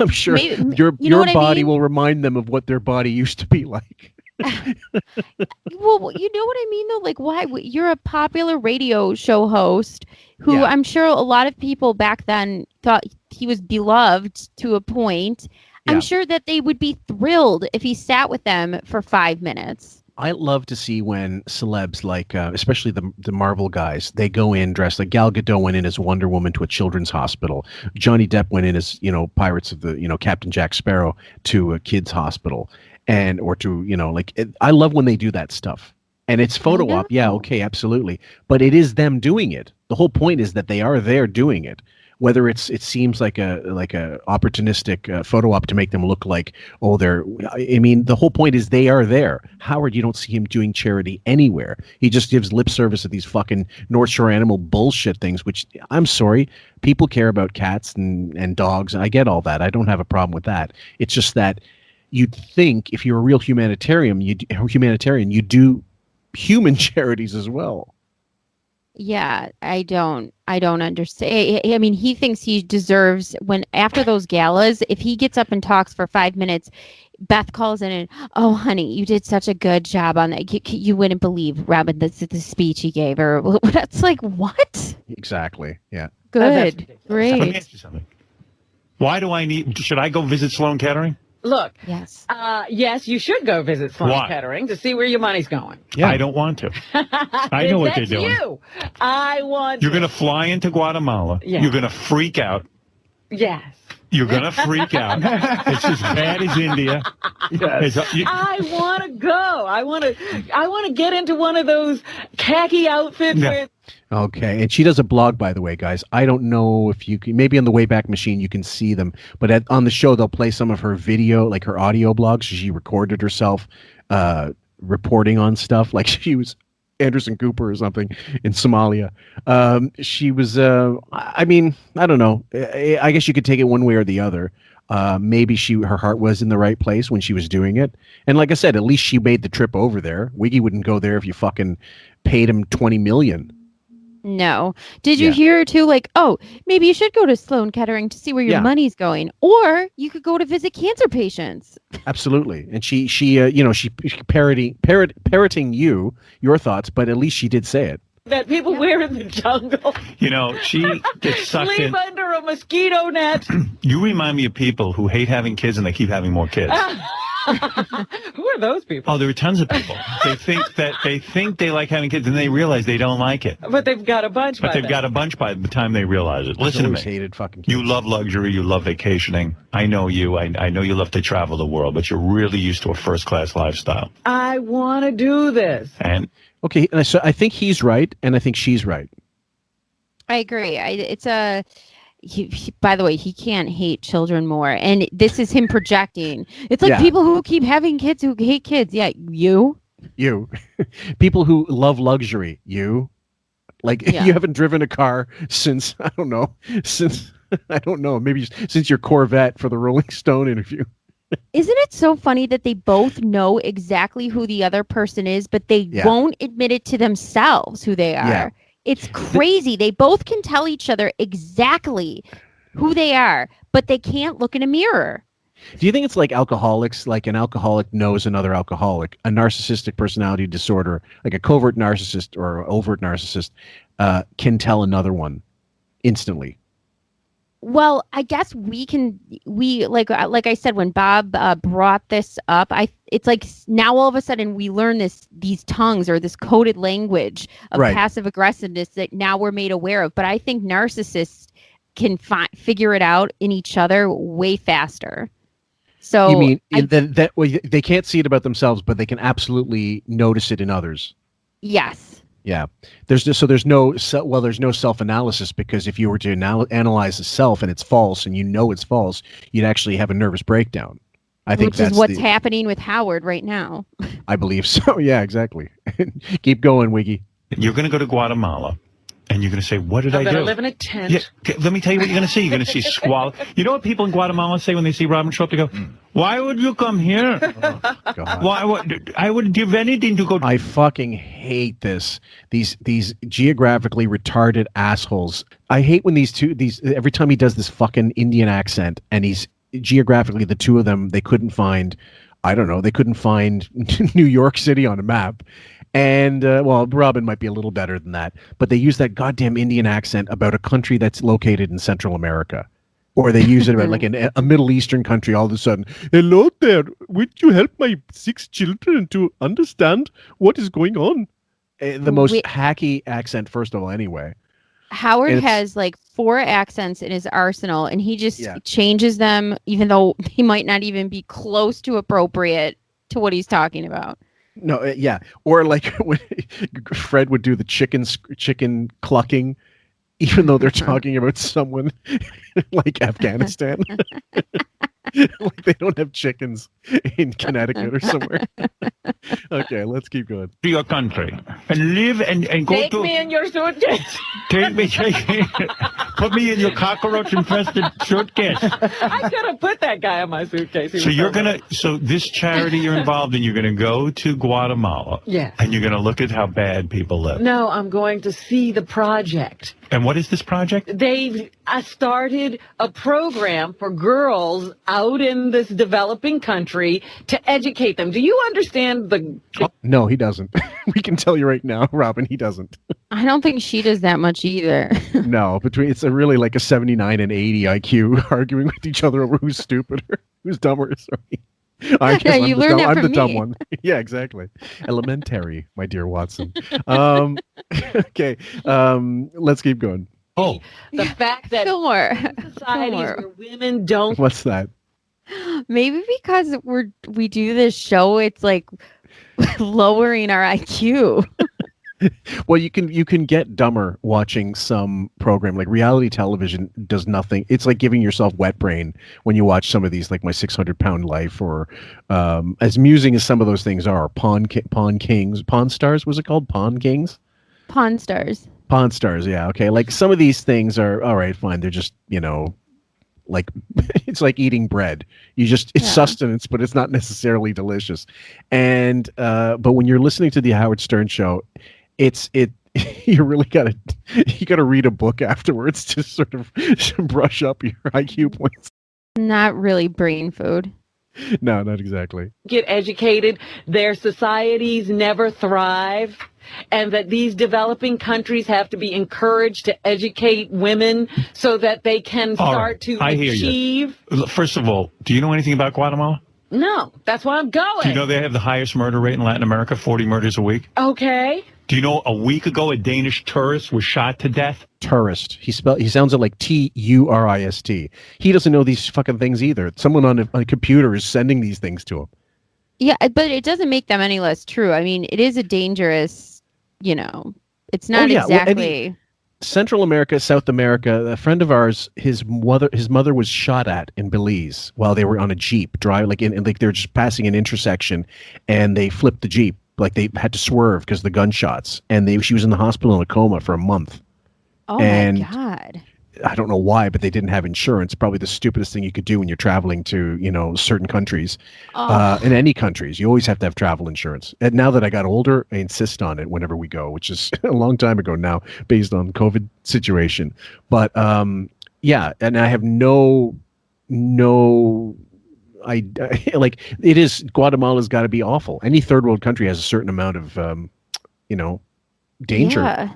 I'm sure your body will remind them of what their body used to be like. Well, you know what I mean, though? Like, why? You're a popular radio show host who I'm sure a lot of people back then thought he was beloved to a point. Yeah. I'm sure that they would be thrilled if he sat with them for 5 minutes. I love to see when celebs, like especially the Marvel guys, they go in dressed like Gal Gadot went in as Wonder Woman to a children's hospital. Johnny Depp went in as Pirates of the Captain Jack Sparrow to a kids hospital, or to I love when they do that stuff. And it's photo op, yeah, okay, absolutely, but it is them doing it. The whole point is that they are there doing it. Whether it seems like a opportunistic photo op to make them look like, the whole point is they are there. Howard, you don't see him doing charity anywhere. He just gives lip service at these fucking North Shore Animal bullshit things, which, I'm sorry, people care about cats and dogs. I get all that. I don't have a problem with that. It's just that you'd think if you're a real humanitarian, you do human charities as well. Yeah, I don't understand. I mean, he thinks he deserves after those galas, if he gets up and talks for 5 minutes, Beth calls in and, oh, honey, you did such a good job on that. You wouldn't believe, Robin, the speech he gave her. That's like, what? Exactly. Yeah. Good. Great. Let me ask you something. Why do should I go visit Sloan Kettering? Look, yes, you should go visit Sloan Why? Kettering to see where your money's going. Yeah. I don't want to. I know what they're doing. You. I want. You're going to fly into Guatemala. Yeah. You're going to freak out. Yes. You're going to freak out. It's as bad as India. Yes. I want to go. I want to get into one of those khaki outfits with. Okay, and she does a blog, by the way, guys. I don't know if you can, maybe on the Wayback Machine you can see them, but on the show they'll play some of her video, like her audio blogs. She recorded herself reporting on stuff, like she was Anderson Cooper or something in Somalia. She was, I don't know. I guess you could take it one way or the other. Maybe her heart was in the right place when she was doing it. And like I said, at least she made the trip over there. Wiggy wouldn't go there if you fucking paid him $20 million. No. Did you hear too? Like, oh, maybe you should go to Sloan Kettering to see where your money's going, or you could go to visit cancer patients. Absolutely, and she parroting your thoughts, but at least she did say it. That people wear in the jungle. She gets sucked Sleep in. under a mosquito net. You remind me of people who hate having kids and they keep having more kids. Who are those people? Oh, there are tons of people. They think they like having kids, and they realize they don't like it. But they've got a bunch. But they've got a bunch by the time they realize it. Listen to me. Hated fucking kids. You love luxury. You love vacationing. I know you. I know you love to travel the world, but you're really used to a first-class lifestyle. I want to do this. And okay, so I think he's right, and I think she's right. I agree. By the way, he can't hate children more, and this is him projecting. It's like people who keep having kids who hate kids. Yeah, you people who love luxury. You haven't driven a car since I don't know, maybe since your Corvette for the Rolling Stone interview. Isn't it so funny that they both know exactly who the other person is, but they won't admit it to themselves who they are? Yeah. It's crazy. They both can tell each other exactly who they are, but they can't look in a mirror. Do you think it's like alcoholics? Like an alcoholic knows another alcoholic, a narcissistic personality disorder, like a covert narcissist or overt narcissist, can tell another one instantly. Well, I guess we like I said, when Bob brought this up, it's like now all of a sudden we learn these tongues or this coded language of passive aggressiveness that now we're made aware of. But I think narcissists can figure it out in each other way faster. So you mean that they can't see it about themselves, but they can absolutely notice it in others. Yes. Yeah, there's no self-analysis, because if you were to analyze the self and it's false and you know it's false, you'd actually have a nervous breakdown. I think which is what's happening with Howard right now. I believe so. Yeah, exactly. Keep going, Wiggy. You're going to go to Guatemala, and you're going to say, "What did I do?" I'm going to live in a tent. Yeah, let me tell you what you're going to see. You're going to see squalor. You know what people in Guatemala say when they see Robin show up? They go, "Why would you come here? Why would I would give anything to go?" I fucking hate this. These geographically retarded assholes. I hate when these every time he does this fucking Indian accent, and he's geographically, the two of them, they couldn't find New York City on a map. And, Robin might be a little better than that, but they use that goddamn Indian accent about a country that's located in Central America. Or they use it about like in a Middle Eastern country. All of a sudden, hello there. Would you help my 6 children to understand what is going on? The most hacky accent, first of all. Anyway, Howard has like 4 accents in his arsenal, and he just changes them, even though he might not even be close to appropriate to what he's talking about. No, or like when Fred would do the chicken clucking, even though they're talking about someone like Afghanistan. Like they don't have chickens in Connecticut or somewhere. Okay, let's keep going. To your country and live and go Take to. me in your suitcase. Take me. Put me in your cockroach-infested suitcase. I could have put that guy in my suitcase. So you're gonna. So this charity you're involved in, you're gonna go to Guatemala. Yes. And you're gonna look at how bad people live. No, I'm going to see the project. And what is this project? They've started a program for girls out in this developing country to educate them. Do you understand the... No, he doesn't. We can tell you right now, Robin, he doesn't. I don't think she does that much either. No, it's a really like a 79 and 80 IQ arguing with each other over who's stupider, who's dumber. Sorry. I guess I'm the dumb one. Yeah, exactly. Elementary, my dear Watson. Okay, let's keep going. Oh, the fact that Fillmore. Societies where women don't... What's that? Maybe because we do this show, it's like lowering our IQ. Well, you can get dumber watching some program. Like reality television does nothing. It's like giving yourself wet brain when you watch some of these, like My 600-Pound Life, or as amusing as some of those things are. Pawn Stars, was it called? Pawn Kings? Pawn Stars. Pawn Stars, yeah. Okay, like some of these things are all right, fine. They're just, like it's like eating bread. It's sustenance, but it's not necessarily delicious. And but when you're listening to the Howard Stern show, you really gotta read a book afterwards to sort of brush up your IQ points. Not really brain food. No, not exactly. Get educated, their societies never thrive, and that these developing countries have to be encouraged to educate women so that they can start to achieve. Hear you. First of all, do you know anything about Guatemala? No, that's why I'm going. Do you know they have the highest murder rate in Latin America, 40 murders a week? Okay. Do you know a week ago a Danish tourist was shot to death? Tourist. He sounds like Tourist. He doesn't know these fucking things either. Someone on a computer is sending these things to him. Yeah, but it doesn't make them any less true. I mean, it is a dangerous, it's not exactly... Central America, South America, a friend of ours, his mother was shot at in Belize while they were on a Jeep driving, like they're just passing an intersection, and they flipped the Jeep. Like they had to swerve because of the gunshots, and she was in the hospital in a coma for a month. Oh my God. I don't know why, but they didn't have insurance. Probably the stupidest thing you could do when you're traveling to, certain countries. In any countries, you always have to have travel insurance. And now that I got older, I insist on it whenever we go, which is a long time ago now, based on COVID situation. But yeah, and I have I like it is. Guatemala's got to be awful. Any third world country has a certain amount of, danger. Yeah.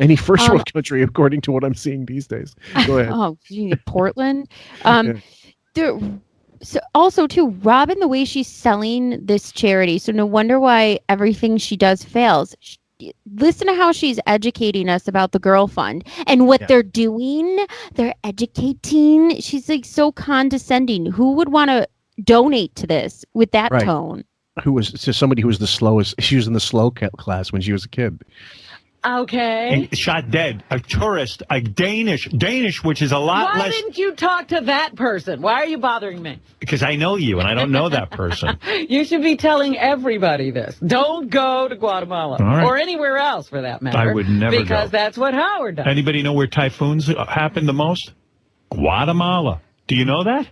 Any first world country, according to what I'm seeing these days. Go ahead. Oh, Portland. So also too, Robin, the way she's selling this charity. So no wonder why everything she does fails. Listen to how she's educating us about the Girl Fund and what they're doing. They're educating. She's like so condescending. Who would want to donate to this with that tone? Somebody who was the slowest. She was in the slow class when she was a kid. Okay. And shot dead. A tourist, a Danish, which is a lot less. Why didn't you talk to that person? Why are you bothering me? Because I know you and I don't know that person. You should be telling everybody this. Don't go to Guatemala or anywhere else for that matter. I would never because go. That's what Howard does. Anybody know where typhoons happen the most? Guatemala. Do you know that?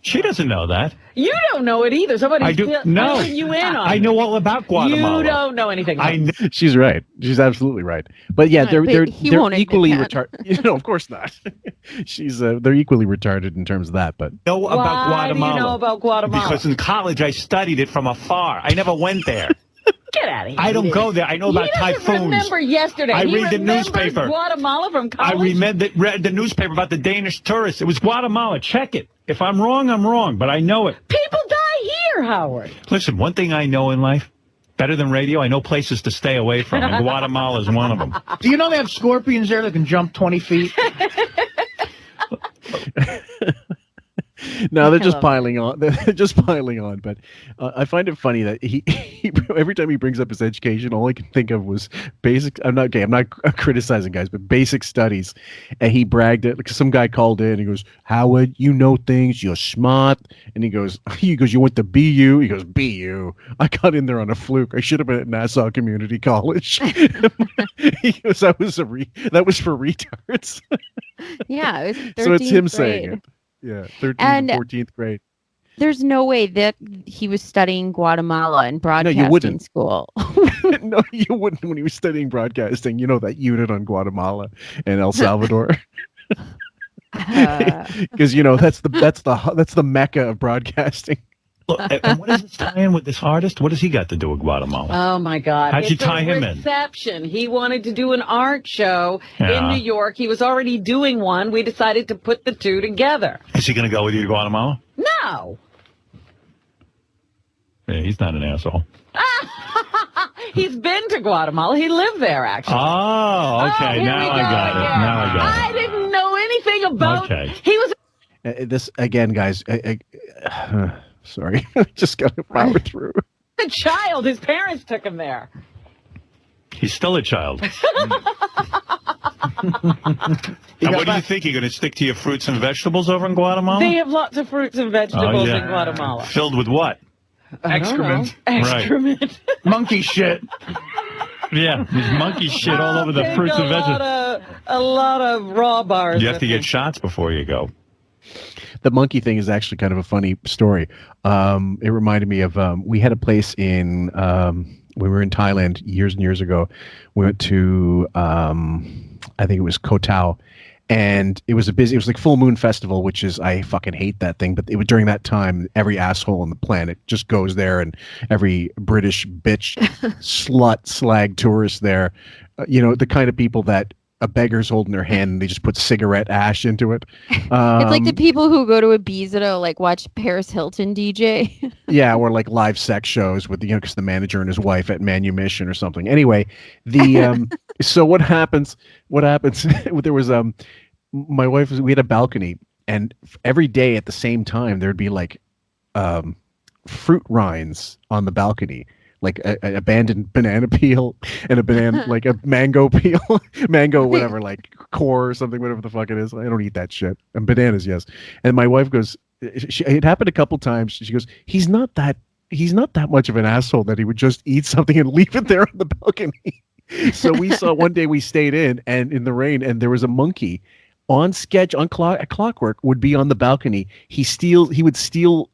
She doesn't know that. You don't know it either. Somebody's filling you in on I know all about Guatemala. You don't know anything about it. She's right. She's absolutely right. But yeah, they're equally retarded. Of course not. They're equally retarded in terms of that. But about Guatemala. Do you know about Guatemala? Because in college I studied it from afar. I never went there. Get out of here. I don't go there. I know about He doesn't typhoons. remember yesterday. I He read the remembers newspaper. Guatemala from I college. read the newspaper about the Danish tourists. It was Guatemala. Check it. If I'm wrong, I'm wrong, but I know it. People die here, Howard. Listen, one thing I know in life, better than radio, I know places to stay away from, and Guatemala is one of them. Do you know they have scorpions there that can jump 20 feet? No, they're just piling on. They're just piling on. But I find it funny that he every time he brings up his education, all I can think of was basic. I'm not criticizing guys, but basic studies. And he bragged it. Like some guy called in. He goes, "Howard, you know things. You're smart." And he goes, "You went to BU." He goes, "BU. I got in there on a fluke. I should have been at Nassau Community College." He goes, "That was for retards." Yeah, it was 13th So it's him grade. saying it. Yeah, 13th And and 14th grade. There's no way that he was studying Guatemala in broadcasting wouldn't. school. No, you wouldn't when he was studying broadcasting. You know that unit on Guatemala and El Salvador. Because that's the mecca of broadcasting. And what does this tie in with this artist? What does he got to do with Guatemala? Oh, my God. How'd you tie him in? Reception. He wanted to do an art show Yeah. in New York. He was already doing one. We decided to put the two together. Is he going to go with you to Guatemala? No. Yeah, he's not an asshole. He's been to Guatemala. He lived there, actually. Oh, okay. here Now we I go got it. again. Now I got I didn't know anything about Okay. He was This again, guys. Sorry, I just got to power through. a child. His parents took him there. it. He's still a child. And what do you think? You're going to stick to your fruits and vegetables over in Guatemala? They have lots of fruits and vegetables yeah. in Guatemala. Filled with what? Excrement. Excrement. Monkey shit. Yeah, there's monkey shit all over the Take fruits and vegetables. A lot of raw bars. You have to with get me. shots before you go. The monkey thing is actually kind of a funny story. It reminded me of we had a place in when we were in Thailand years and years ago. We went to I think it was Koh Tao, and it was like Full Moon Festival, which is I fucking hate that thing. But it was during that time, every asshole on the planet just goes there, and every British bitch, slut, slag tourist there. The kind of people that a beggar's holding their hand and they just put cigarette ash into it. It's like the people who go to Ibiza to like watch Paris Hilton DJ. Yeah, or like live sex shows with because the manager and his wife at Manumission or something. Anyway, the so what happens? There was my wife we had a balcony, and every day at the same time there'd be like fruit rinds on the balcony. Like an abandoned banana peel and a banana, like a mango peel, whatever, like core or something, whatever the fuck it is. I don't eat that shit. And bananas, yes. And my wife goes, it happened a couple times. She goes, he's not that much of an asshole that he would just eat something and leave it there on the balcony. So we saw one day we stayed in the rain, and there was a monkey on clockwork would be on the balcony. He would steal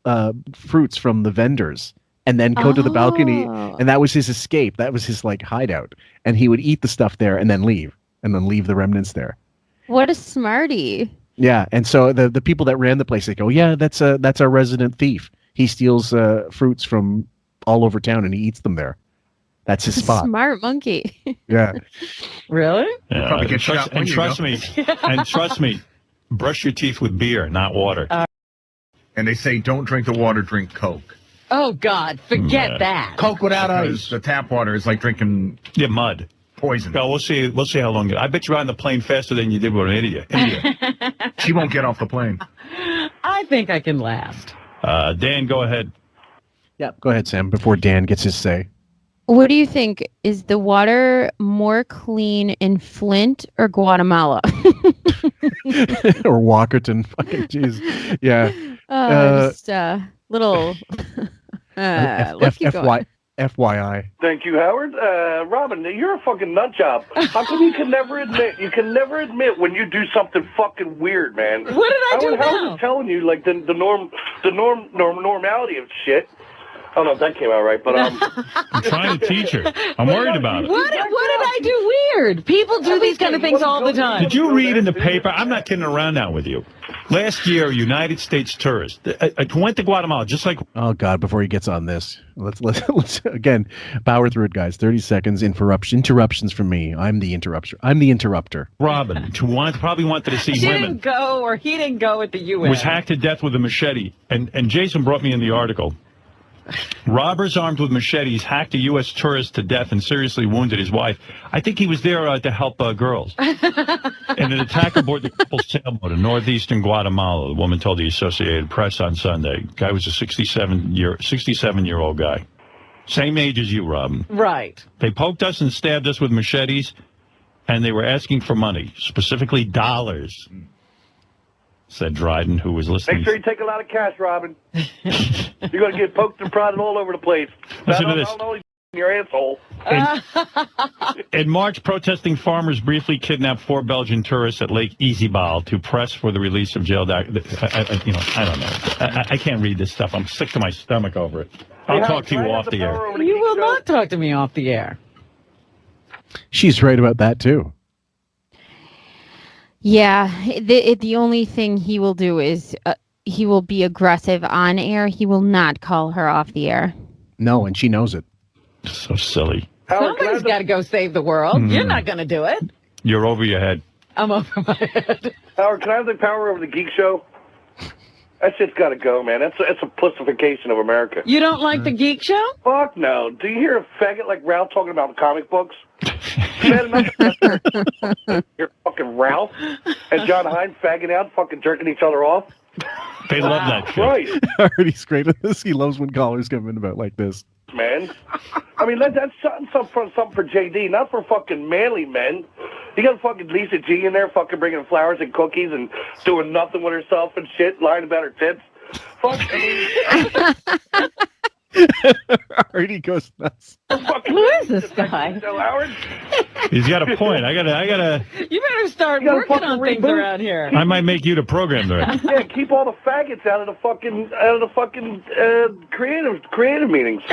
fruits from the vendors. And then go to the balcony, and that was his escape. That was his like hideout, and he would eat the stuff there and then leave the remnants there. What a smarty! Yeah, and so the people that ran the place, they go, "Yeah, that's our resident thief. He steals fruits from all over town and he eats them there. That's his spot." Smart monkey. Yeah. Really? Yeah, Probably get shot when you trust go. me, trust me, brush your teeth with beer, not water. And they say don't drink the water, drink Coke. Oh, God, forget that. Coke without Because ice. the tap water is like drinking mud. Poison. No, we'll see how long. I bet you're on the plane faster than you did with an idiot. She won't get off the plane. I think I can last. Dan, go ahead. Yeah, go ahead, Sam, before Dan gets his say. What do you think? Is the water more clean in Flint or Guatemala? Or Walkerton. Fucking jeez. Yeah. Just little. Let's keep going. FYI. Thank you, Howard. Robin, you're a fucking nut job. How come you can never admit? You can never admit when you do something fucking weird, man. What did I do Howard now? was telling you like the normality of shit. I don't know if that came out right, but I'm trying to teach her. I'm worried about it. What did I do weird. People do these kind of things all the time. Did you read in the paper? I'm not kidding around now with you. Last year, a United States tourist went to Guatemala, just like... Oh, God, before he gets on this, let's again, power through it, guys. 30 seconds, interruptions from me. I'm the interrupter. Robin, who probably wanted to see She women. didn't go, or he didn't go at the UN. Was hacked to death with a machete. And Jason brought me in the article. Robbers armed with machetes hacked a U.S. tourist to death and seriously wounded his wife. I think he was there to help girls. In an attack aboard the couple's sailboat in northeastern Guatemala, the woman told the Associated Press on Sunday. The guy was a 67-year-old guy. Same age as you, Robin. Right. They poked us and stabbed us with machetes, and they were asking for money, specifically dollars, said Dryden, who was listening. Make sure you take a lot of cash, Robin. You're going to get poked and prodded all over the place. Listen to this. Not only your asshole. In March, protesting farmers briefly kidnapped 4 Belgian tourists at Lake Easybal to press for the release of jailed I don't know. I can't read this stuff. I'm sick to my stomach over it. I'll talk to you off the air. You will not talk to me off the air. She's right about that, too. Yeah, the only thing he will do is he will be aggressive on air. He will not call her off the air. No, and she knows it. So silly. Somebody's got to go save the world. Mm. You're not going to do it. You're over your head. I'm over my head. Howard, can I have the power over the Geek Show? That shit's got to go, man. It's a pussification of America. You don't like the Geek Show? Fuck no. Do you hear a faggot like Ralph talking about comic books? You're fucking Ralph and John Hine fagging out, fucking jerking each other off. They love that shit. Right. He's great at this. He loves when callers come in about like this. Man. I mean, that's something for JD, not for fucking manly men. You got fucking Lisa G in there fucking bringing flowers and cookies and doing nothing with herself and shit, lying about her tits. Fuck, I mean... Artie goes nuts. Who is this guy? Howard? He's got a point. I gotta. You better start working on things around here. I might make you the program director. Yeah, keep all the faggots out of the fucking creative meetings.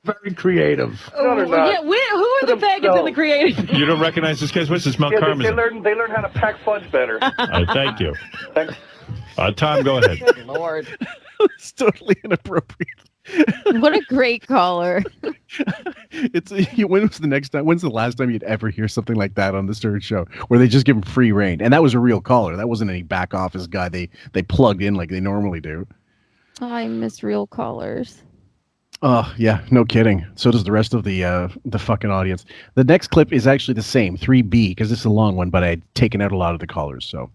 Very creative. No, they're not. Yeah, who are the faggots in the creative? You don't recognize this guy? What's this? Mel Yeah, Karmas? they learn how to pack fudge better. Thank you. Tom, go ahead. Good Lord. It's totally inappropriate. What a great caller. When's the last time you'd ever hear something like that on the Stern Show, where they just give him free reign? And that was a real caller. That wasn't any back office guy they plugged in like they normally do. I miss real callers. Oh, yeah, no kidding. So does the rest of the fucking audience. The next clip is actually the same, 3B, because it's a long one, but I'd taken out a lot of the callers, so.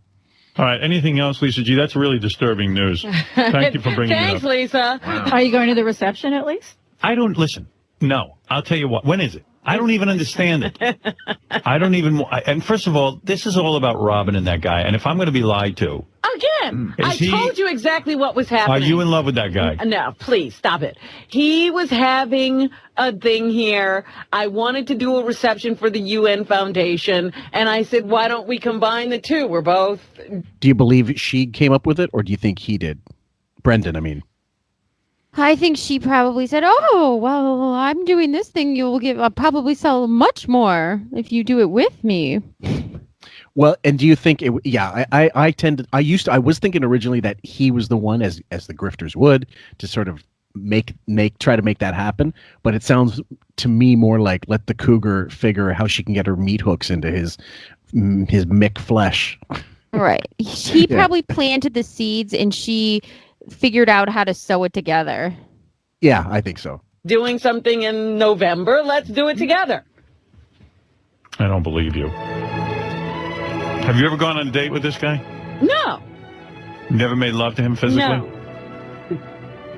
All right, anything else, Lisa G? That's really disturbing news. Thank you for bringing it up. Thanks, Lisa. Wow. Are you going to the reception at least? I don't listen. No, I'll tell you what. When is it? I don't even understand it. And first of all, this is all about Robin and that guy. And if I'm going to be lied to. Again, I told you exactly what was happening. Are you in love with that guy? No, please, stop it. He was having a thing here. I wanted to do a reception for the UN Foundation, and I said, why don't we combine the two? We're both... Do you believe she came up with it, or do you think he did? Brendan, I mean. I think she probably said, "Oh, well, I'm doing this thing. I'll probably sell much more if you do it with me." Well, and do you think it? Yeah, I was thinking originally that he was the one, as the grifters would, to sort of try to make that happen. But it sounds to me more like let the cougar figure how she can get her meat hooks into his Mick flesh. Right. He probably planted the seeds, and she figured out how to sew it together. Yeah, I think so. Doing something in November, let's do it together. I don't believe you. Have you ever gone on a date with this guy? No. You never made love to him physically? No.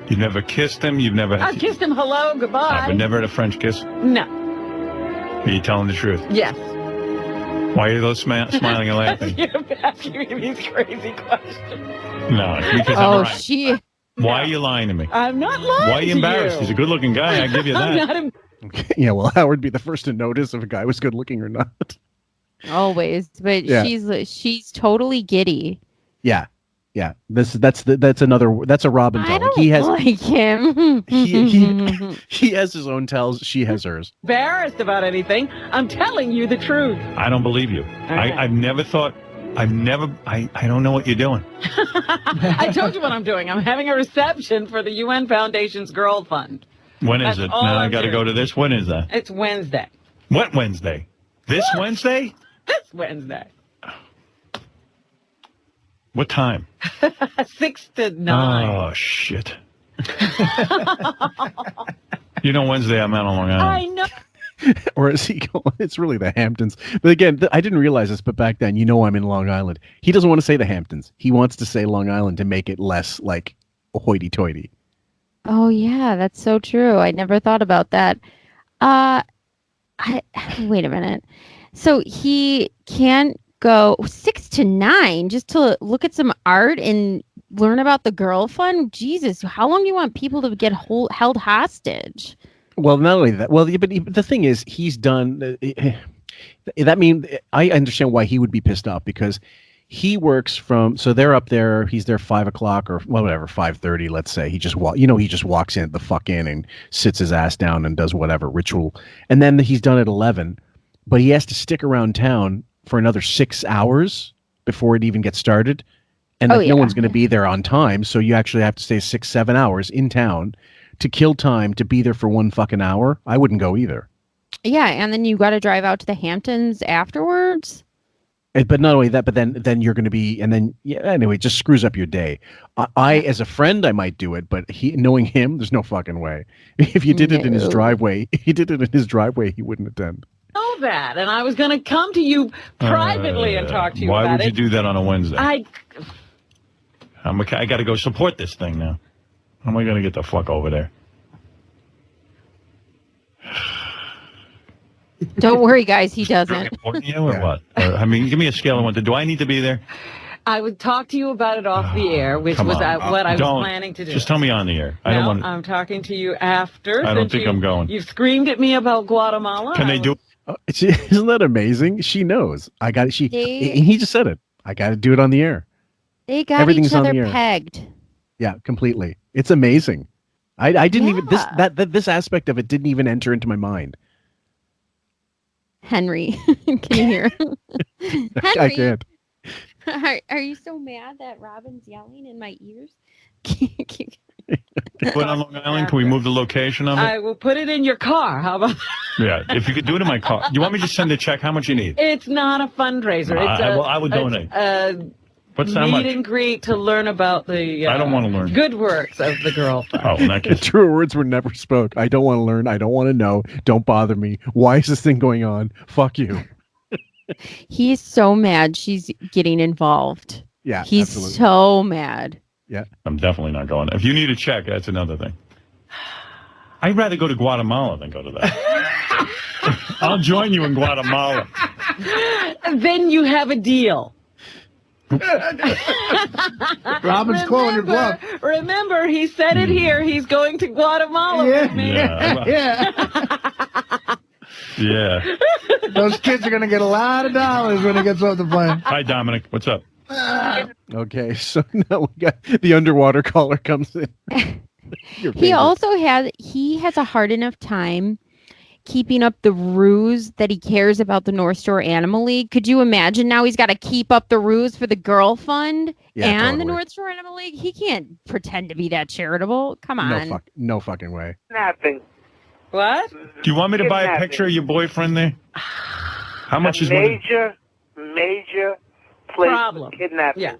You've never kissed him? You've never... I kissed him hello, goodbye. But never had a French kiss? No. Are you telling the truth? Yes. Why are you those smiling and laughing? You're asking me these crazy questions. No, because I'm right. She... Why are you lying to me? I'm not lying. Why are you embarrassed? He's a good-looking guy. I give you that. I'm not Yeah, well, Howard would be the first to notice if a guy was good-looking or not. Always, but Yeah. she's totally giddy. Yeah. Yeah, that's a Robin tell. I don't He has like him. he has his own tells. She has hers. Embarrassed about anything. I'm telling you the truth. I don't believe you. right. I don't know what you're doing. I told you what I'm doing. I'm having a reception for the UN Foundation's Girl Fund. When is That's it? all Now I I'm got to doing. go to this. When is that? It's Wednesday. What Wednesday? This Wednesday? This Wednesday. What time? 6 to 9. Oh, shit. Wednesday I'm out on Long Island. I know. Or is he going? It's really the Hamptons. But again, I didn't realize this, but back then, I'm in Long Island. He doesn't want to say the Hamptons. He wants to say Long Island to make it less like hoity-toity. Oh yeah, that's so true. I never thought about that. Wait a minute. So he can't go 6 to 9 just to look at some art and learn about the girl fund? Jesus, how long do you want people to get held hostage? Well, not only that. Well, but the thing is, he's done. That means I understand why he would be pissed off, because he works from. So they're up there. He's there 5 o'clock or whatever, 5:30. Let's say he just walks in and sits his ass down and does whatever ritual, and then he's done at 11. But he has to stick around town for another 6 hours before it even gets started, and no one's going to be there on time. So you actually have to stay 6-7 hours in town to kill time to be there for 1 fucking hour. I wouldn't go either. Yeah, and then you got to drive out to the Hamptons afterwards. But not only that, but then you're going to be, and then anyway, it just screws up your day. I as a friend, I might do it, but knowing him, there's no fucking way. If you did it in his driveway, he wouldn't attend. Know that, and I was going to come to you privately and talk to you about it. Why would you do that on a Wednesday? I got to go support this thing now. How am I going to get the fuck over there? Don't worry, guys. He doesn't. Yeah, or what? Give me a scale of 1 to. Do I need to be there? I would talk to you about it off the air, which Come was on. what I was Don't. planning to do. Just tell me on the air. I don't want. I'm talking to you after. I don't think I'm going. You've screamed at me about Guatemala. Can they do? Isn't that amazing? She knows. I got it. He just said it. I got to do it on the air. They got Everything's each on other the air. pegged. Yeah, completely. It's amazing. I didn't even this aspect of it didn't even enter into my mind. Henry, can you hear? Henry, I can't. Are you so mad that Robin's yelling in my ears? Put on Long Island. Can we move the location of it? I will put it in your car. How about? Yeah, if you could do it in my car. You want me to send a check? How much you need? It's not a fundraiser. I would donate. What's that much? Meet and greet to learn about the I don't want to learn. good works of the girl fund. Oh, in that case. True words were never spoke. I don't want to learn. I don't want to know. Don't bother me. Why is this thing going on? Fuck you. He's so mad she's getting involved. Yeah, he's absolutely. so mad. Yeah, I'm definitely not going. If you need a check, that's another thing. I'd rather go to Guatemala than go to that. I'll join you in Guatemala. Then you have a deal. Robin's calling your bluff. Remember, he said it here. He's going to Guatemala with me. Yeah. Those kids are going to get a lot of dollars when he gets off the plane. Hi, Dominic. What's up? Okay, so now we got the underwater caller comes in. He has a hard enough time keeping up the ruse that he cares about the North Shore Animal League. Could you imagine now he's got to keep up the ruse for the Girl Fund and the North Shore Animal League? He can't pretend to be that charitable. Come on. No fucking way. Kidnapping. What? Do you want me to buy a picture of your boyfriend there? How much is major place Problem. for kidnapping? Yeah.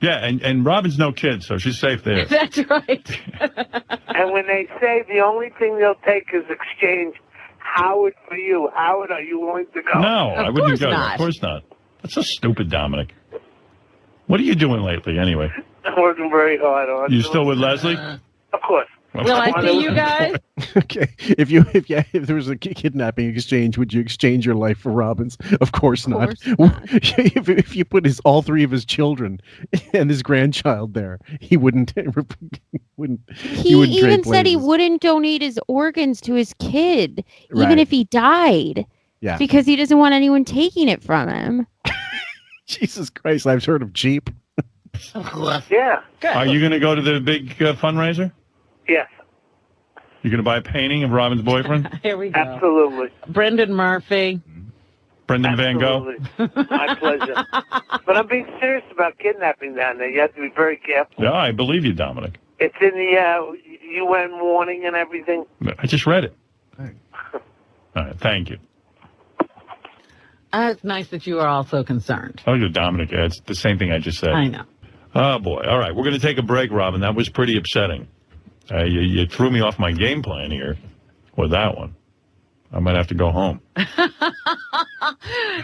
Yeah, and Robin's no kid, so she's safe there. That's right. And when they say the only thing they'll take is exchange Howard for you, Howard, are you willing to go? No, I wouldn't go. Not. Of course not. That's so stupid, Dominic. What are you doing lately, anyway? I'm working very hard on it. You still with Leslie? Of course. Will I see you guys? Okay, if there was a kidnapping exchange, would you exchange your life for Robin's? Of course not. If you put all 3 of his children and his grandchild there, he wouldn't. He wouldn't even said he places. wouldn't donate his organs to his kid, even Right. if he died. Yeah. Because he doesn't want anyone taking it from him. Jesus Christ, I've heard of cheap. Yeah. Are you going to go to the big fundraiser? Yes. You're going to buy a painting of Robin's boyfriend? Here we go. Absolutely. Brendan Murphy. Brendan Van Gogh? My pleasure. But I'm being serious about kidnapping down there. You have to be very careful. Yeah, I believe you, Dominic. It's in the UN warning and everything. I just read it. All right, thank you. It's nice that you are also concerned. Oh, you, Dominic. Yeah, it's the same thing I just said. I know. Oh, boy. All right, we're going to take a break, Robin. That was pretty upsetting. You threw me off my game plan here with that one. I might have to go home.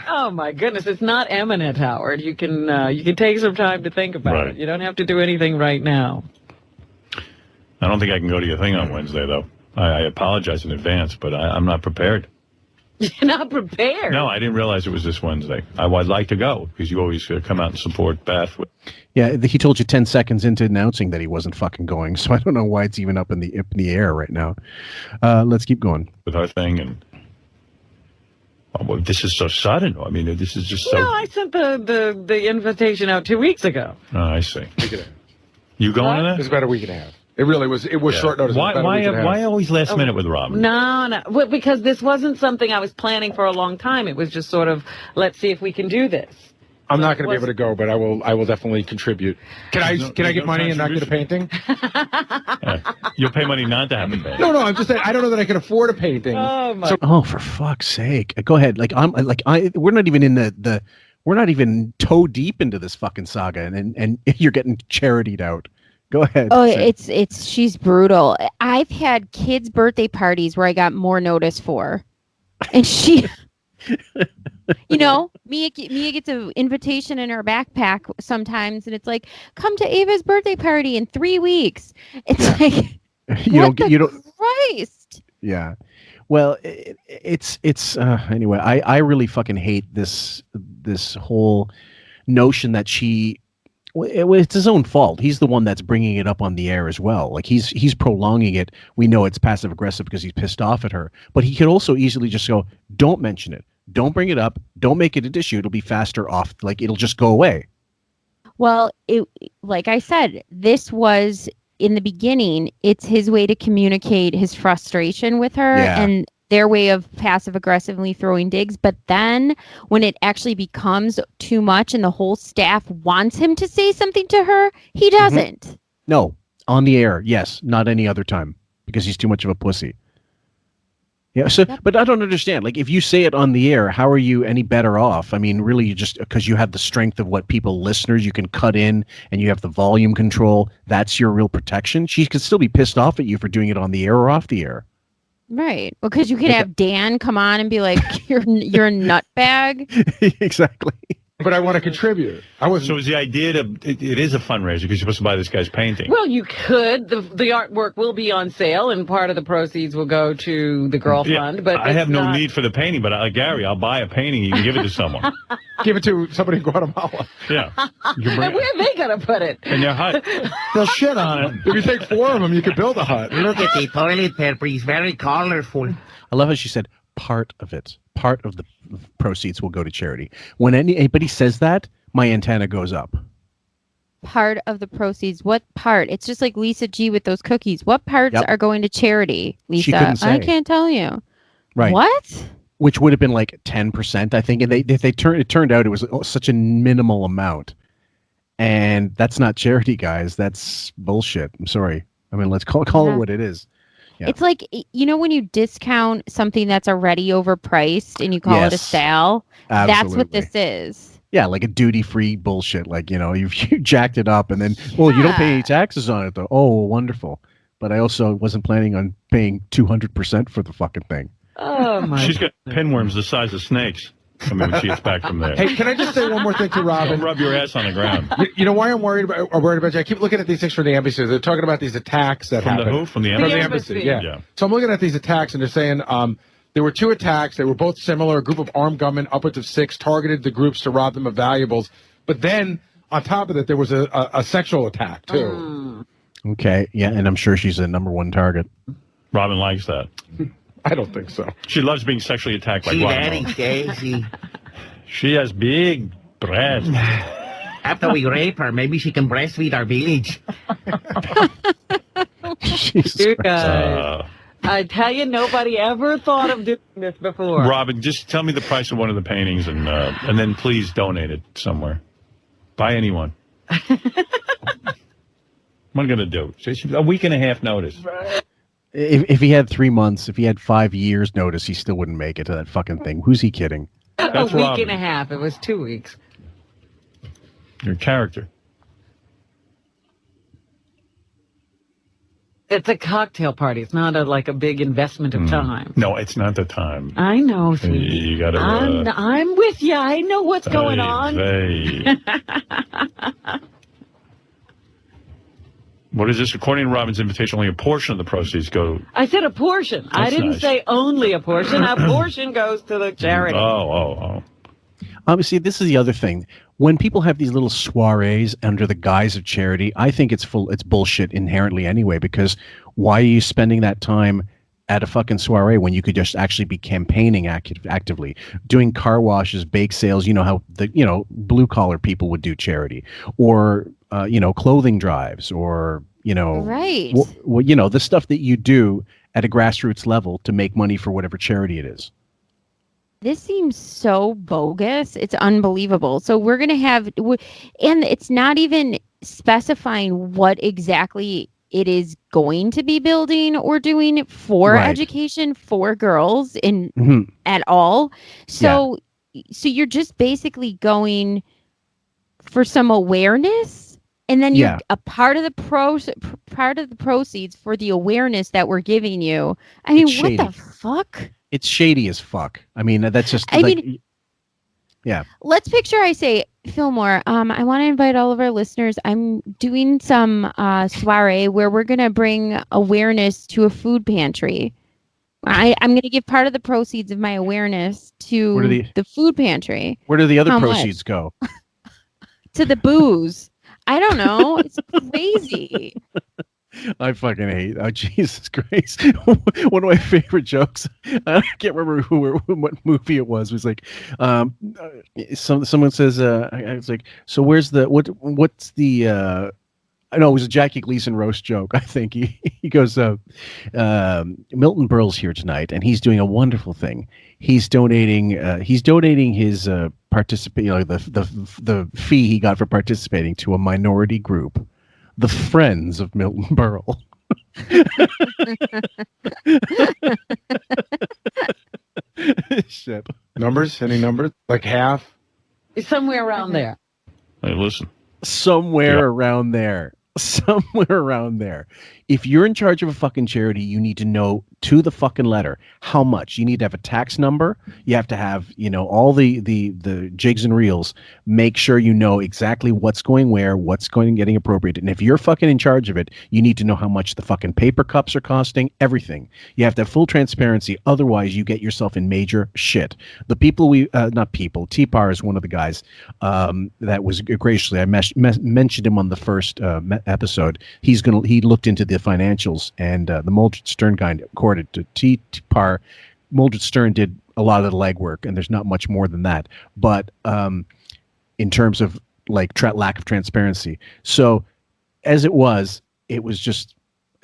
Oh my goodness, it's not imminent, Howard. You can take some time to think about it. You don't have to do anything right now. I don't think I can go to your thing on Wednesday, though. I apologize in advance, but I'm not prepared. You're not prepared. No, I didn't realize it was this Wednesday. I'd like to go because you always come out and support Beth. Yeah, he told you 10 seconds into announcing that he wasn't fucking going, so I don't know why it's even up in the air right now. Let's keep going with our thing, and this is so sudden. I mean, this is just so. No, I sent the invitation out 2 weeks ago. Oh, I see. You going to that? It was about a week and a half. It really was. It was short notice. Why always last minute with Robin? No. Well, because this wasn't something I was planning for a long time. It was just sort of, let's see if we can do this. I'm not going to be able to go, but I will definitely contribute. Can I get money and not get a painting? You'll pay money not to have a painting. No. I'm just saying I don't know that I can afford a painting. Oh, for fuck's sake! Go ahead. We're not even in the we're not even toe deep into this fucking saga, and you're getting charitied out. Go ahead. Oh, she's brutal. I've had kids' birthday parties where I got more notice for, and she, Mia gets an invitation in her backpack sometimes, and it's like, come to Ava's birthday party in 3 weeks. It's like, you don't. Christ. Yeah. Well, it's anyway. I really fucking hate this whole notion that she. It's his own fault. He's the one that's bringing it up on the air as well. Like he's prolonging it. We know it's passive aggressive because he's pissed off at her. But he could also easily just go, "Don't mention it. Don't bring it up. Don't make it an issue. It'll be faster off. Like it'll just go away." Well, like I said, this was in the beginning. It's his way to communicate his frustration with her and their way of passive aggressively throwing digs. But then when it actually becomes too much and the whole staff wants him to say something to her, he doesn't. Mm-hmm. No, on the air. Yes. Not any other time because he's too much of a pussy. Yeah. So, but I don't understand. Like if you say it on the air, how are you any better off? I mean, really you just, because you have the strength of listeners, you can cut in and you have the volume control. That's your real protection. She could still be pissed off at you for doing it on the air or off the air. Right. Well, because you could have Dan come on and be like, you're a nutbag. Exactly. But I want to contribute. So is the idea it is a fundraiser because you're supposed to buy this guy's painting? Well, you could. The artwork will be on sale, and part of the proceeds will go to the girl fund. But I have no need for the painting, but Gary, I'll buy a painting. You can give it to someone. Give it to somebody in Guatemala. Yeah. And where are they going to put it? In your hut. They'll shit on it. If you take 4 of them, you could build a hut. Look at the toilet paper. It's very colorful. I love how she said part of it. Part of the proceeds will go to charity. When anybody says that, my antenna goes up. Part of the proceeds. What part? It's just like Lisa G with those cookies. What parts are going to charity, Lisa? She couldn't say. I can't tell you. Right. What? Which would have been like 10%, I think. And it turned out it was such a minimal amount. And that's not charity, guys. That's bullshit. I'm sorry. I mean, let's call it what it is. Yeah. It's like, when you discount something that's already overpriced and you call it a sale, that's what this is. Yeah, like a duty-free bullshit. Like, you jacked it up and then, you don't pay any taxes on it, though. Oh, wonderful. But I also wasn't planning on paying 200% for the fucking thing. Oh, my She's got pinworms the size of snakes. I mean, when she gets back from there. Hey, can I just say one more thing to Robin? Don't rub your ass on the ground. You know why I'm worried about you? I keep looking at these things from the embassy. They're talking about these attacks that happened. From the who? From the embassy. Yeah. So I'm looking at these attacks, and they're saying there were 2 attacks. They were both similar. A group of armed gunmen, upwards of 6, targeted the groups to rob them of valuables. But then, on top of it, there was a sexual attack, too. Okay. Yeah, and I'm sure she's a number 1 target. Robin likes that. I don't think so. She loves being sexually attacked by She Guatemala. very sexy. She has big breasts. After we rape her, maybe she can breastfeed our village. You guys. I tell you, nobody ever thought of doing this before. Robin, just tell me the price of one of the paintings, and then please donate it somewhere. By anyone. What am I going to do? A week and a half notice. If he had 3 months, if he had 5 years notice, he still wouldn't make it to that fucking thing. Who's he kidding? A week and a half. It was 2 weeks. Your character. It's a cocktail party. It's not like a big investment of time. No, it's not the time. I know. See, you got to. I'm with you. I know what's going on. What is this? According to Robin's invitation, only a portion of the proceeds go. I said a portion. I didn't say only a portion. A portion goes to the charity. Oh. See, this is the other thing. When people have these little soirees under the guise of charity, I think it's bullshit inherently anyway, because why are you spending that time at a fucking soiree when you could just actually be campaigning actively, doing car washes, bake sales, how the, blue collar people would do charity, or, clothing drives, or, right. The stuff that you do at a grassroots level to make money for whatever charity it is. This seems so bogus. It's unbelievable. So we're going to have, and it's not even specifying what exactly it is going to be building or doing for education for girls at all. So, so you're just basically going for some awareness, and then you're a part of the proceeds for the awareness that we're giving you. I mean, what the fuck? It's shady as fuck. I mean, that's just. Yeah. Let's picture. I say, Fillmore. I want to invite all of our listeners. I'm doing some soiree where we're going to bring awareness to a food pantry. I'm going to give part of the proceeds of my awareness to the food pantry. Where do the other proceeds go? To the booze. I don't know. It's crazy. I fucking hate. Oh, Jesus Christ! One of my favorite jokes. I can't remember what movie it was. It was like, someone says, I was like, so where's the what's the? I know it was a Jackie Gleason roast joke. I think he goes, Milton Berle's here tonight, and he's doing a wonderful thing. He's donating his the fee he got for participating to a minority group. The Friends of Milton Berle. Shit. Numbers? Any numbers? Like half? Somewhere around there. Hey, listen. Somewhere around there. Somewhere around there. If you're in charge of a fucking charity, you need to know to the fucking letter how much. You need to have a tax number. You have to have, all the jigs and reels. Make sure you know exactly what's going where, what's going and getting appropriated. And if you're fucking in charge of it, you need to know how much the fucking paper cups are costing, everything. You have to have full transparency. Otherwise, you get yourself in major shit. The people T-Par is one of the guys that was graciously, I mentioned him on the first episode. He looked into the financials, and the Mildred Stern guy, according to T-Par, Mildred Stern did a lot of the legwork, and there's not much more than that. But in terms of like lack of transparency, so as it was just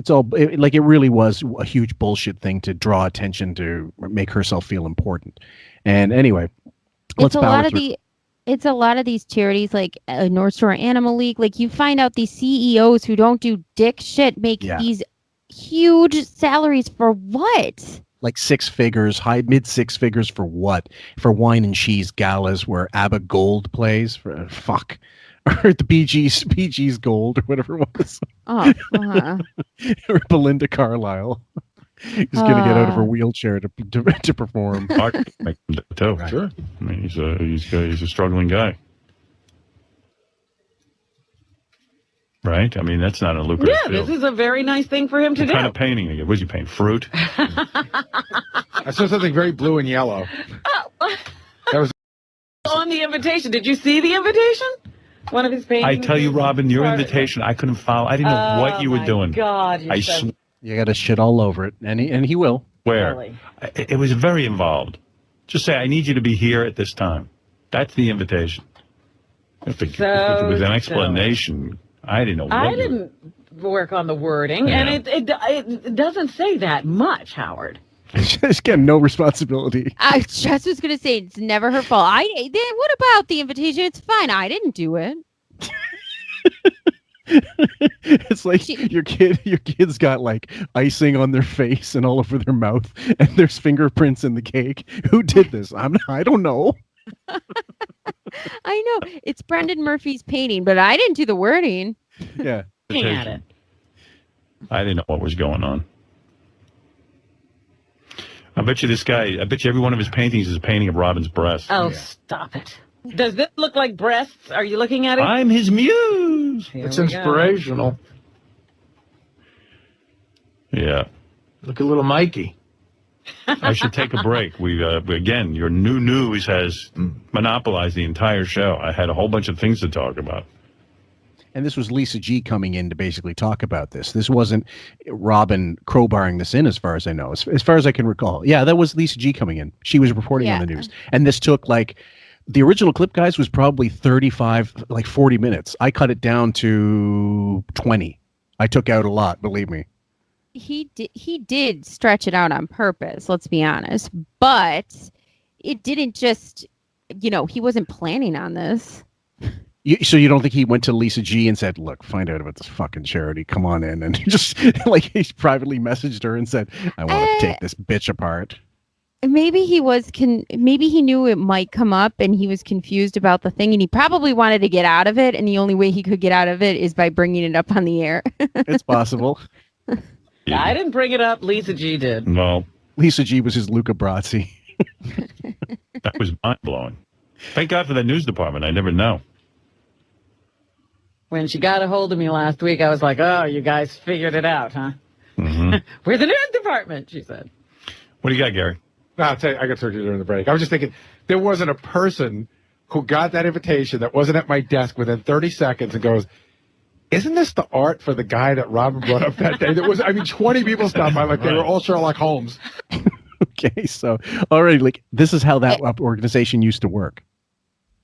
it really was a huge bullshit thing to draw attention to make herself feel important. And anyway, it's a lot of these charities like North Shore Animal League. Like, you find out these CEOs who don't do dick shit make these huge salaries for what? Like mid six figures for what? For wine and cheese galas where ABBA Gold plays for fuck. Or the Bee Gees Gold or whatever it was. Oh, or Belinda Carlisle is going to get out of her wheelchair to perform. Mark make them too. Sure. I mean, he's a struggling guy. Right? I mean, that's not a lucrative field. This is a very nice thing for him to do. What kind of painting again? Was he painting fruit? I saw something very blue and yellow. That was on the invitation. Did you see the invitation? One of his paintings. I tell you, Robin, your invitation, I couldn't follow. I didn't know what you were doing. God, you got to shit all over it, and he will. Where? Really? It was very involved. Just say, I need you to be here at this time. That's the invitation. With an explanation. I didn't know what I didn't work on the wording, and it doesn't say that much, Howard. She's getting no responsibility. I just was going to say it's never her fault. What about the invitation? It's fine. I didn't do it. It's like your kid's got like icing on their face and all over their mouth, and there's fingerprints in the cake. Who did this? I don't know. I know it's Brendan Murphy's painting, but I didn't do the wording. Yeah, Looking at it. I didn't know what was going on. I bet you every one of his paintings is a painting of Robin's breasts. Oh, stop it. Does this look like breasts? Are you looking at it? I'm his muse. It's inspirational. Yeah. Look at little Mikey. I should take a break. Again, your new news has monopolized the entire show. I had a whole bunch of things to talk about. And this was Lisa G coming in to basically talk about this. This wasn't Robin crowbarring this in, as far as I know, as far as I can recall. Yeah, that was Lisa G coming in. She was reporting on the news. And this took the original clip, guys, was probably 40 minutes. I cut it down to 20. I took out a lot, believe me. He did stretch it out on purpose, let's be honest. But it didn't just, he wasn't planning on this. So you don't think he went to Lisa G and said, look, find out about this fucking charity. Come on in. And just he privately messaged her and said, I want to take this bitch apart. Maybe he was maybe he knew it might come up and he was confused about the thing and he probably wanted to get out of it. And the only way he could get out of it is by bringing it up on the air. It's possible. I didn't bring it up. Lisa G did. No. Lisa G was his Luca Brasi. That was mind-blowing. Thank God for that news department. I never know. When she got a hold of me last week, I was like, oh, you guys figured it out, huh? Mm-hmm. We're the news department, she said. What do you got, Gary? No, I'll tell you, I got surgery during the break. I was just thinking, there wasn't a person who got that invitation that wasn't at my desk within 30 seconds and goes, isn't this the art for the guy that Robin brought up that day? 20 people stopped by like they were all Sherlock Holmes. Okay, so already, this is how that organization used to work.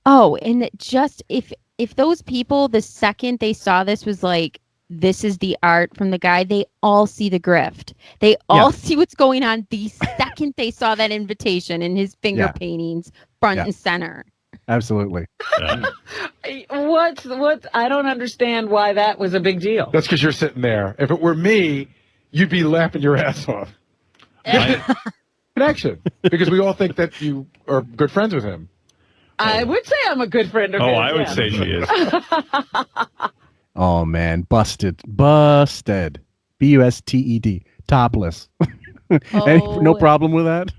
Oh, and just if those people, the second they saw this was like, this is the art from the guy, they all see the grift. They all see what's going on the second they saw that invitation and his finger paintings front and center. Absolutely. What? I don't understand why that was a big deal. That's because you're sitting there. If it were me, you'd be laughing your ass off. Connection. Because we all think that you are good friends with him. I would say I'm a good friend of his. I would say she is. Oh, man. Busted. Busted. B-U-S-T-E-D. Topless. No problem with that?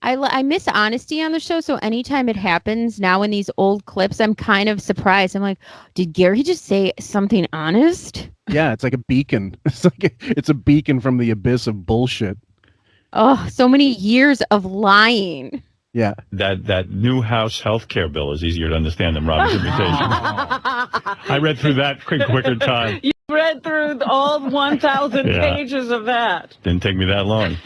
I miss honesty on the show, so anytime it happens now in these old clips, I'm kind of surprised. I'm like, did Gary just say something honest? Yeah, it's like a beacon. It's a beacon from the abyss of bullshit. Oh, so many years of lying. Yeah. That new House health care bill is easier to understand than Robin's invitation. I read through that quicker time. You read through all 1,000 pages of that. Didn't take me that long.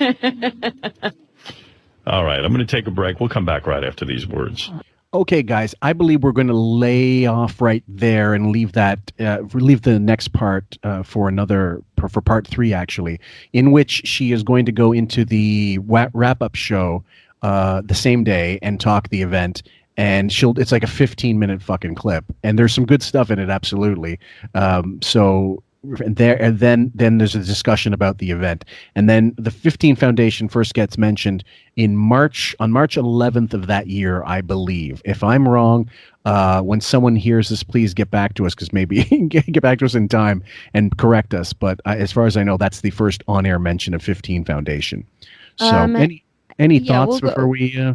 All right, I'm going to take a break. We'll come back right after these words. Okay, guys, I believe we're going to lay off right there and leave the next part for part 3, actually, in which she is going to go into the wrap-up show the same day and talk the event. And it's like a 15-minute fucking clip, and there's some good stuff in it, absolutely. And then there's a discussion about the event, and then the 15 Foundation first gets mentioned on March 11th of that year, I believe. If I'm wrong, when someone hears this, please get back to us, because maybe get back to us in time and correct us. But as far as I know, that's the first on-air mention of 15 Foundation. So any thoughts before we?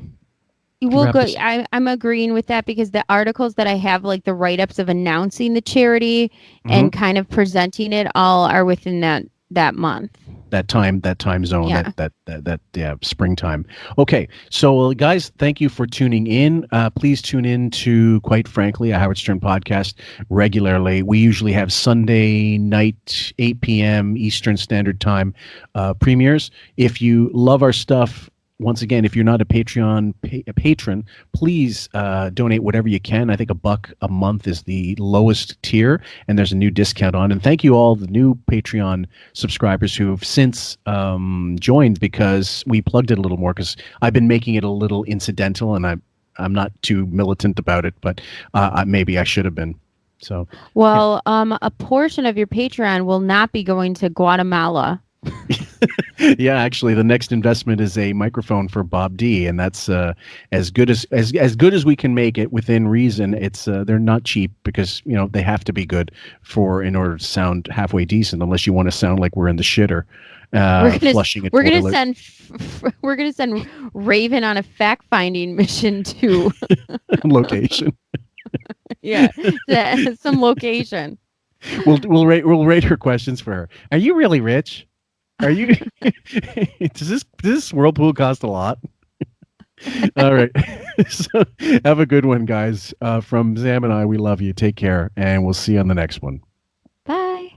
We'll go. I'm agreeing with that, because the articles that I have, like the write-ups of announcing the charity and kind of presenting it, all are within that month. That time zone, that springtime. Okay, so guys, thank you for tuning in. Please tune in to, quite frankly, a Howard Stern podcast regularly. We usually have Sunday night, 8 p.m. Eastern Standard Time premieres. If you love our stuff, once again, if you're not a Patreon a patron, please donate whatever you can. I think $1 a month is the lowest tier, and there's a new discount on. And thank you all the new Patreon subscribers who have since joined, because we plugged it a little more, because I've been making it a little incidental, and I'm not too militant about it, but maybe I should have been. So well, a portion of your Patreon will not be going to Guatemala. Yeah, actually, the next investment is a microphone for Bob D, and that's as good as we can make it within reason. It's they're not cheap, because they have to be good in order to sound halfway decent. Unless you want to sound like we're in the shitter, flushing a toilet. We're gonna send Raven on a fact finding mission to location. Yeah, some location. We'll rate her questions for her. Are you really rich? Are you? Does this whirlpool cost a lot? All right. So have a good one, guys. From Sam and I, we love you. Take care, and we'll see you on the next one. Bye.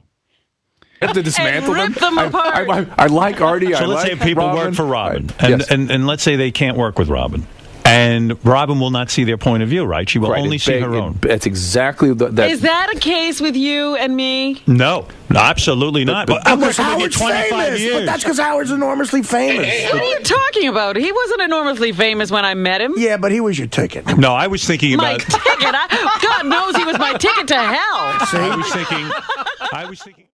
To dismantle rip them apart. I like Artie. So let's say people work for Robin, and let's say they can't work with Robin. And Robin will not see their point of view, right? She will only see her own. That's exactly that. Is that a case with you and me? No, absolutely not. But Howard's famous. But that's because Howard's enormously famous. What are you talking about? He wasn't enormously famous when I met him. Yeah, but he was your ticket. No, I was thinking My about ticket? God knows he was my ticket to hell. I was thinking.